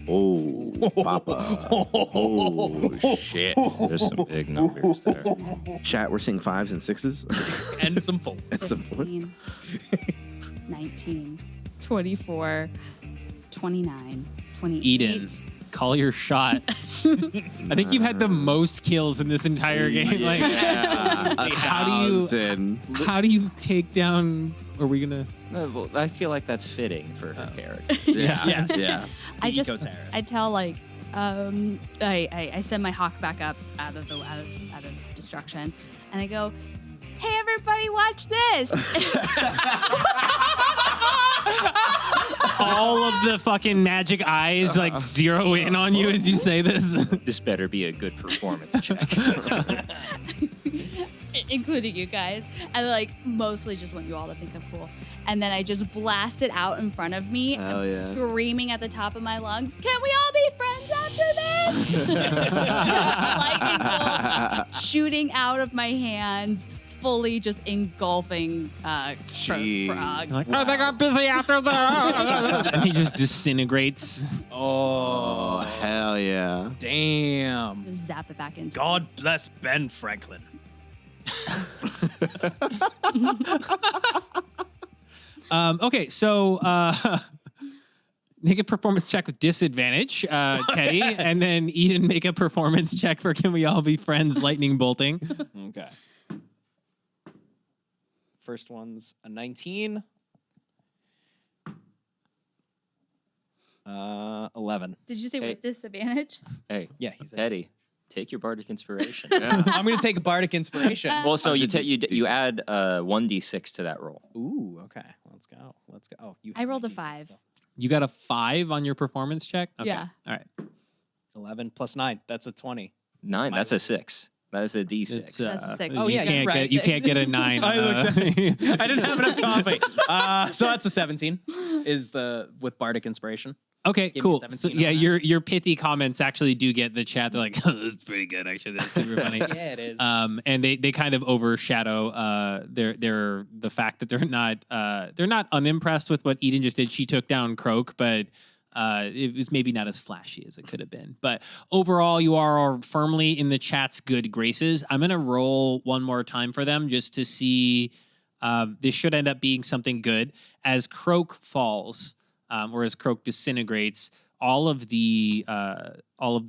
[SPEAKER 7] Oh, Papa. Oh, shit.
[SPEAKER 4] There's some big numbers there.
[SPEAKER 7] Chat, we're seeing 5s and 6s.
[SPEAKER 8] And some full.
[SPEAKER 7] And some
[SPEAKER 6] 15, 19, 24, 29, 28.
[SPEAKER 5] Eden, call your shot. I think you've had the most kills in this entire game. Like, how do you take down? Are we gonna?
[SPEAKER 4] No, well, I feel like that's fitting for her character.
[SPEAKER 7] Yeah.
[SPEAKER 8] Yeah.
[SPEAKER 7] Yeah.
[SPEAKER 6] I just,
[SPEAKER 8] Eco-terrorist.
[SPEAKER 6] I tell like, I send my hawk back up out of destruction, and I go, "Hey everybody, watch this!"
[SPEAKER 5] All of the fucking magic eyes like zero in on you as you say this.
[SPEAKER 4] This better be a good performance check.
[SPEAKER 6] Including you guys. I like mostly just want you all to think I'm cool. And then I just blast it out in front of me.
[SPEAKER 7] Hell
[SPEAKER 6] I'm
[SPEAKER 7] yeah.
[SPEAKER 6] screaming at the top of my lungs, "Can we all be friends after this?" Lightning bolt shooting out of my hands, fully just engulfing
[SPEAKER 7] Jeez.
[SPEAKER 6] Frog.
[SPEAKER 5] Like, oh, they got busy after that. And he just disintegrates.
[SPEAKER 7] Oh, hell yeah.
[SPEAKER 8] Damn.
[SPEAKER 6] Just zap it back into
[SPEAKER 8] God bless Ben Franklin.
[SPEAKER 5] Okay, so make a performance check with disadvantage, Teddy, and then Eden make a performance check for Can We All Be Friends lightning bolting.
[SPEAKER 8] Okay. First one's a 19. 11.
[SPEAKER 6] Did you say
[SPEAKER 4] Hey.
[SPEAKER 6] with disadvantage?
[SPEAKER 4] Hey,
[SPEAKER 8] Yeah, he's a-
[SPEAKER 4] Teddy, take your bardic inspiration.
[SPEAKER 8] I'm gonna take a bardic inspiration.
[SPEAKER 4] Well, so you add 1d6 to that roll.
[SPEAKER 8] Ooh, okay. Let's go. Let's go. Oh, you.
[SPEAKER 6] I
[SPEAKER 8] have
[SPEAKER 6] rolled a
[SPEAKER 8] D6
[SPEAKER 6] 5.
[SPEAKER 8] though.
[SPEAKER 5] You got a 5 on your performance check? Okay.
[SPEAKER 6] Yeah.
[SPEAKER 5] All right.
[SPEAKER 8] 11 plus 9. That's a 20.
[SPEAKER 4] 9,
[SPEAKER 8] My
[SPEAKER 4] that's a 6. That is a d6.
[SPEAKER 5] It's,
[SPEAKER 6] That's a 6.
[SPEAKER 8] Oh,
[SPEAKER 5] you
[SPEAKER 8] yeah,
[SPEAKER 5] can't
[SPEAKER 8] you're right.
[SPEAKER 5] you can't get a 9.
[SPEAKER 8] I
[SPEAKER 5] on
[SPEAKER 8] looked
[SPEAKER 5] a-
[SPEAKER 8] I didn't have enough coffee. So that's a 17. Is the with bardic inspiration?
[SPEAKER 5] Okay,
[SPEAKER 8] Give me
[SPEAKER 5] cool.
[SPEAKER 8] 17
[SPEAKER 5] So,
[SPEAKER 8] on
[SPEAKER 5] yeah,
[SPEAKER 8] that.
[SPEAKER 5] your pithy comments actually do get the chat. They're like, oh, that's pretty good, actually. That's super funny.
[SPEAKER 8] Yeah, it is.
[SPEAKER 5] And they kind of overshadow their the fact that they're not unimpressed with what Eden just did. She took down Kroak, but it was maybe not as flashy as it could have been. But overall, you are firmly in the chat's good graces. I'm gonna roll one more time for them just to see. This should end up being something good as Kroak falls. Or as Kroak disintegrates, all of the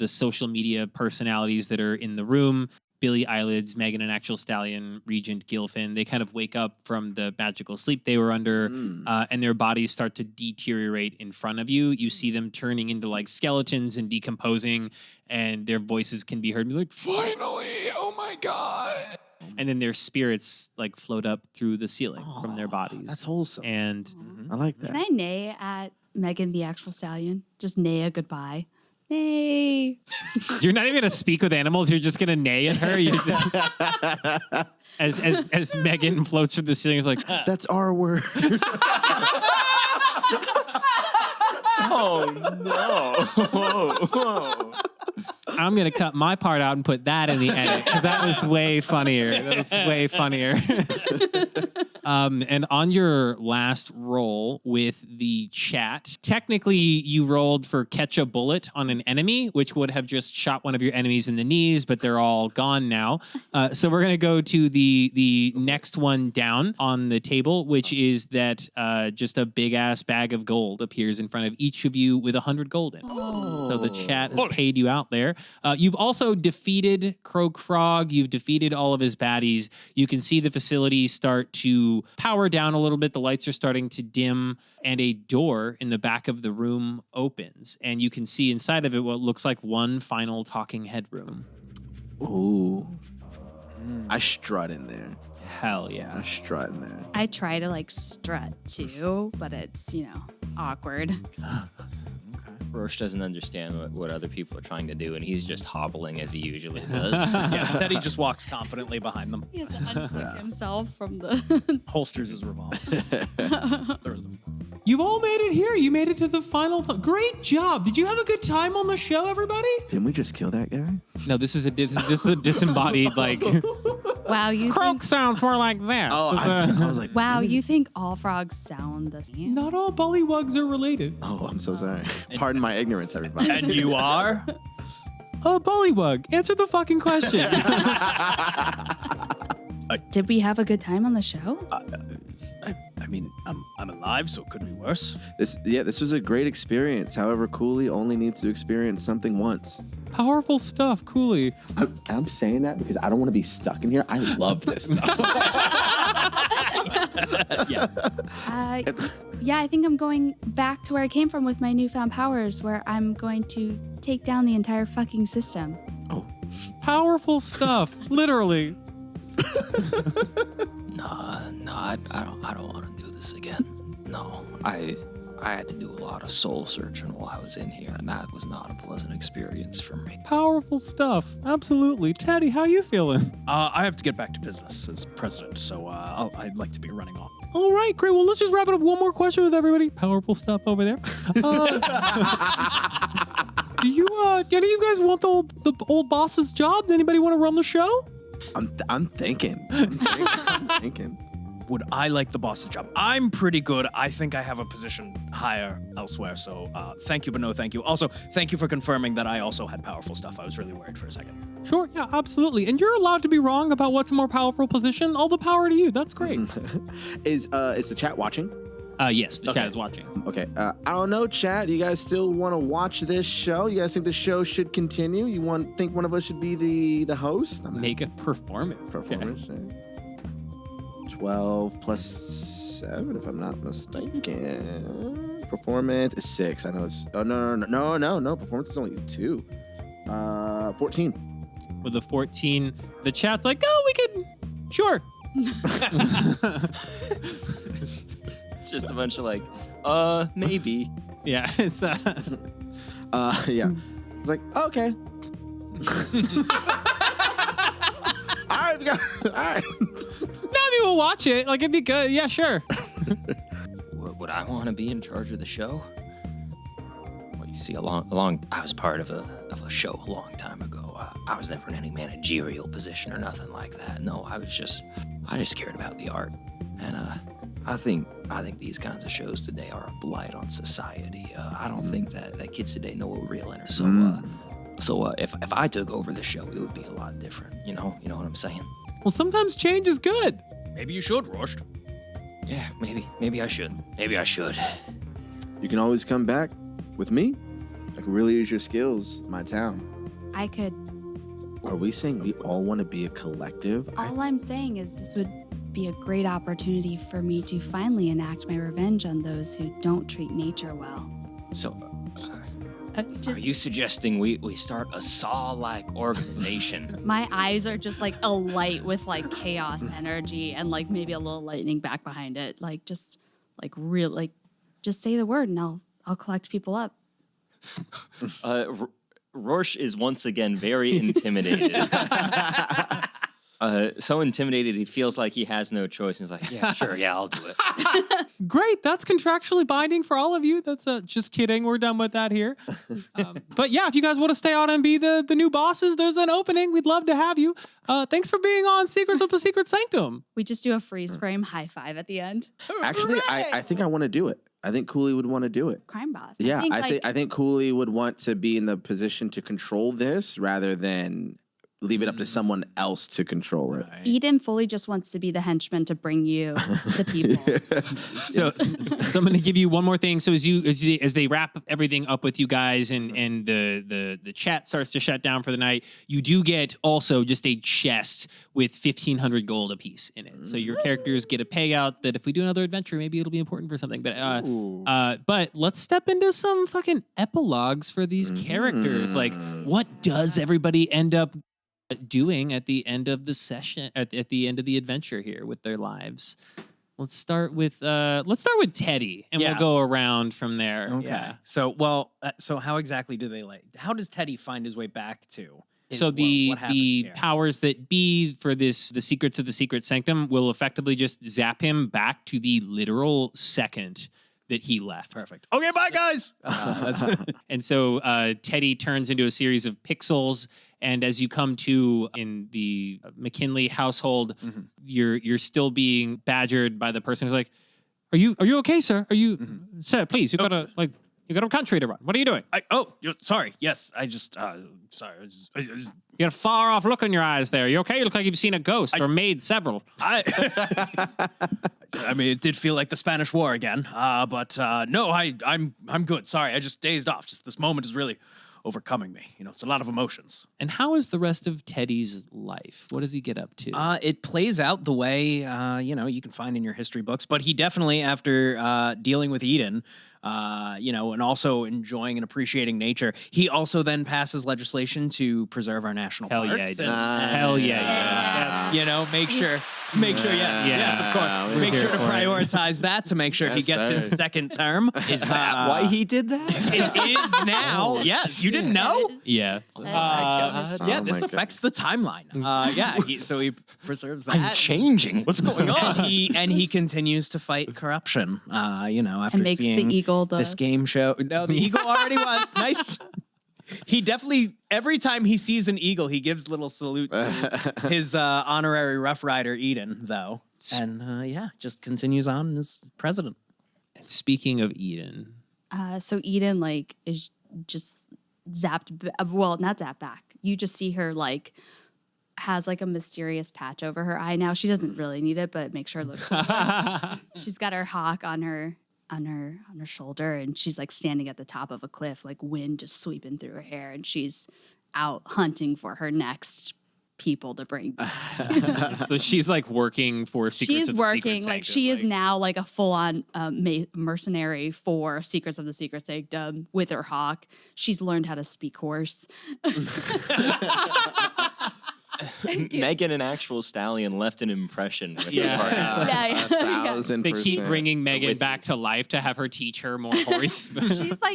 [SPEAKER 5] social media personalities that are in the room, Billy Eyelids, Megan and Actual Stallion, Regent Gilfin, they kind of wake up from the magical sleep they were under, and their bodies start to deteriorate in front of you. You see them turning into like skeletons and decomposing, and their voices can be heard like, "Finally! Oh my god!" And then their spirits like float up through the ceiling from their bodies.
[SPEAKER 7] That's wholesome.
[SPEAKER 5] And
[SPEAKER 7] I like that.
[SPEAKER 6] Can I neigh at Megan the Actual Stallion? Just neigh a goodbye. Neigh.
[SPEAKER 5] you're not even gonna speak with animals. You're just gonna neigh at her. You're just, as Megan floats through the ceiling, it's like,
[SPEAKER 7] That's our word.
[SPEAKER 4] Oh, no.
[SPEAKER 5] I'm gonna cut my part out and put that in the edit because that was way funnier. That was way funnier. And on your last roll with the chat, technically you rolled for catch a bullet on an enemy, which would have just shot one of your enemies in the knees, but they're all gone now. So we're gonna go to the next one down on the table, which is that just a big ass bag of gold appears in front of each of you with 100 gold in. So the chat has paid you out there. You've also defeated Kroak Frog. You've defeated all of his baddies. You can see the facility start to power down a little bit. The lights are starting to dim, and a door in the back of the room opens. And you can see inside of it what looks like one final talking head room.
[SPEAKER 7] Ooh. I strut in there.
[SPEAKER 5] Hell yeah.
[SPEAKER 7] I strut in there.
[SPEAKER 6] I try to like strut too, but it's, awkward.
[SPEAKER 4] Rorsche doesn't understand what other people are trying to do, and he's just hobbling as he usually does.
[SPEAKER 8] Yeah, Teddy just walks confidently behind them,
[SPEAKER 6] He has to untuck himself from the.
[SPEAKER 8] holsters his revolver. Throws them.
[SPEAKER 3] You've all made it here. You made it to the final. Great job. Did you have a good time on the show, everybody?
[SPEAKER 7] Didn't we just kill that guy?
[SPEAKER 5] No, this is just a disembodied, like...
[SPEAKER 6] Wow, you
[SPEAKER 5] Kroak
[SPEAKER 6] think?
[SPEAKER 5] sounds more like this.
[SPEAKER 7] Oh, I was like,
[SPEAKER 6] Wow, you think all frogs sound the same?
[SPEAKER 3] Not all bullywugs are related.
[SPEAKER 7] oh, I'm so sorry. Pardon my ignorance, everybody.
[SPEAKER 8] And you are?
[SPEAKER 3] Bullywug, answer the fucking question.
[SPEAKER 6] Did we have a good time on the show?
[SPEAKER 8] I mean, I'm alive, so it could be worse.
[SPEAKER 7] This was a great experience. However, Coolie only needs to experience something once.
[SPEAKER 3] Powerful stuff, Coolie.
[SPEAKER 7] I'm saying that because I don't want to be stuck in here. I love this stuff.
[SPEAKER 8] Yeah.
[SPEAKER 6] Yeah, I think I'm going back to where I came from with my newfound powers, where I'm going to take down the entire fucking system.
[SPEAKER 3] Powerful stuff, literally.
[SPEAKER 1] Nah, I don't want to do this again. No, I had to do a lot of soul searching while I was in here, and that was not a pleasant experience for me.
[SPEAKER 3] Powerful stuff, absolutely. Teddy, how you feeling?
[SPEAKER 8] I have to get back to business as president, so I'd like to be running off.
[SPEAKER 3] All right, great. Well, let's just wrap it up. One more question with everybody. Powerful stuff over there. Do any of you guys want the old boss's job? Does anybody want to run the show?
[SPEAKER 7] I'm thinking.
[SPEAKER 8] Would I like the boss's job? I'm pretty good. I think I have a position higher elsewhere, so thank you, but no thank you. Also, thank you for confirming that I also had powerful stuff. I was really worried for a second.
[SPEAKER 3] Sure, yeah, absolutely. And you're allowed to be wrong about what's a more powerful position. All the power to you. That's great.
[SPEAKER 7] Is the chat watching?
[SPEAKER 5] Yes, the chat is watching.
[SPEAKER 7] Okay. I don't know, chat. You guys still want to watch this show? You guys think the show should continue? You think one of us should be the host?
[SPEAKER 5] Make a performance.
[SPEAKER 7] Performance. 12 plus 7, if I'm not mistaken. Performance is 6. I know it's. Oh no. Performance is only 2. 14.
[SPEAKER 5] With a 14, the chat's like, oh, we could. Sure.
[SPEAKER 4] It's just a bunch of like, maybe.
[SPEAKER 5] Yeah, it's
[SPEAKER 7] Yeah. It's like, okay. All right.
[SPEAKER 5] Maybe we'll watch it. Like, it'd be good. Yeah, sure.
[SPEAKER 1] Would I want to be in charge of the show? Well, you see, I was part of a show a long time ago. I was never in any managerial position or nothing like that. No, I just cared about the art, and I think these kinds of shows today are a blight on society. I don't think that kids today know what real enter. So if I took over the show, it would be a lot different. You know what I'm saying?
[SPEAKER 3] Well, sometimes change is good.
[SPEAKER 8] Maybe you should, Rorsche.
[SPEAKER 1] Yeah, maybe I should.
[SPEAKER 7] You can always come back with me. I can really use your skills in my town.
[SPEAKER 6] I could.
[SPEAKER 7] Are we saying we all want to be a collective?
[SPEAKER 6] All I'm saying is this would be a great opportunity for me to finally enact my revenge on those who don't treat nature well.
[SPEAKER 1] So, are you suggesting we start a Saw-like organization?
[SPEAKER 6] My eyes are just like alight with like chaos energy and like maybe a little lightning back behind it. Like just say the word and I'll collect people up.
[SPEAKER 4] Rorsche is once again very intimidated. So intimidated he feels like he has no choice. And he's like, yeah, sure, yeah, I'll do it.
[SPEAKER 3] Great, that's contractually binding for all of you. That's just kidding. We're done with that here. But yeah, if you guys want to stay on and be the new bosses, there's an opening. We'd love to have you. Thanks for being on Secrets of the Secret Sanctum.
[SPEAKER 6] We just do a freeze frame high five at the end.
[SPEAKER 7] Actually, I think I want to do it. I think Coolie would want to do it.
[SPEAKER 6] Crime boss.
[SPEAKER 7] Yeah, I think Coolie would want to be in the position to control this rather than leave it up to someone else to control it.
[SPEAKER 6] Eden fully just wants to be the henchman to bring you the people.
[SPEAKER 5] So I'm going to give you one more thing. So as they wrap everything up with you guys and the chat starts to shut down for the night, you do get also just a chest with 1,500 gold apiece in it. So your characters get a payout that if we do another adventure, maybe it'll be important for something. But let's step into some fucking epilogues for these characters. Like, what does everybody end up doing at the end of the session, at the end of the adventure here with their lives? Let's start with Teddy, and we'll go around from there.
[SPEAKER 8] Okay.
[SPEAKER 5] Yeah.
[SPEAKER 8] So how exactly do they how does Teddy find his way back to?
[SPEAKER 5] So the
[SPEAKER 8] what happens here?
[SPEAKER 5] powers that be for the secrets of the secret sanctum will effectively just zap him back to the literal second that he left.
[SPEAKER 8] Perfect. Okay, bye guys.
[SPEAKER 5] And so Teddy turns into a series of pixels, and as you come to in the McKinley household, you're still being badgered by the person who's like, "Are you okay, sir? Are you, sir? Please, you got a country to run. What are you doing?
[SPEAKER 8] Sorry. Yes, I just sorry.
[SPEAKER 5] You got a far off look in your eyes there. You okay? You look like you've seen a ghost or made several."
[SPEAKER 8] I mean, it did feel like the Spanish War again. But no, I'm good. Sorry, I just dazed off. Just this moment is really overcoming me. You know, it's a lot of emotions.
[SPEAKER 5] And how is the rest of Teddy's life? What does he get up to?
[SPEAKER 8] It plays out the way you can find in your history books. But he definitely, after dealing with Eden, and also enjoying and appreciating nature, he also then passes legislation to preserve our national
[SPEAKER 5] Hell
[SPEAKER 8] parks.
[SPEAKER 5] yeah, he does.
[SPEAKER 8] And,
[SPEAKER 5] Hell yeah.
[SPEAKER 8] make sure, yes, of course, make sure to prioritize that to make sure he gets his second term.
[SPEAKER 4] Is that why he did that?
[SPEAKER 8] It is now. Yes, you didn't know?
[SPEAKER 5] Yeah.
[SPEAKER 8] This affects the timeline. So he preserves that.
[SPEAKER 4] I'm changing. What's going on?
[SPEAKER 8] He continues to fight corruption. After
[SPEAKER 6] And makes
[SPEAKER 8] seeing
[SPEAKER 6] the eagle
[SPEAKER 8] this game show. No, the eagle already was nice. He definitely, every time he sees an eagle, he gives little salute to his honorary Rough Rider Eden, though, and just continues on as president.
[SPEAKER 5] And speaking of Eden,
[SPEAKER 6] so Eden is just zapped. Well, not zapped back. You just see her has a mysterious patch over her eye now. She doesn't really need it, but it makes her look cool. She's got her hawk on her shoulder, and she's standing at the top of a cliff, wind just sweeping through her hair, and she's out hunting for her next people to bring back.
[SPEAKER 5] So she's working for Secrets
[SPEAKER 6] She's
[SPEAKER 5] of the
[SPEAKER 6] working
[SPEAKER 5] Secret Sanctum,
[SPEAKER 6] she is now a full-on mercenary for Secrets of the Secret Sanctum with her hawk. She's learned how to speak horse.
[SPEAKER 4] Megan, an actual stallion, left an impression with
[SPEAKER 5] Yeah.
[SPEAKER 4] her partner.
[SPEAKER 7] 1,000%.
[SPEAKER 5] They keep bringing Megan back to life to have her teach her more horse.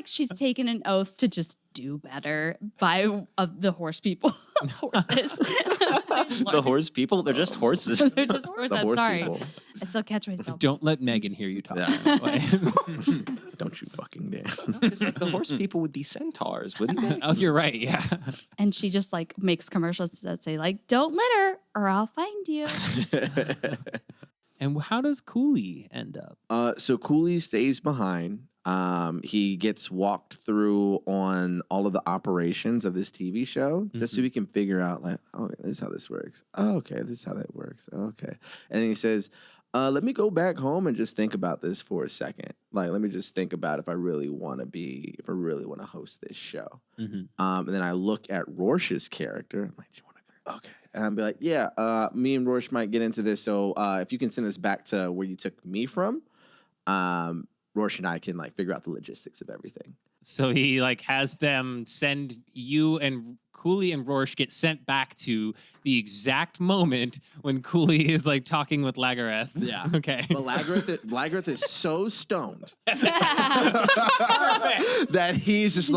[SPEAKER 6] She's taken an oath to just do better by the horse people. Horses.
[SPEAKER 4] The horse people? They're just horses.
[SPEAKER 6] They're just horses.
[SPEAKER 7] The
[SPEAKER 6] I'm
[SPEAKER 7] horse
[SPEAKER 6] sorry.
[SPEAKER 7] people.
[SPEAKER 6] I still catch myself.
[SPEAKER 5] Don't let Megan hear you talk
[SPEAKER 7] Yeah.
[SPEAKER 5] that way.
[SPEAKER 7] Don't you fucking dare.
[SPEAKER 4] It's the horse people would be centaurs, wouldn't they?
[SPEAKER 5] Oh, you're right. Yeah.
[SPEAKER 6] And she just makes commercials that say don't litter or I'll find you.
[SPEAKER 5] And how does Coolie end up?
[SPEAKER 7] So Coolie stays behind. He gets walked through on all of the operations of this TV show, just so we can figure out okay, this is how this works. Oh, okay, this is how that works. Okay. And then he says, let me go back home and just think about this for a second. Let me just think about if I really want to host this show. And then I look at Rorsche's character. I'm like, do you want to go? Okay. And I'll be like, yeah, me and Rorsche might get into this. So if you can send us back to where you took me from, Rorsche and I can figure out the logistics of everything.
[SPEAKER 5] So he has them send you and Coolie and Rorsche get sent back to the exact moment when Coolie is talking with Lagareth.
[SPEAKER 7] Yeah.
[SPEAKER 5] Okay.
[SPEAKER 7] But Lagareth is so stoned that he's just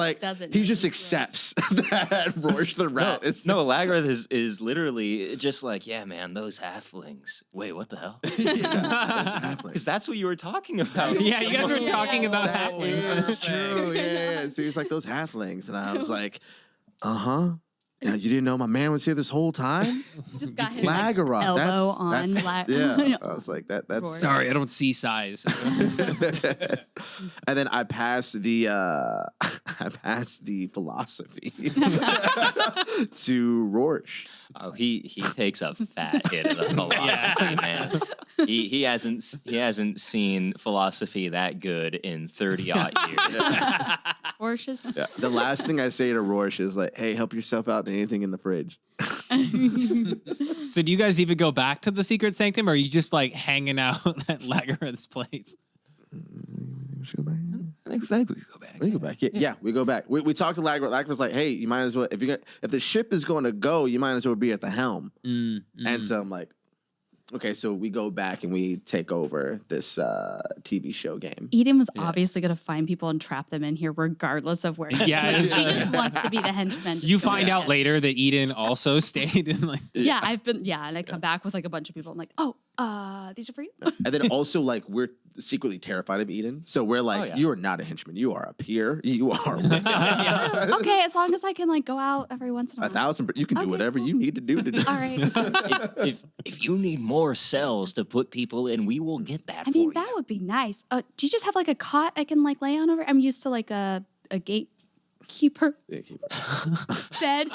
[SPEAKER 7] he just accepts that Rorsche the rat is
[SPEAKER 4] No, Lagareth is literally just yeah, man, those halflings. Wait, what the hell? Because that's what you were talking about.
[SPEAKER 5] Yeah, you guys were talking about
[SPEAKER 7] That
[SPEAKER 5] halflings.
[SPEAKER 7] is true. Yeah. So he's those halflings, and I was like, uh-huh. You didn't know my man was here this whole time?
[SPEAKER 6] Just got his like,
[SPEAKER 7] Lagerroth.
[SPEAKER 6] elbow on.
[SPEAKER 7] Yeah. I was like, that's
[SPEAKER 6] Roar.
[SPEAKER 5] Sorry, I don't see size.
[SPEAKER 7] And then I passed the philosophy to Rorsche.
[SPEAKER 4] Oh, he takes a fat hit of the philosophy, man. He hasn't seen philosophy that good in 30-odd years.
[SPEAKER 6] Rorsche.
[SPEAKER 7] Yeah. The last thing I say to Rorsche is like, "Hey, help yourself out to anything in the fridge."
[SPEAKER 5] So do you guys even go back to the secret sanctum, or are you just like hanging out at Lagerth's place?
[SPEAKER 7] We should go back.
[SPEAKER 4] I think we could go back.
[SPEAKER 7] We go back. Yeah, we go back. We talked to Lagerth. Lagerth's like, "Hey, you might as well if the ship is going to go, you might as well be at the helm." And so I'm like, okay, so we go back and we take over this TV show game.
[SPEAKER 6] Eden was obviously going to find people and trap them in here regardless of where.
[SPEAKER 5] Yeah,
[SPEAKER 6] Like, she just wants to be the henchman.
[SPEAKER 5] You find out later that Eden also stayed in like.
[SPEAKER 6] Yeah, and I come back with like a bunch of people. I'm like, oh, these are for you.
[SPEAKER 7] And then also like we're secretly terrified of Eden, so we're like, you are not a henchman. You are a peer. You are.
[SPEAKER 6] Okay, as long as I can like go out every once in a while.
[SPEAKER 7] 1,000. You can do whatever you need to do today.
[SPEAKER 6] All right.
[SPEAKER 4] If you need more cells to put people in, we will get that.
[SPEAKER 6] I mean,
[SPEAKER 4] for
[SPEAKER 6] that
[SPEAKER 4] you.
[SPEAKER 6] would be nice. Do you just have like a cot I can like lay on over? I'm used to like a gatekeeper bed.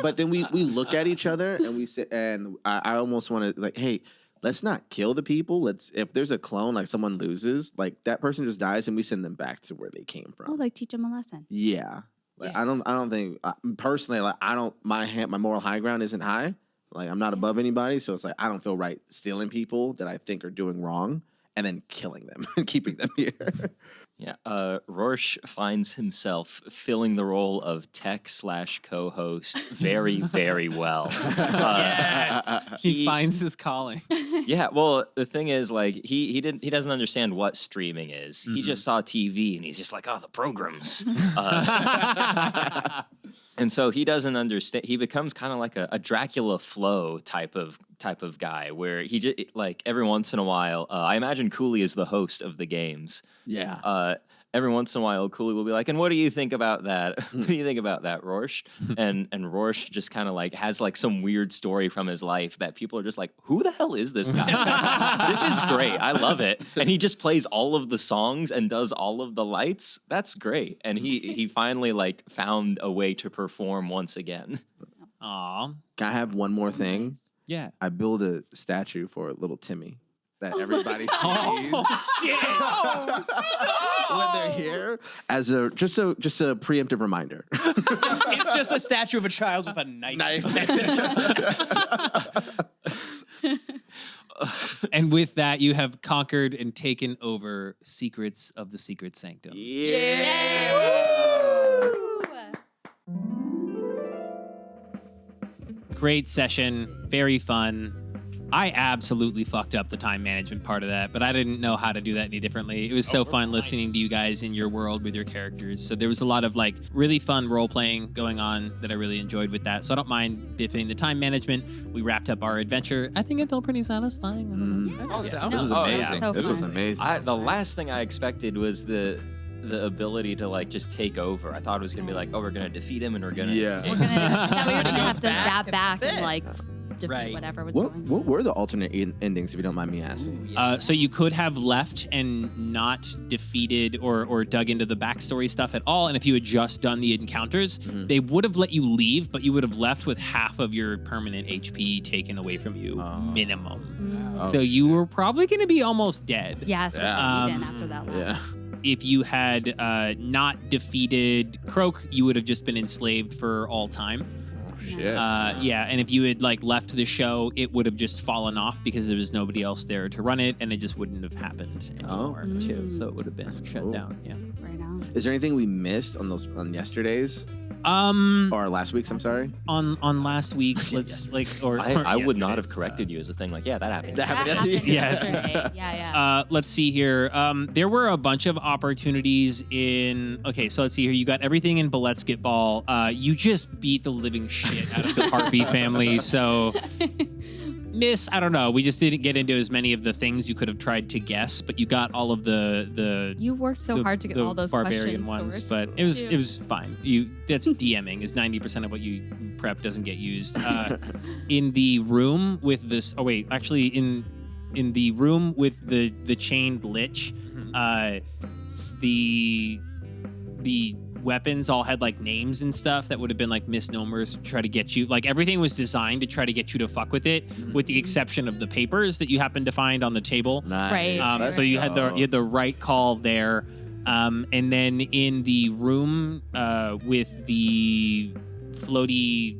[SPEAKER 7] But then we look at each other and we say, and I almost want to like, hey, let's not kill the people. If there's a clone, like someone loses, like that person just dies, and we send them back to where they came from.
[SPEAKER 6] Oh, like teach them a lesson.
[SPEAKER 7] Yeah. Like I don't think personally, like my moral high ground isn't high. Like I'm not above anybody, so it's like I don't feel right stealing people that I think are doing wrong and then killing them and keeping them here.
[SPEAKER 4] Yeah, Rorsche finds himself filling the role of tech/co-host very, very well.
[SPEAKER 5] He finds his calling.
[SPEAKER 4] Yeah, well, the thing is, like, he doesn't understand what streaming is. He just saw TV and he's just like, oh, the programs. And so he doesn't understand. He becomes kind of like a Dracula Flow type of guy, where he just like every once in a while. I imagine Coolie is the host of the games.
[SPEAKER 7] Yeah.
[SPEAKER 4] Every once in a while, Coolie will be like, "And what do you think about that? What do you think about that, Rorsche?" and Rorsche just kind of like has like some weird story from his life that people are just like, "Who the hell is this guy? This is great. I love it." And he just plays all of the songs and does all of the lights. That's great. And he finally like found a way to perform once again.
[SPEAKER 5] Aw.
[SPEAKER 7] Can I have one more thing?
[SPEAKER 5] Yeah.
[SPEAKER 7] I build a statue for little Timmy that everybody sees when they're here as just a preemptive reminder.
[SPEAKER 8] It's just a statue of a child with a knife.
[SPEAKER 5] And with that, you have conquered and taken over secrets of the secret sanctum. Great session, very fun. I absolutely fucked up the time management part of that, but I didn't know how to do that any differently. It was so fun listening to you guys in your world with your characters. So there was a lot of like really fun role playing going on that I really enjoyed with that. So I don't mind biffing the time management. We wrapped up our adventure. I think it felt pretty satisfying.
[SPEAKER 7] This was amazing.
[SPEAKER 6] So
[SPEAKER 7] This was
[SPEAKER 6] fun.
[SPEAKER 7] amazing.
[SPEAKER 4] The last thing I expected was the ability to like just take over. I thought it was gonna be like, oh, we're gonna defeat him and we're gonna.
[SPEAKER 7] Yeah.
[SPEAKER 6] I thought we were gonna have to zap back
[SPEAKER 8] that's
[SPEAKER 6] and
[SPEAKER 8] it.
[SPEAKER 6] like defeat
[SPEAKER 8] Right.
[SPEAKER 6] whatever was
[SPEAKER 7] What
[SPEAKER 6] going on.
[SPEAKER 7] what were the alternate endings, if you don't mind me asking?
[SPEAKER 5] So you could have left and not defeated or dug into the backstory stuff at all. And if you had just done the encounters, they would have let you leave, but you would have left with half of your permanent HP taken away from you, minimum.
[SPEAKER 7] Oh,
[SPEAKER 5] So you were probably going to be almost dead.
[SPEAKER 6] Yeah, especially
[SPEAKER 7] Yeah.
[SPEAKER 6] Eden after that last.
[SPEAKER 7] Yeah.
[SPEAKER 5] If you had not defeated Kroak, you would have just been enslaved for all time.
[SPEAKER 7] Shit.
[SPEAKER 5] Yeah, and if you had like left the show, it would have just fallen off because there was nobody else there to run it, and it just wouldn't have happened anymore too. So it would have been shut
[SPEAKER 7] cool.
[SPEAKER 5] down. Yeah.
[SPEAKER 6] Right now.
[SPEAKER 7] Is there anything we missed on yesterday's or last week's? I'm sorry.
[SPEAKER 5] On last week, let's like or
[SPEAKER 4] I would not have
[SPEAKER 5] yesterday's,
[SPEAKER 4] corrected you as a thing. Like, yeah, that happened.
[SPEAKER 7] That
[SPEAKER 6] That
[SPEAKER 7] happened.
[SPEAKER 6] happened
[SPEAKER 5] Yeah.
[SPEAKER 6] yesterday. Yeah.
[SPEAKER 5] Let's see here. There were a bunch of opportunities in. Okay, so let's see here. You got everything in Basketball. You just beat the living shit out of the Harpy family. So miss. I don't know. We just didn't get into as many of the things you could have tried to guess, but you got all of the
[SPEAKER 6] You worked so hard to get
[SPEAKER 5] the
[SPEAKER 6] all those
[SPEAKER 5] barbarian
[SPEAKER 6] questions
[SPEAKER 5] ones,
[SPEAKER 6] sourced.
[SPEAKER 5] but it was fine. That's DMing is 90% of what you prep doesn't get used. In the room with this. Oh wait, actually in the room with the chained lich, the weapons all had like names and stuff that would have been like misnomers to try to get you. Like everything was designed to try to get you to fuck with it, with the exception of the papers that you happened to find on the table.
[SPEAKER 7] Nice.
[SPEAKER 6] Right.
[SPEAKER 5] So you had the right call there. And then in the room with the floaty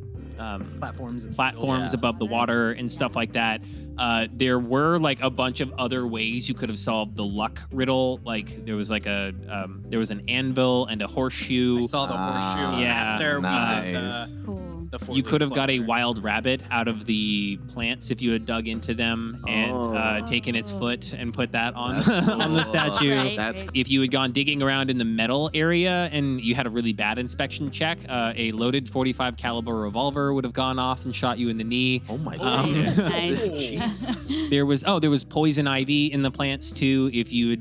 [SPEAKER 5] platforms above the water and stuff like that, there were like a bunch of other ways you could have solved the luck riddle. Like there was like there was an anvil and a horseshoe.
[SPEAKER 8] I saw the horseshoe
[SPEAKER 5] Yeah,
[SPEAKER 8] after
[SPEAKER 7] nice.
[SPEAKER 8] we did
[SPEAKER 6] Cool.
[SPEAKER 8] the
[SPEAKER 5] You could have got a
[SPEAKER 8] four-leaf
[SPEAKER 5] wild rabbit out of the plants if you had dug into them and taken its foot and put that on on the statue.
[SPEAKER 6] Right,
[SPEAKER 7] That's
[SPEAKER 6] right.
[SPEAKER 5] If you had gone digging around in the metal area and you had a really bad inspection check, a loaded 45 caliber revolver would have gone off and shot you in the knee.
[SPEAKER 7] Oh my
[SPEAKER 6] Nice.
[SPEAKER 7] god.
[SPEAKER 6] Nice.
[SPEAKER 5] There was poison ivy in the plants too. If you had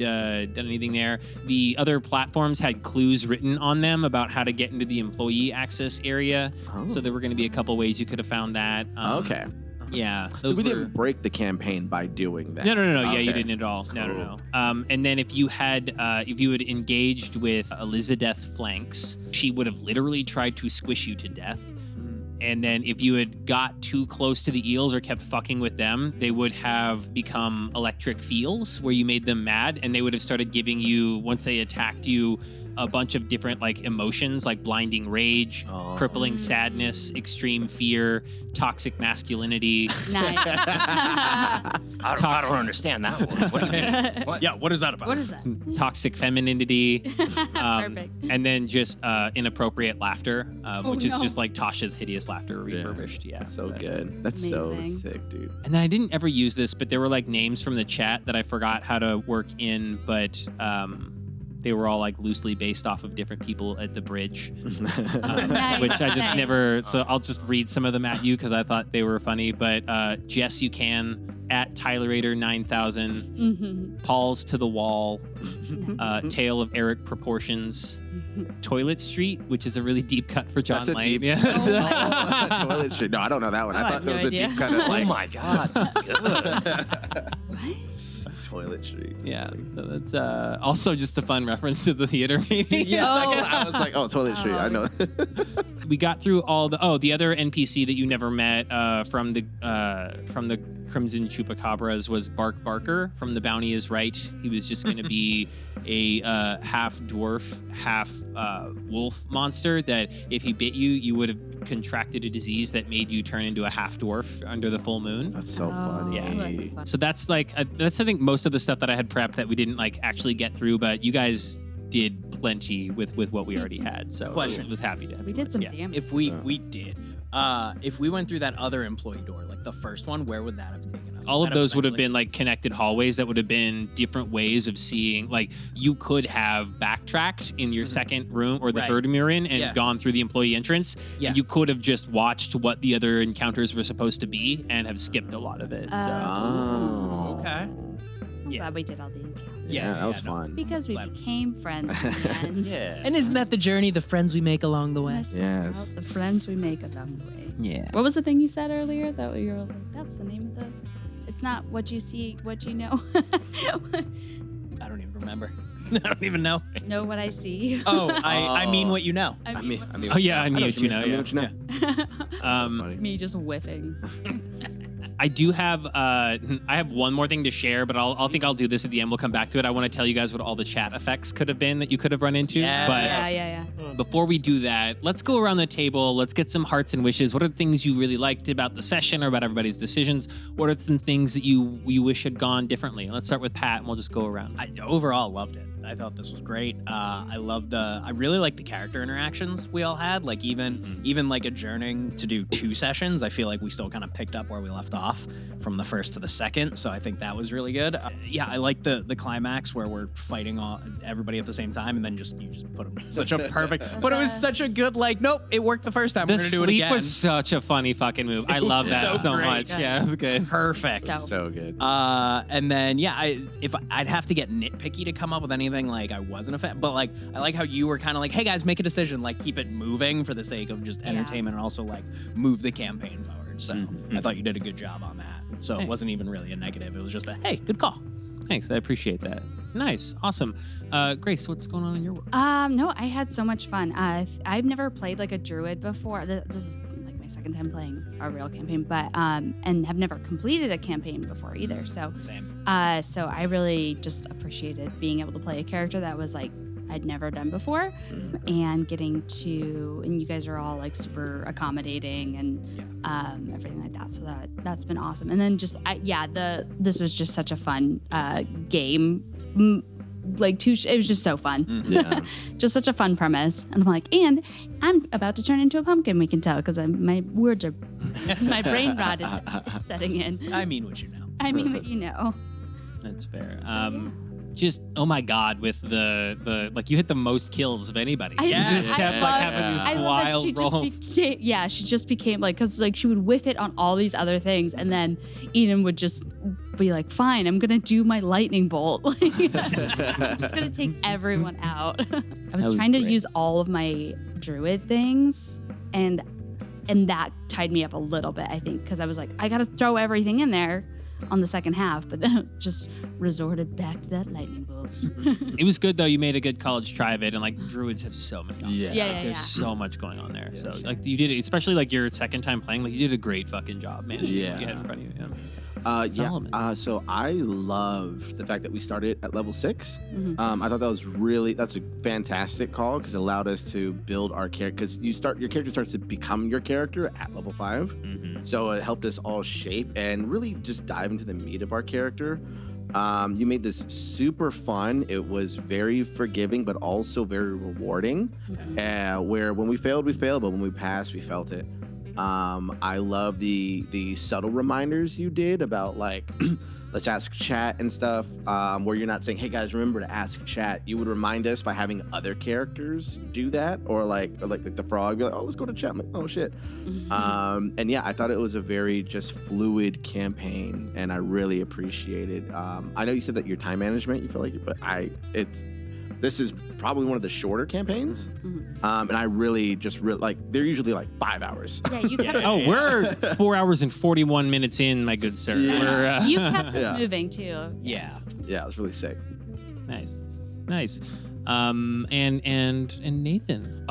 [SPEAKER 5] done anything there, the other platforms had clues written on them about how to get into the employee access area. So there were going to be a couple ways you could have found that.
[SPEAKER 7] Okay.
[SPEAKER 5] Yeah.
[SPEAKER 7] So
[SPEAKER 5] those
[SPEAKER 7] we
[SPEAKER 5] were-
[SPEAKER 7] didn't break the campaign by doing that.
[SPEAKER 5] No. Yeah,
[SPEAKER 7] Okay.
[SPEAKER 5] you didn't at all. No. And then if you had engaged with Elizabeth Flanks, she would have literally tried to squish you to death. And then if you had got too close to the eels or kept fucking with them, they would have become electric feels where you made them mad, and they would have started giving you, once they attacked you, a bunch of different like emotions like blinding rage, crippling sadness, extreme fear, toxic masculinity.
[SPEAKER 6] Nice.
[SPEAKER 1] I don't understand that one. What do you mean? What?
[SPEAKER 8] Yeah, what is that about?
[SPEAKER 6] What is that?
[SPEAKER 5] Toxic femininity,
[SPEAKER 6] Perfect.
[SPEAKER 5] and then just inappropriate laughter, which is
[SPEAKER 6] no.
[SPEAKER 5] just like Tasha's hideous laughter refurbished. Yeah,
[SPEAKER 7] So
[SPEAKER 5] but-
[SPEAKER 7] good. That's
[SPEAKER 6] Amazing.
[SPEAKER 7] so sick, dude.
[SPEAKER 5] And then I didn't ever use this, but there were like names from the chat that I forgot how to work in, but they were all like loosely based off of different people at the bridge,
[SPEAKER 6] Nice.
[SPEAKER 5] which I just
[SPEAKER 6] Nice.
[SPEAKER 5] never. So I'll just read some of them at you because I thought they were funny. But Jess, you can at Tylerator 9000,
[SPEAKER 6] Mhm.
[SPEAKER 5] Paul's to the wall, Tale of Eric Proportions, Toilet Street, which is a really deep cut for John
[SPEAKER 7] That's a
[SPEAKER 5] Lane.
[SPEAKER 7] deep.
[SPEAKER 5] Yeah.
[SPEAKER 7] Toilet shit. No, I don't know that one. I
[SPEAKER 6] Oh, I
[SPEAKER 7] thought
[SPEAKER 6] have
[SPEAKER 7] that
[SPEAKER 6] no
[SPEAKER 7] was a
[SPEAKER 6] idea.
[SPEAKER 7] deep kind of
[SPEAKER 1] Oh
[SPEAKER 7] like
[SPEAKER 1] my god, that's good.
[SPEAKER 6] What?
[SPEAKER 7] toilet street.
[SPEAKER 5] Yeah, so that's also just a fun reference to the theater, maybe.
[SPEAKER 7] Yeah,
[SPEAKER 6] Oh.
[SPEAKER 7] I was like, oh, toilet street. I know.
[SPEAKER 5] We got through all the other NPC that you never met from the Crimson Chupacabras was Bark Barker from The Bounty is Right. He was just going to be a half dwarf, half wolf monster that if he bit you, you would have contracted a disease that made you turn into a half dwarf under the full moon.
[SPEAKER 7] That's so
[SPEAKER 6] Oh,
[SPEAKER 7] funny.
[SPEAKER 6] that's fun.
[SPEAKER 5] So that's like that's I think most of the stuff that I had prepped that we didn't like actually get through, but you guys did plenty with what we already had. So
[SPEAKER 8] Question.
[SPEAKER 5] I was happy to.
[SPEAKER 6] We did some
[SPEAKER 5] yeah.
[SPEAKER 6] damage.
[SPEAKER 8] If we did, if we went through that other employee door, like the first one, where would that have taken us?
[SPEAKER 5] All of
[SPEAKER 8] That
[SPEAKER 5] those would have
[SPEAKER 8] eventually-
[SPEAKER 5] been like connected hallways that would have been different ways of seeing. Like you could have backtracked in your second room or the
[SPEAKER 8] Right.
[SPEAKER 5] third room you're in and
[SPEAKER 8] Yeah.
[SPEAKER 5] gone through the employee entrance.
[SPEAKER 8] Yeah.
[SPEAKER 5] You could have just watched what the other encounters were supposed to be and have skipped a lot of it. So.
[SPEAKER 7] Oh.
[SPEAKER 8] Okay.
[SPEAKER 6] I'm
[SPEAKER 5] yeah.
[SPEAKER 6] glad we did all the encounters.
[SPEAKER 7] Yeah, that was
[SPEAKER 8] no.
[SPEAKER 7] fun.
[SPEAKER 6] Because we
[SPEAKER 8] Glad.
[SPEAKER 6] became friends in the end.
[SPEAKER 1] Yeah.
[SPEAKER 8] And isn't that the journey, the friends we make along the way?
[SPEAKER 6] That's
[SPEAKER 7] Yes.
[SPEAKER 6] about the friends we make along the way.
[SPEAKER 8] Yeah.
[SPEAKER 6] What was the thing you said earlier? That you were like, that's the name of the. It's not what you see, what you know.
[SPEAKER 8] I don't even remember. I don't even know.
[SPEAKER 6] Know what I see.
[SPEAKER 8] Oh, I mean what you know.
[SPEAKER 6] I mean,
[SPEAKER 5] Oh, yeah, I mean what you know,
[SPEAKER 7] I mean
[SPEAKER 5] yeah.
[SPEAKER 7] what you know. Funny.
[SPEAKER 6] me just whiffing.
[SPEAKER 5] I do have I have one more thing to share, but I think I'll do this at the end. We'll come back to it. I want to tell you guys what all the chat effects could have been that you could have run into.
[SPEAKER 8] Yeah.
[SPEAKER 5] But
[SPEAKER 6] Yeah.
[SPEAKER 5] before we do that, let's go around the table. Let's get some hearts and wishes. What are the things you really liked about the session or about everybody's decisions? What are some things that you wish had gone differently? Let's start with Pat, and we'll just go around.
[SPEAKER 8] I overall loved it. I thought this was great. I really liked the character interactions we all had. Like even like adjourning to do 2 sessions, I feel like we still kind of picked up where we left off from the first to the second. So I think that was really good. Yeah, I like the climax where we're fighting everybody at the same time, and then you just put them such a perfect. But it was such a good, like, nope, it worked the first time.
[SPEAKER 5] The
[SPEAKER 8] We're going to do it
[SPEAKER 5] sleep
[SPEAKER 8] again.
[SPEAKER 5] was such a funny fucking move. I love that so
[SPEAKER 8] great.
[SPEAKER 5] much. Yeah, it was good.
[SPEAKER 8] Perfect.
[SPEAKER 7] So good.
[SPEAKER 8] And then if I'd have to get nitpicky to come up with anything, like I wasn't a fan, but like I like how you were kind of like, hey guys, make a decision, like keep it moving for the sake of just entertainment, and also like move the campaign forward. So I thought you did a good job on that. So it wasn't even really a negative. It was just a hey, good call.
[SPEAKER 5] Thanks, I appreciate that. Nice, awesome. Grace, what's going on in your world?
[SPEAKER 6] No, I had so much fun. I've never played like a druid before. This is like my second time playing a real campaign, but and have never completed a campaign before either. So
[SPEAKER 8] Same.
[SPEAKER 6] so I really just appreciated being able to play a character that was like I'd never done before, and getting to, and you guys are all like super accommodating and everything like that. So that's been awesome. And then just this was just such a fun game. It was just so fun.
[SPEAKER 7] Yeah.
[SPEAKER 6] Just such a fun premise. And I'm like, and I'm about to turn into a pumpkin. We can tell because my words are, my brain rot is setting in.
[SPEAKER 8] I mean what you know.
[SPEAKER 6] I mean what you know.
[SPEAKER 5] That's fair. Just oh my god, with the like you hit the most kills of anybody.
[SPEAKER 6] I
[SPEAKER 5] You just
[SPEAKER 6] love-
[SPEAKER 5] kept like having these
[SPEAKER 6] I love that she
[SPEAKER 5] wild rolls.
[SPEAKER 6] she just became like, because like she would whiff it on all these other things, and then Eden would just be like, fine, I'm gonna do my lightning bolt. Like, I'm just gonna take everyone out. I was trying to use all of my druid things, and that tied me up a little bit, I think, because I was like, I gotta throw everything in there on the second half, but then it just resorted back to that lightning bolt.
[SPEAKER 5] It was good though. You made a good college try of it, and like druids have so many. Options.
[SPEAKER 7] Yeah.
[SPEAKER 6] Yeah,
[SPEAKER 5] There's so much going on there. So like you did it, especially like your second time playing. Like you did a great fucking job, man.
[SPEAKER 7] Yeah.
[SPEAKER 5] You had in front of you.
[SPEAKER 7] Yeah. So I love the fact that we started at level 6. I thought that's a fantastic call because it allowed us to build our character. Because your character starts to become your character at level 5. So it helped us all shape and really just dive into the meat of our character. You made this super fun. It was very forgiving, but also very rewarding. Where when we failed, but when we passed, we felt it. I love the subtle reminders you did about like let's ask chat and stuff, where you're not saying, hey guys, remember to ask chat. You would remind us by having other characters do that, or like the frog, be like, oh, let's go to chat. I'm like, oh shit. And yeah, I thought it was a very just fluid campaign, and I really appreciated. I know you said that your time management, you feel like it, but this is probably one of the shorter campaigns. And I really like, they're usually like 5 hours.
[SPEAKER 6] Yeah, you kept
[SPEAKER 5] Oh, we're 4 hours and 41 minutes in, my good sir.
[SPEAKER 7] Yeah.
[SPEAKER 5] We're,
[SPEAKER 6] you kept us moving too.
[SPEAKER 8] Yeah.
[SPEAKER 7] Yeah, it was really sick.
[SPEAKER 5] nice. And Nathan.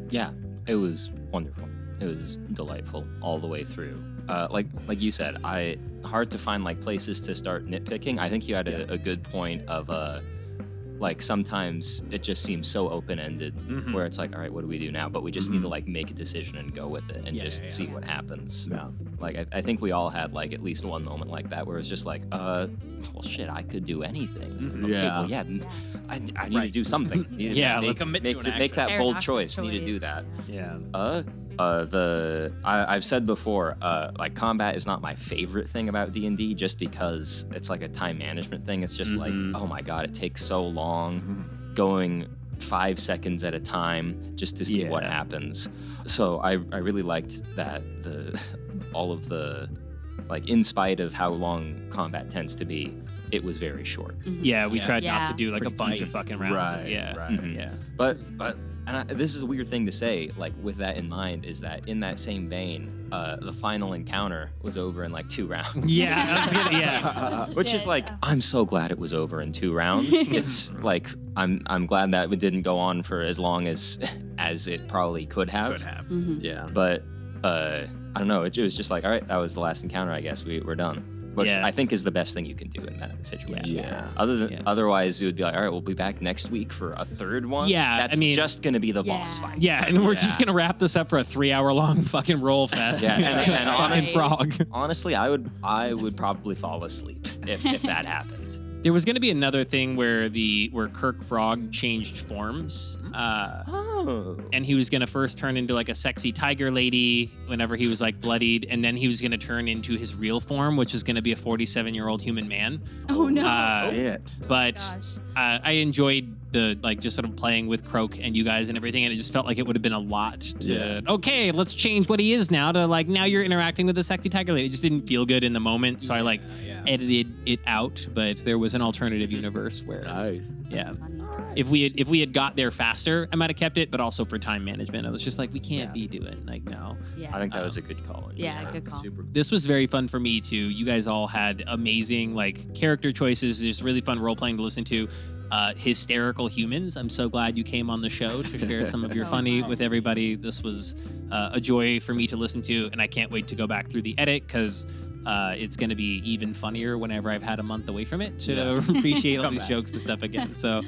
[SPEAKER 4] Yeah, it was wonderful. It was delightful all the way through. Like you said, hard to find like places to start nitpicking. I think you had a good point of like sometimes it just seems so open-ended where it's like, all right, what do we do now? But we just need to like make a decision and go with it and see what happens.
[SPEAKER 7] Yeah.
[SPEAKER 4] Like I think we all had like at least one moment like that where it's just like, well shit, I could do anything. It's like, okay, well, yeah, I need to do something. Need to make that bold choice. Need to do that.
[SPEAKER 5] Yeah.
[SPEAKER 4] I've said before, like combat is not my favorite thing about D&D, just because it's like a time management thing. It's just like, oh my god, it takes so long going 5 seconds at a time just to see what happens. So I really liked that all of the, like, in spite of how long combat tends to be, it was very short.
[SPEAKER 5] Yeah, we tried not
[SPEAKER 6] Yeah.
[SPEAKER 5] to do like a
[SPEAKER 8] Pretty
[SPEAKER 5] bunch
[SPEAKER 8] tight.
[SPEAKER 5] of fucking rounds.
[SPEAKER 7] Right,
[SPEAKER 5] Yeah.
[SPEAKER 7] right.
[SPEAKER 5] Yeah.
[SPEAKER 4] But this is a weird thing to say, like with that in mind, is that in that same vein, the final encounter was over in like 2 rounds.
[SPEAKER 5] Yeah. I was gonna, yeah.
[SPEAKER 4] Which is like, I'm so glad it was over in 2 rounds. It's like, I'm glad that it didn't go on for as long as it probably could have.
[SPEAKER 7] Yeah.
[SPEAKER 4] But I don't know. It was just like, all right, that was the last encounter. I guess we're done. Which
[SPEAKER 5] Yeah.
[SPEAKER 4] I think is the best thing you can do in that situation.
[SPEAKER 7] Yeah.
[SPEAKER 4] Otherwise, you would be like, all right, we'll be back next week for a 3rd one.
[SPEAKER 5] Yeah,
[SPEAKER 4] That's
[SPEAKER 5] I mean-
[SPEAKER 4] just gonna be the boss fight.
[SPEAKER 5] Yeah, and we're just gonna wrap this up for a 3-hour-long fucking roll fest.
[SPEAKER 4] Yeah, and
[SPEAKER 5] Fucking frog.
[SPEAKER 4] Honestly, I would probably fall asleep if that happened.
[SPEAKER 5] There was gonna be another thing where Kirk Frog changed forms. And he was gonna first turn into like a sexy tiger lady whenever he was like bloodied, and then he was gonna turn into his real form, which was gonna be a 47-year-old human man.
[SPEAKER 6] Oh no.
[SPEAKER 7] Yeah.
[SPEAKER 5] But
[SPEAKER 6] Gosh.
[SPEAKER 5] I enjoyed the like just sort of playing with Kroak and you guys and everything, and it just felt like it would have been a lot to okay, let's change what he is now to like now you're interacting with the sexy tiger lady. It just didn't feel good in the moment, so I like edited it out, but there was an alternative universe where yeah. If we had got there faster, I might have kept it, but also for time management, I was just like, we can't be doing like no.
[SPEAKER 6] Yeah.
[SPEAKER 4] I think that was a good call.
[SPEAKER 6] Yeah, good call.
[SPEAKER 5] This was very fun for me too. You guys all had amazing like character choices. It's really fun role playing to listen to. Hysterical humans. I'm so glad you came on the show to share some of your funny with everybody. This was a joy for me to listen to, and I can't wait to go back through the edit because it's going to be even funnier whenever I've had a month away from it to appreciate all these jokes and stuff again. So.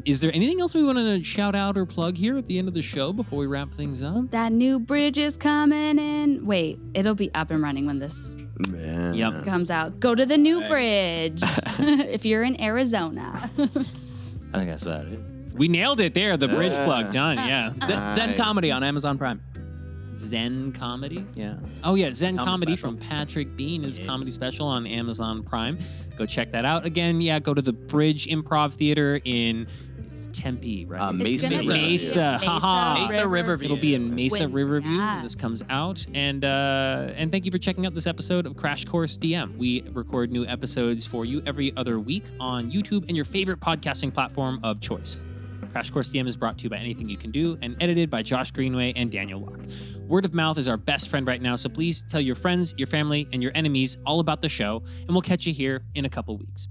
[SPEAKER 5] Is there anything else we want to shout out or plug here at the end of the show before we wrap things up?
[SPEAKER 6] That new bridge is coming in. Wait, it'll be up and running when this comes out. Go to the new bridge if you're in Arizona.
[SPEAKER 4] I think that's about it.
[SPEAKER 5] We nailed it there. The bridge plug done. Yeah.
[SPEAKER 8] Zen Comedy on Amazon Prime.
[SPEAKER 5] Zen Comedy?
[SPEAKER 8] Yeah.
[SPEAKER 5] Oh, yeah. Zen Comedy
[SPEAKER 8] special.
[SPEAKER 5] from Patrick Bean, his comedy special on Amazon Prime. Go check that out. Again, yeah, go to the Bridge Improv Theater in it's Tempe, right?
[SPEAKER 7] Mesa.
[SPEAKER 5] Mesa. Haha.
[SPEAKER 8] Mesa Riverview.
[SPEAKER 5] It'll be in Mesa Riverview
[SPEAKER 6] yeah.
[SPEAKER 5] when this comes out. And thank you for checking out this episode of Crash Course DM. We record new episodes for you every other week on YouTube and your favorite podcasting platform of choice. Crash Course DM is brought to you by Anything You Can Do and edited by Josh Greenway and Daniel Locke. Word of mouth is our best friend right now, so please tell your friends, your family, and your enemies all about the show, and we'll catch you here in a couple weeks.